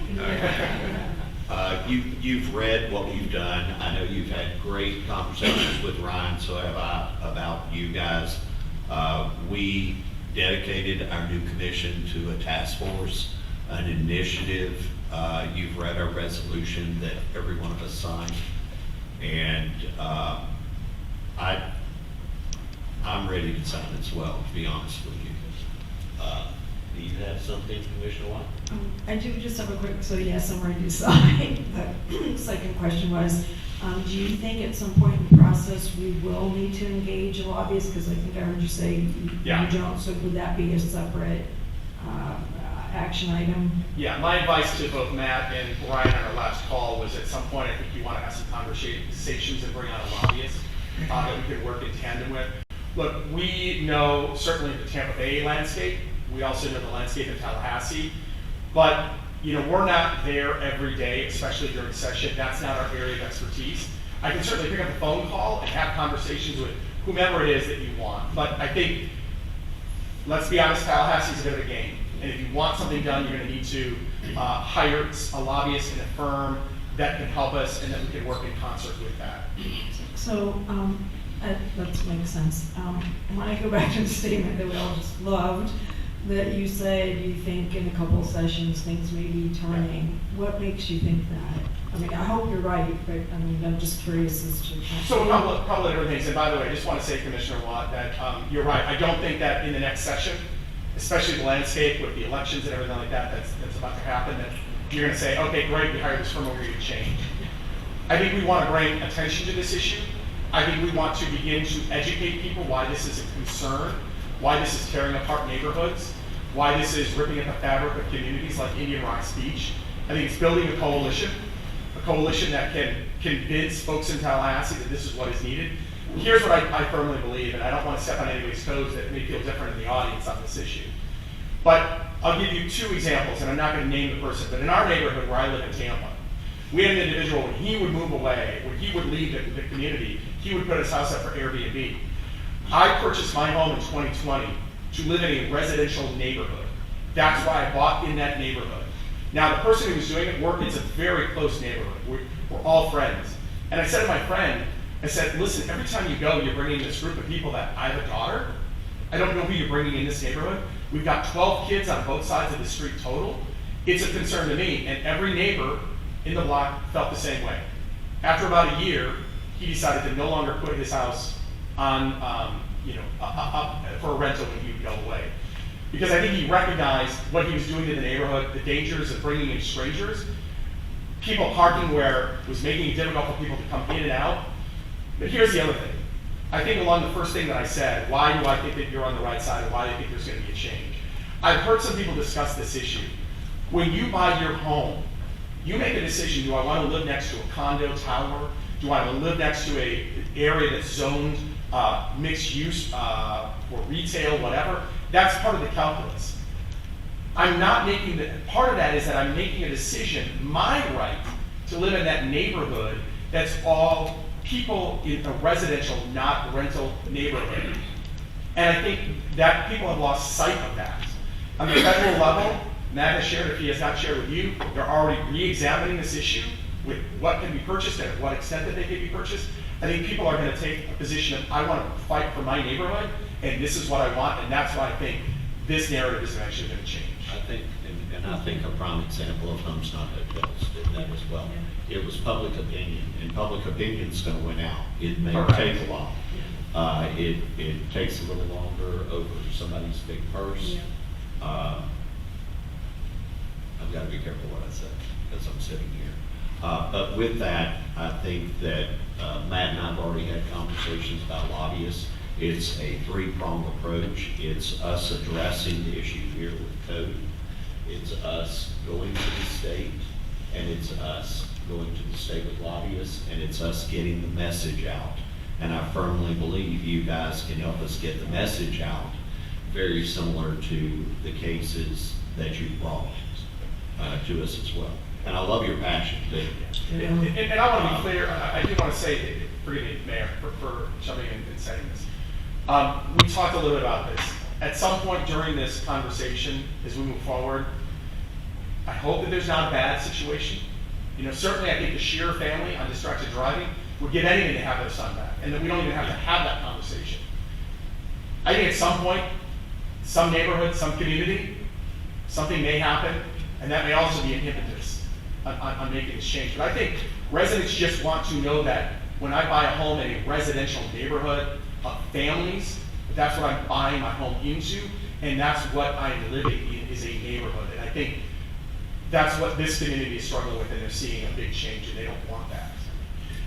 You've read what we've done. I know you've had great conversations with Ryan, so have I, about you guys. We dedicated our new commission to a task force, an initiative. You've read our resolution that every one of us signed. And I'm ready to sign as well, to be honest with you. Do you have something, Commissioner White? I do just have a quick, so yes, I'm ready to sign. The second question was, do you think at some point in the process we will need to engage a lobbyist? Because I think I heard you say you don't, so would that be a separate action item? Yeah, my advice to both Matt and Ryan on our last call was at some point, I think you want to have some conversations and bring on a lobbyist that we can work in tandem with. Look, we know certainly the Tampa Bay landscape. We also know the landscape in Tallahassee. But, we're not there every day, especially during session. That's not our area of expertise. I can certainly pick up a phone call and have conversations with whomever it is that you want. But I think, let's be honest, Tallahassee's a bit of a game. And if you want something done, you're going to need to hire a lobbyist and a firm that can help us and that we can work in concert with that. So, that makes sense. When I go back to the statement that we all just loved, that you said you think in a couple of sessions things may be turning. What makes you think that? I mean, I hope you're right, but I'm just curious as to. So a couple of different things. And by the way, I just want to say, Commissioner Watt, that you're right. I don't think that in the next session, especially the landscape with the elections and everything like that, that's about to happen, that you're going to say, okay, great, we hired this firm, we're going to change. I think we want to bring attention to this issue. I think we want to begin to educate people why this is a concern, why this is tearing apart neighborhoods, why this is ripping at the fabric of communities like Indian Rocks Beach. I think it's building a coalition that can convince folks in Tallahassee that this is what is needed. Here's what I firmly believe, and I don't want to step on anybody's toes that may feel different in the audience on this issue. But I'll give you two examples, and I'm not going to name the person, but in our neighborhood where I live in Tampa, we had an individual, when he would move away, when he would leave the community, he would put his house up for Airbnb. I purchased my home in 2020 to live in a residential neighborhood. That's why I bought in that neighborhood. Now, the person who was doing it, it's a very close neighborhood. We're all friends. And I said to my friend, I said, listen, every time you go, you're bringing this group of people that I have a daughter. I don't know who you're bringing in this neighborhood. We've got 12 kids on both sides of the street total. It's a concern to me, and every neighbor in the block felt the same way. After about a year, he decided to no longer put his house on, up for a rental when he would go away. Because I think he recognized what he was doing to the neighborhood, the dangers of bringing in strangers, people parking where it was making it difficult for people to come in and out. But here's the other thing. I think along the first thing that I said, why do I think that you're on the right side, and why do I think there's going to be a change? I've heard some people discuss this issue. When you buy your home, you make a decision, do I want to live next to a condo tower? Do I want to live next to an area that's zoned mixed use or retail, whatever? That's part of the calculus. I'm not making part of that is that I'm making a decision, my right to live in that neighborhood that's all people in a residential, not rental neighborhood. And I think that people have lost sight of that. On the federal level, Matt has shared, if he has not shared with you, they're already re-examining this issue with what can be purchased and at what extent that they can be purchased. I think people are going to take a position of, I want to fight for my neighborhood, and this is what I want, and that's why I think this narrative is eventually going to change. I think, and I think a prime example of Homes Not Hotels did that as well. It was public opinion, and public opinion is going to win out. It may take a while. It takes a little longer over somebody's big purse. I've got to be careful what I say because I'm sitting here. But with that, I think that Matt and I have already had conversations about lobbyists. It's a three-pronged approach. It's us addressing the issue here with code. It's us going to the state, and it's us going to the state with lobbyists, and it's us getting the message out. And I firmly believe you guys can help us get the message out, very similar to the cases that you brought to us as well. And I love your passion, too. And I want to be clear, I do want to say, forgive me, Mayor, for jumping in and saying this. We talked a little bit about this. At some point during this conversation, as we move forward, I hope that there's not a bad situation. You know, certainly I think the Shearer family on distracted driving would give anything to have their son back, and that we don't even have to have that conversation. I think at some point, some neighborhood, some community, something may happen, and that may also be an impetus on making this change. But I think residents just want to know that when I buy a home in a residential neighborhood of families, that's what I'm buying my home into, and that's what I'm living in, is a neighborhood. And I think that's what this community is struggling with, and they're seeing a big change, and they don't want that.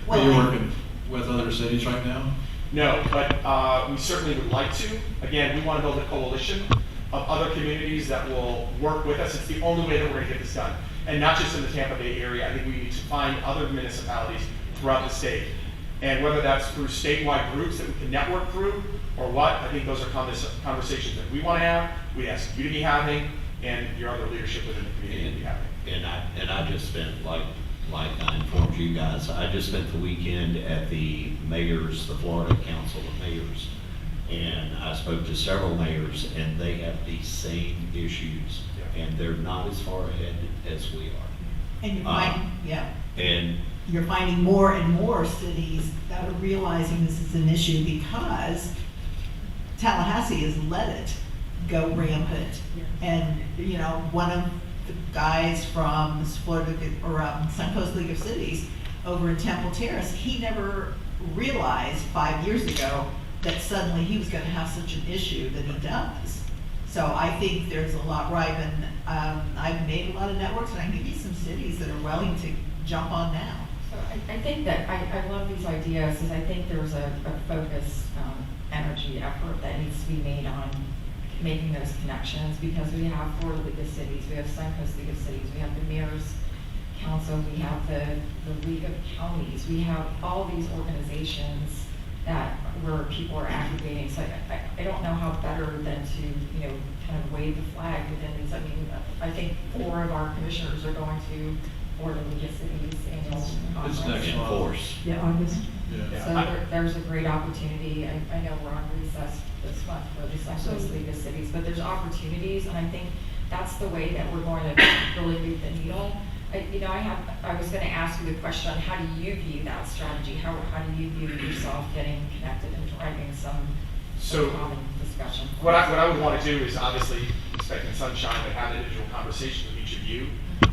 Are you working with other cities right now? No, but we certainly would like to. Again, we want to build a coalition of other communities that will work with us. It's the only way that we're going to get this done. And not just in the Tampa Bay area. I think we need to find other municipalities throughout the state. And whether that's through statewide groups that we can network through or what, I think those are conversations that we want to have, we ask you to be having, and your other leadership within the community to be having. And I just spent, like I informed you guys, I just spent the weekend at the Florida Council of Mayors. And I spoke to several mayors, and they have these same issues, and they're not as far ahead as we are. And you're finding, And you're finding more and more cities that are realizing this is an issue because Tallahassee has let it go rampant. And, you know, one of the guys from Florida, or Suncoast League of Cities over in Temple Terrace, he never realized 5 years ago that suddenly he was going to have such an issue that he does. So I think there's a lot ripe, and I've made a lot of networks, and I can give you some cities that are willing to jump on now. So I think that I love these ideas, is I think there's a focused energy effort that needs to be made on making those connections, because we have Florida League of Cities, we have Suncoast League of Cities, we have the Mayor's Council, we have the League of Counties, we have all these organizations that where people are aggregating. So I don't know how better than to, you know, kind of wave the flag within these. I mean, I think 4 of our commissioners are going to Florida League of Cities annual conference. It's next month. Yeah, August. Yeah. So there's a great opportunity. I know we're on recess this month for the Suncoast League of Cities, but there's opportunities, and I think that's the way that we're going to really move the needle. I was going to ask you the question on how do you view that strategy? How do you view yourself getting connected and driving some common discussion? What I would want to do is obviously expecting sunshine, but have an individual conversation with each of you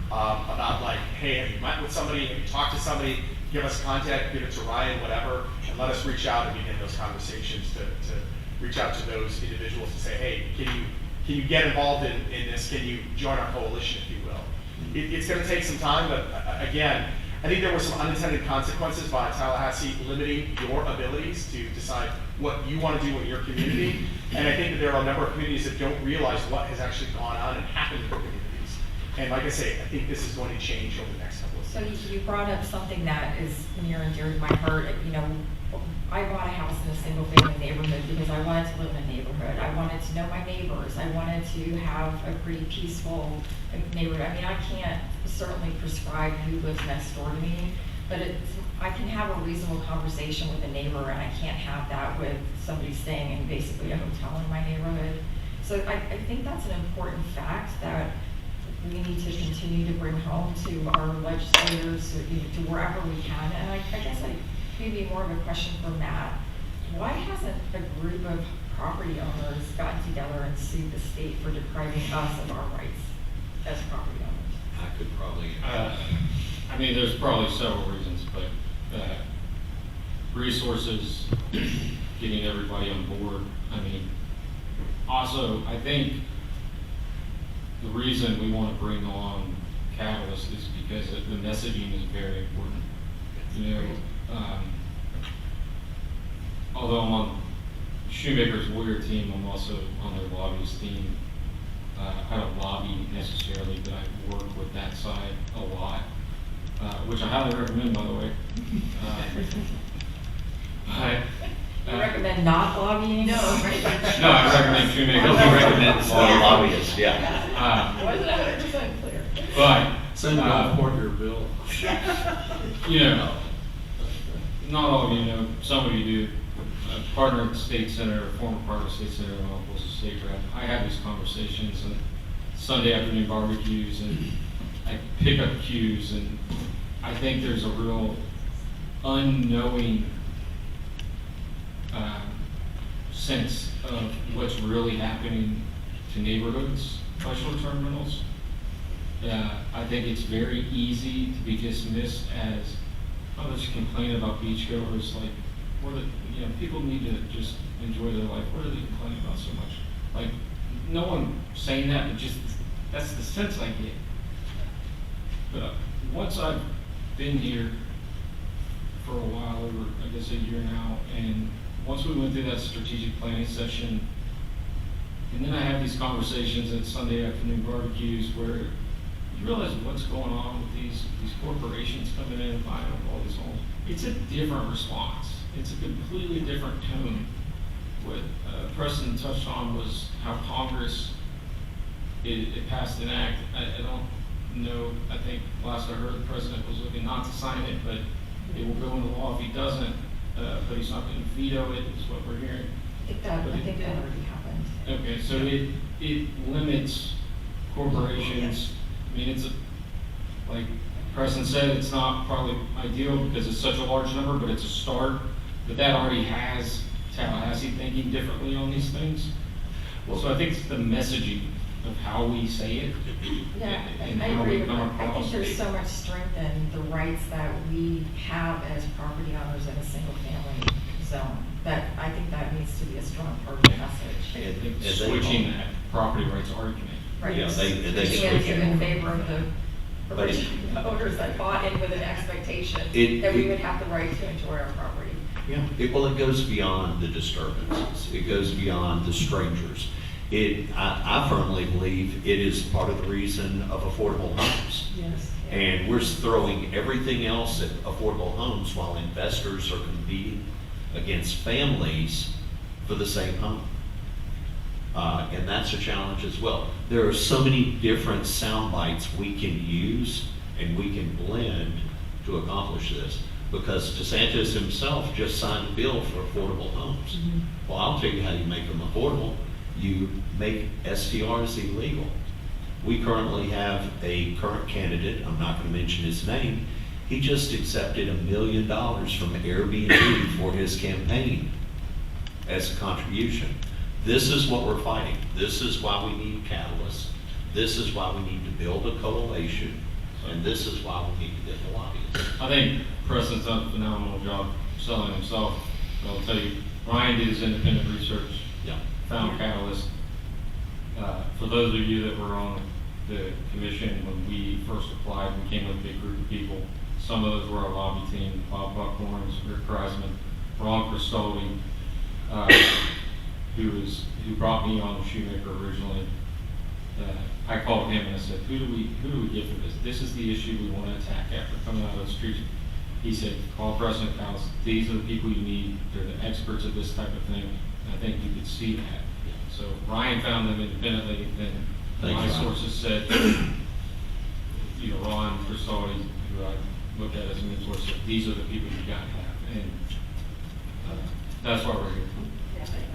about, like, hey, have you met with somebody? Have you talked to somebody? Give us contact, give it to Ryan, whatever, and let us reach out and begin those conversations to reach out to those individuals and say, hey, can you get involved in this? Can you join our coalition, if you will? It's going to take some time, but again, I think there were some unintended consequences by Tallahassee limiting your abilities to decide what you want to do in your community. And I think that there are a number of communities that don't realize what has actually gone on and happened in their communities. And like I say, I think this is going to change over the next couple of years. So you brought up something that is near and dear to my heart. You know, I bought a house in a single-family neighborhood because I wanted to live in a neighborhood. I wanted to know my neighbors. I wanted to have a pretty peaceful neighborhood. I mean, I can't certainly prescribe who lives next door to me, but I can have a reasonable conversation with a neighbor, and I can't have that with somebody staying in basically a hotel in my neighborhood. So I think that's an important fact that we need to continue to bring home to our legislators, to wherever we can. And I guess maybe more of a question for Matt. Why hasn't a group of property owners gotten together and sued the state for depriving us of our rights as property owners? I could probably. I mean, there's probably several reasons, but resources, getting everybody on board. I mean, also, I think the reason we want to bring on Catalyst is because the messaging is very important. You know, although I'm on Shoemaker's Warrior team, I'm also on their lobbyist team. I don't lobby necessarily, but I work with that side a lot, which I highly recommend, by the way. You recommend not lobbying? No. No, I recommend Shoemaker. He recommends lobbyists, yeah. Wasn't 100% clear. But Same Gulfport here, Bill. You know, not all of you know, some of you do. A partner at the State Center, a former partner at the State Center, my uncle's a state rep. I have these conversations and Sunday afternoon barbecues, and I pick up cues, and I think there's a real unknowing sense of what's really happening to neighborhoods by short-term rentals. I think it's very easy to be dismissed as, oh, let's complain about beachgoers. Like, what are, you know, people need to just enjoy their life. What are they complaining about so much? Like, no one saying that, but just that's the sense I get. But once I've been here for a while, over I guess a year now, and once we went through that strategic planning session, and then I have these conversations at Sunday afternoon barbecues where you realize what's going on with these corporations coming in and buying up all these homes. It's a different response. It's a completely different tone. What Preston touched on was how Congress, it passed an act. I don't know, I think last I heard the president was looking not to sign it, but it will go into law if he doesn't, but he's not going to veto it, is what we're hearing. I think that already happened. Okay, so it limits corporations. I mean, it's like Preston said, it's not probably ideal because it's such a large number, but it's a start. But that already has Tallahassee thinking differently on these things. So I think it's the messaging of how we say it. Yeah, and I how agree we with come that. I across think there's it. so much strength in the rights that we have as property owners in a single family zone, that I think that needs to be a strong part of the message. Switching that property rights argument. Right. Yeah, they Switching switch it it. in favor of the But original owners that bought in with an expectation that we would have the right to enjoy our property. Yeah, it goes beyond the disturbances. It goes beyond the strangers. I firmly believe it is part of the reason of affordable homes. Yes. And we're throwing everything else at affordable homes while investors are competing against families for the same home. And that's a challenge as well. There are so many different sound bites we can use and we can blend to accomplish this. Because DeSantis himself just signed a bill for affordable homes. Mm-hmm. Well, I'll tell you how you make them affordable. You make STRs illegal. We currently have a current candidate, I'm not going to mention his name, he just accepted $1 million from Airbnb for his campaign as a contribution. This is what we're fighting. This is why we need catalysts. This is why we need to build a coalition. And this is why we need to get the lobbyists. I think Preston's done a phenomenal job selling himself. I'll tell you, Ryan did his independent research, found Catalyst. For those of you that were on the commission when we first applied, we came with a big group of people. Some of those were our lobby team: Bob Buckhorn, Rick Kreisman, Ron Cristoli, who brought me on the Shoemaker originally. I called him and I said, who do we get for this? This is the issue we want to attack after coming out of the streets. He said, call President House. These are the people you need. They're the experts of this type of thing. And I think you could see that. So Ryan found them independently. Then my sources said, Ron Cristoli, who I look at as a mentor, said, these are the people you got to have. And that's why we're here.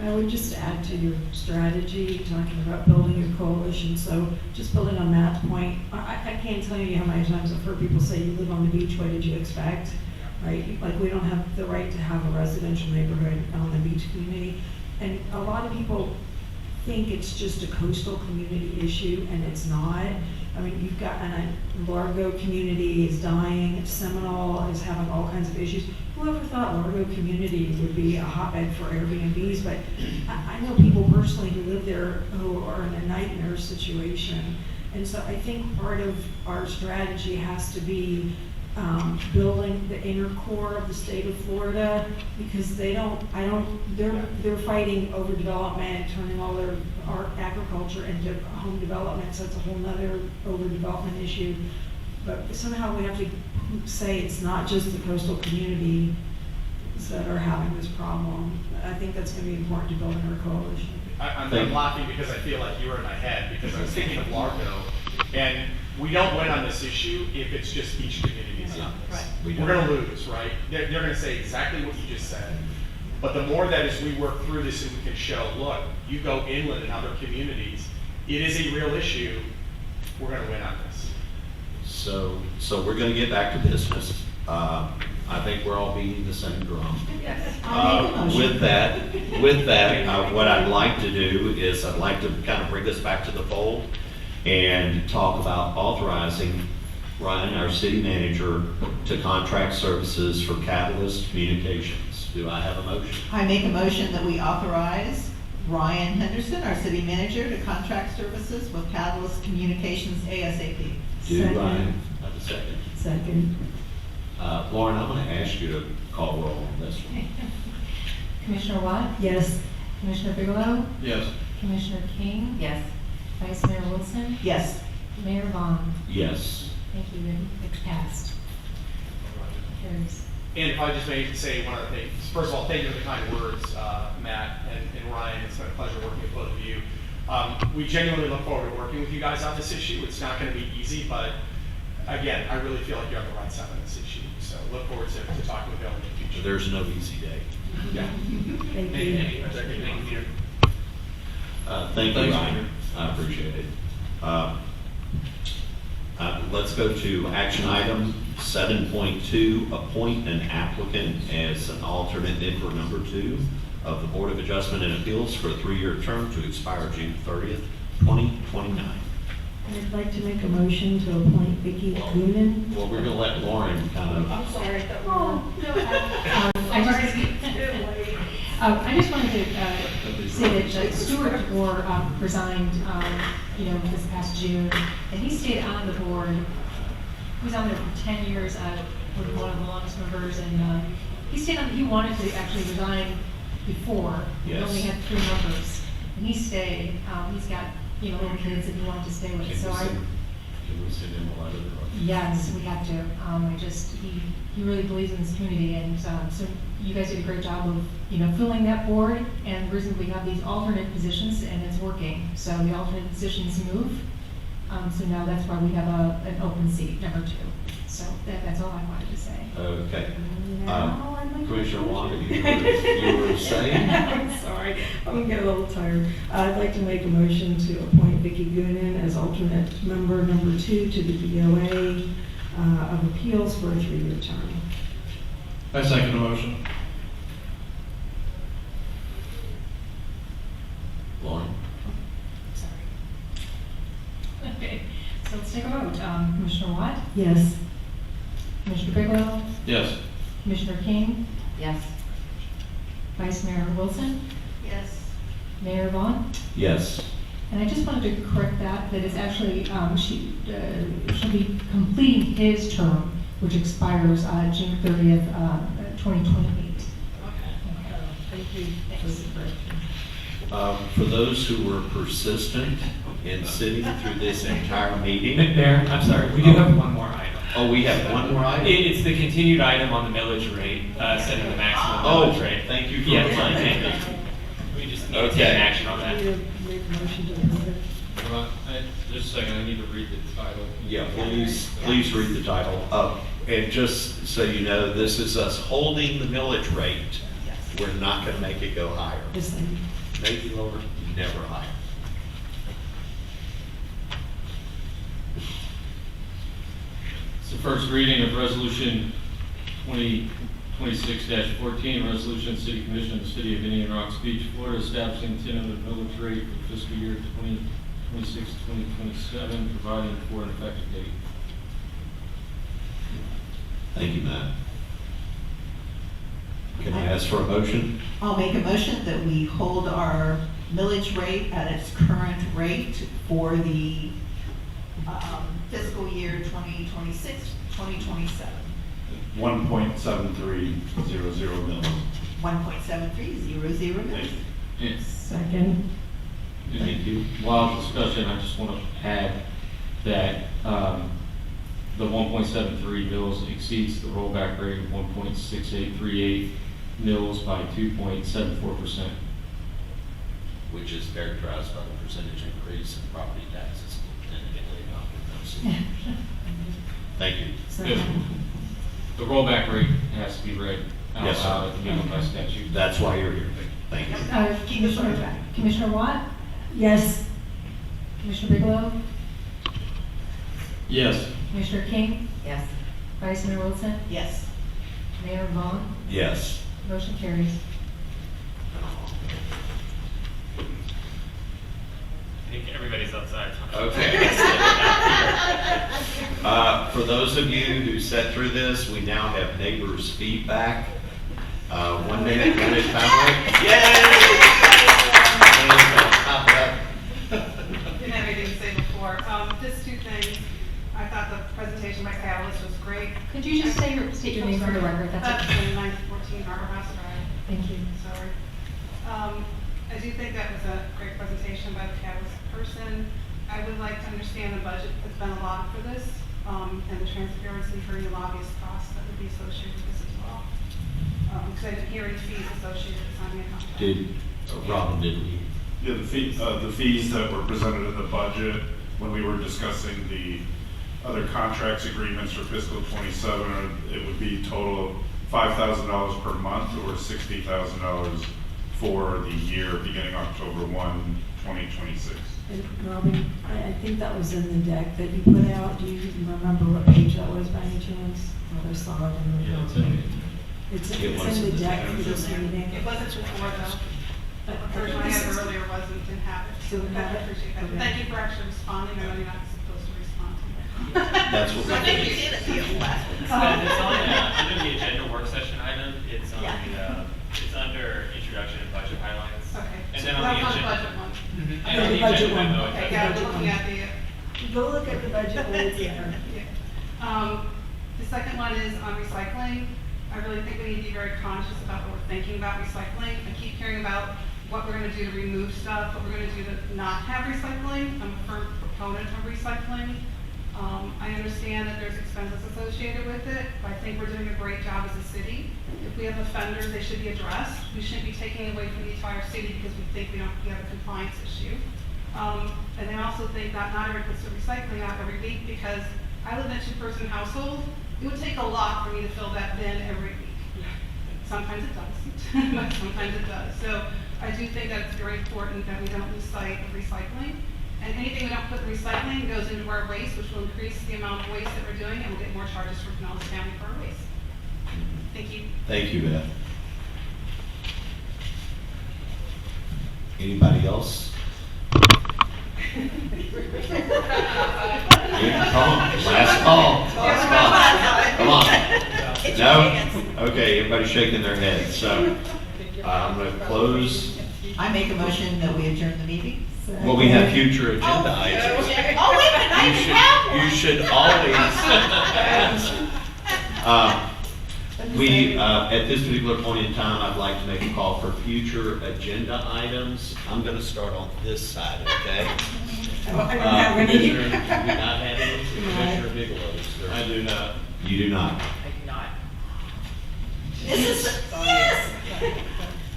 I would just add to your strategy, talking about building a coalition. So just building on that point, I can't tell you how many times I've heard people say, you live on the beach, what did you expect? Right? Like, we don't have the right to have a residential neighborhood on the beach community. And a lot of people think it's just a coastal community issue, and it's not. I mean, you've got, Largo community is dying, Seminole is having all kinds of issues. Whoever thought Largo community would be a hotbed for Airbnbs, but I know people personally who live there who are in a nightmare situation. And so I think part of our strategy has to be building the inner core of the state of Florida, because they're fighting overdevelopment, turning all their agriculture into home development, so it's a whole nother overdevelopment issue. But somehow we have to say it's not just the coastal communities that are having this problem. I think that's going to be important to build in our coalition. I'm laughing because I feel like you were in my head, because I was thinking of Largo, and We don't win on this issue if it's just each community's on this. Right. We We're don't. gonna lose, right? They're gonna say exactly what you just said. But the more that as we work through this and we can show, look, you go inland in other communities, it is a real issue, we're gonna win on this. So we're gonna get back to business. I think we're all beating the same drum. With that, what I'd like to do is I'd like to kind of bring us back to the fold and talk about authorizing Ryan, our city manager, to contract services for Catalyst Communications. Do I have a motion? I make a motion that we authorize Ryan Henderson, our city manager, to contract services with Catalyst Communications ASAP. Do I Second. have a second? Second. Lauren, I'm going to ask you to call roll on this one. Commissioner Watt? Yes. Commissioner Bigelow? Yes. Commissioner King? Yes. Vice Mayor Wilson? Yes. Mayor Vaughn? Yes. Thank you, and it's passed. Carries. And if I just may say one other thing, first of all, thank you for the kind words, Matt and Ryan. It's been a pleasure working with both of you. We genuinely look forward to working with you guys on this issue. It's not going to be easy, but again, I really feel like you're on the right side of this issue. So look forward to talking with Bill in the future. There's no easy day. Yeah. Thank you. Thank you, Thanks, Ryan. Peter. I appreciate it. Let's go to action item 7.2, appoint an applicant as an alternate member number 2 of the Board of Adjustment and Appeals for a 3-year term to expire June 30th, 2029. I'd like to make a motion to appoint Vicki Goonan. Well, we're going to let Lauren kind of, I'm sorry. I just wanted to say that Stuart DeBoer resigned, this past June, and he stayed on the board. He was on there for 10 years, was one of the longest members, and he stayed on. He wanted to actually resign before. Yes. We only had 3 members, and he stayed. He's got little kids that he wanted to stay with. can we send him a letter? Yes, we have to. He really believes in this community, and so you guys did a great job of, filling that board. And the reason we have these alternate positions, and it's working. So the alternate positions move. So now that's why we have an open seat, number 2. So that's all I wanted to say. Okay. Now I'd like to- Commissioner Wanda, you were saying? I'm sorry, I'm getting a little tired. I'd like to make a motion to appoint Vicki Goonan as alternate member number 2 to the BOA of Appeals for a 3-year term. I second the motion. Lauren? Sorry. Okay, so let's take a vote. Commissioner Watt? Yes. Commissioner Bigelow? Yes. Commissioner King? Yes. Vice Mayor Wilson? Yes. Mayor Vaughn? Yes. And I just wanted to correct that it's actually, she'll be completing his term, which expires June 30th, 2028. Thank you for the correction. For those who were persistent in sitting through this entire meeting. Mayor, I'm sorry, we do have one more item. Oh, we have one more item? It's the continued item on the millage rate, setting the maximum Oh, millage rate. thank you for Yeah, reminding me. we just need to take Okay. an action on that. Need to make a motion to approve it. Just a second, I need to read the title. Yeah, please read the title. And just so you know, this is us holding the millage rate. We're not going to make it go higher. Just saying. Maybe lower, never higher. It's the first reading of Resolution 2026-14, Resolution City Commission of the City of Indian Rocks Beach, Florida, establishing tentative millage rate for fiscal year 2026-2027, providing for an effective date. Thank you, Matt. Can I ask for a motion? I'll make a motion that we hold our millage rate at its current rate for the fiscal year 2026, 2027. 1.7300 mils. 1.7300 mils. Second. Thank you. While discussion, I just want to add that the 1.73 mils exceeds the rollback rate of 1.6838 mils by 2.74%. Which is characterized by the percentage increase in property taxes. questions. Thank you. The rollback rate has to be read out Yes, sir. loud at the meeting by statute. That's why you're here. Thank you. Commissioner Watt, Yes. Commissioner Bigelow, Yes. Commissioner King, Yes. Vice Mayor Wilson, Yes. Mayor Vaughn, Yes. motion carries. I think everybody's outside. Okay. For those of you who sat through this, we now have neighbors' feedback. 1 minute, time. Didn't have anything to say before. Just two things. I thought the presentation by Catalyst was great. Could you just state your name for the record? That's okay. in 914 Harbor House Drive. Thank you. Sorry. I do think that was a great presentation by the Catalyst person. I would like to understand the budget that's been allotted for this, and the transparency for any lobbyist costs that would be associated with this as well. Because I didn't hear any fees associated with signing a contract. Robin, did we? Yeah, the fees that were presented in the budget when we were discussing the other contracts agreements for fiscal '27, it would be total of $5,000 per month or $60,000 for the year beginning October 1, 2026. And Robin, I think that was in the deck that you put out. Do you remember what page that was by any chance? Oh, I saw it in the. Yeah, it's in it. It's in the deck for this meeting. It wasn't before though. The version I had earlier didn't have it, so I appreciate that. Okay. Thank you for actually responding. I know you're not supposed to respond to That's what we I think did. you did at the last one. It's on, under the agenda work session item, it's on Yeah. it's under introduction and budget highlights. Okay. And So then on that's the on the agenda. budget one. Mhm. Okay, And on the the budget agenda one. memo, it Okay, has yeah, budget looking one. at the, Go look at the budget when it's there. The second one is on recycling. I really think we need to be very conscious about what we're thinking about recycling. I keep hearing about what we're gonna do to remove stuff, what we're gonna do to not have recycling. I'm a firm proponent of recycling. I understand that there's expenses associated with it, but I think we're doing a great job as a city. If we have offenders, they should be addressed. We shouldn't be taking away from the entire city because we think we have a compliance issue. And I also think that not everyone puts their recycling out every week because I live in a two-person household. It would take a lot for me to fill that bin every week. Sometimes it doesn't, but sometimes it does. So I do think that it's very important that we don't lose sight of recycling. And anything we don't put in recycling goes into our waste, which will increase the amount of waste that we're doing, and we'll get more charges from Pinellas County for our waste. Thank you. Thank you, Beth. Anybody else? Yeah, come on, last call. Come on. No? Okay, everybody's shaking their heads, so I'm gonna close. I make a motion that we adjourn the meeting. Well, we have future agenda items. Oh, wait a minute, I didn't have one. You should always, at this particular point in time, I'd like to make a call for future agenda items. I'm gonna start on this side, okay? Commissioner, do we not have any? Commissioner Bigelow, sir. I do not. You do not. This is, yes.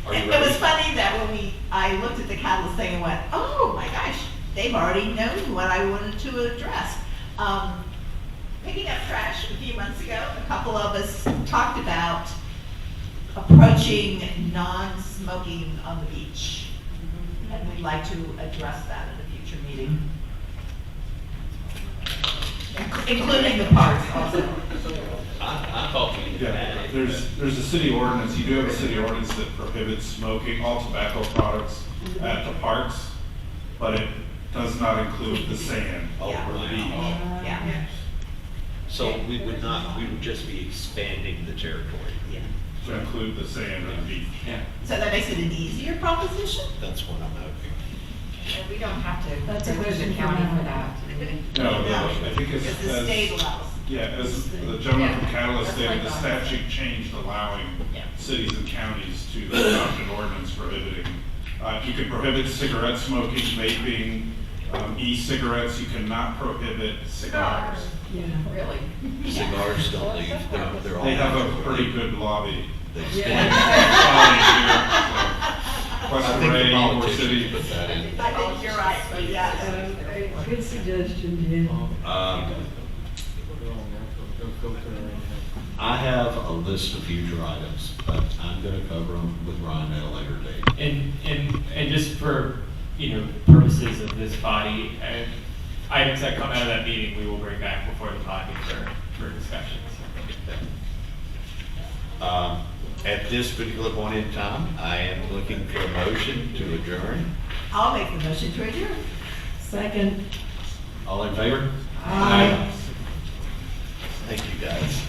Are you It ready? was funny that when I looked at the catalyst thing and went, oh my gosh, they've already known what I wanted to address. Picking up trash a few months ago, a couple of us talked about approaching non-smoking on the beach. And we'd like to address that in a future meeting. Including the parks also. I thought we Yeah, had it. there's a city ordinance, you do have a city ordinance that prohibits smoking, all tobacco products at the parks, but it does not include the sand or the beach. Yeah. So we would not, we would just be expanding the territory. Yeah. To include the sand or the beach. Yeah. So that makes it an easier proposition? That's what I'm hoping. And we don't have to That's a go to the question for county now. for that. No, I think Because the state as, allows. yeah, as the gentleman from Catalyst That's stated, the like statute changed allowing Yeah. cities and counties to adopt an ordinance prohibiting. You can prohibit cigarette smoking, vaping, e-cigarettes, you cannot prohibit cigars. Yeah. Really? Cigars don't leave, they're all. They have a pretty good lobby. They Following stay. here, so. Question think the Ray or politicians city? put that in. I think you're right, but yeah. Good suggestion, I have a list of future items, but I'm gonna cover them with Ryan at a later date. And just for, purposes of this body, items that come out of that meeting, we will bring back before the body for discussions. At this particular point in time, I am looking for a motion to adjourn. I'll make the motion to adjourn. Second. All in favor? Aye. Thank you, guys.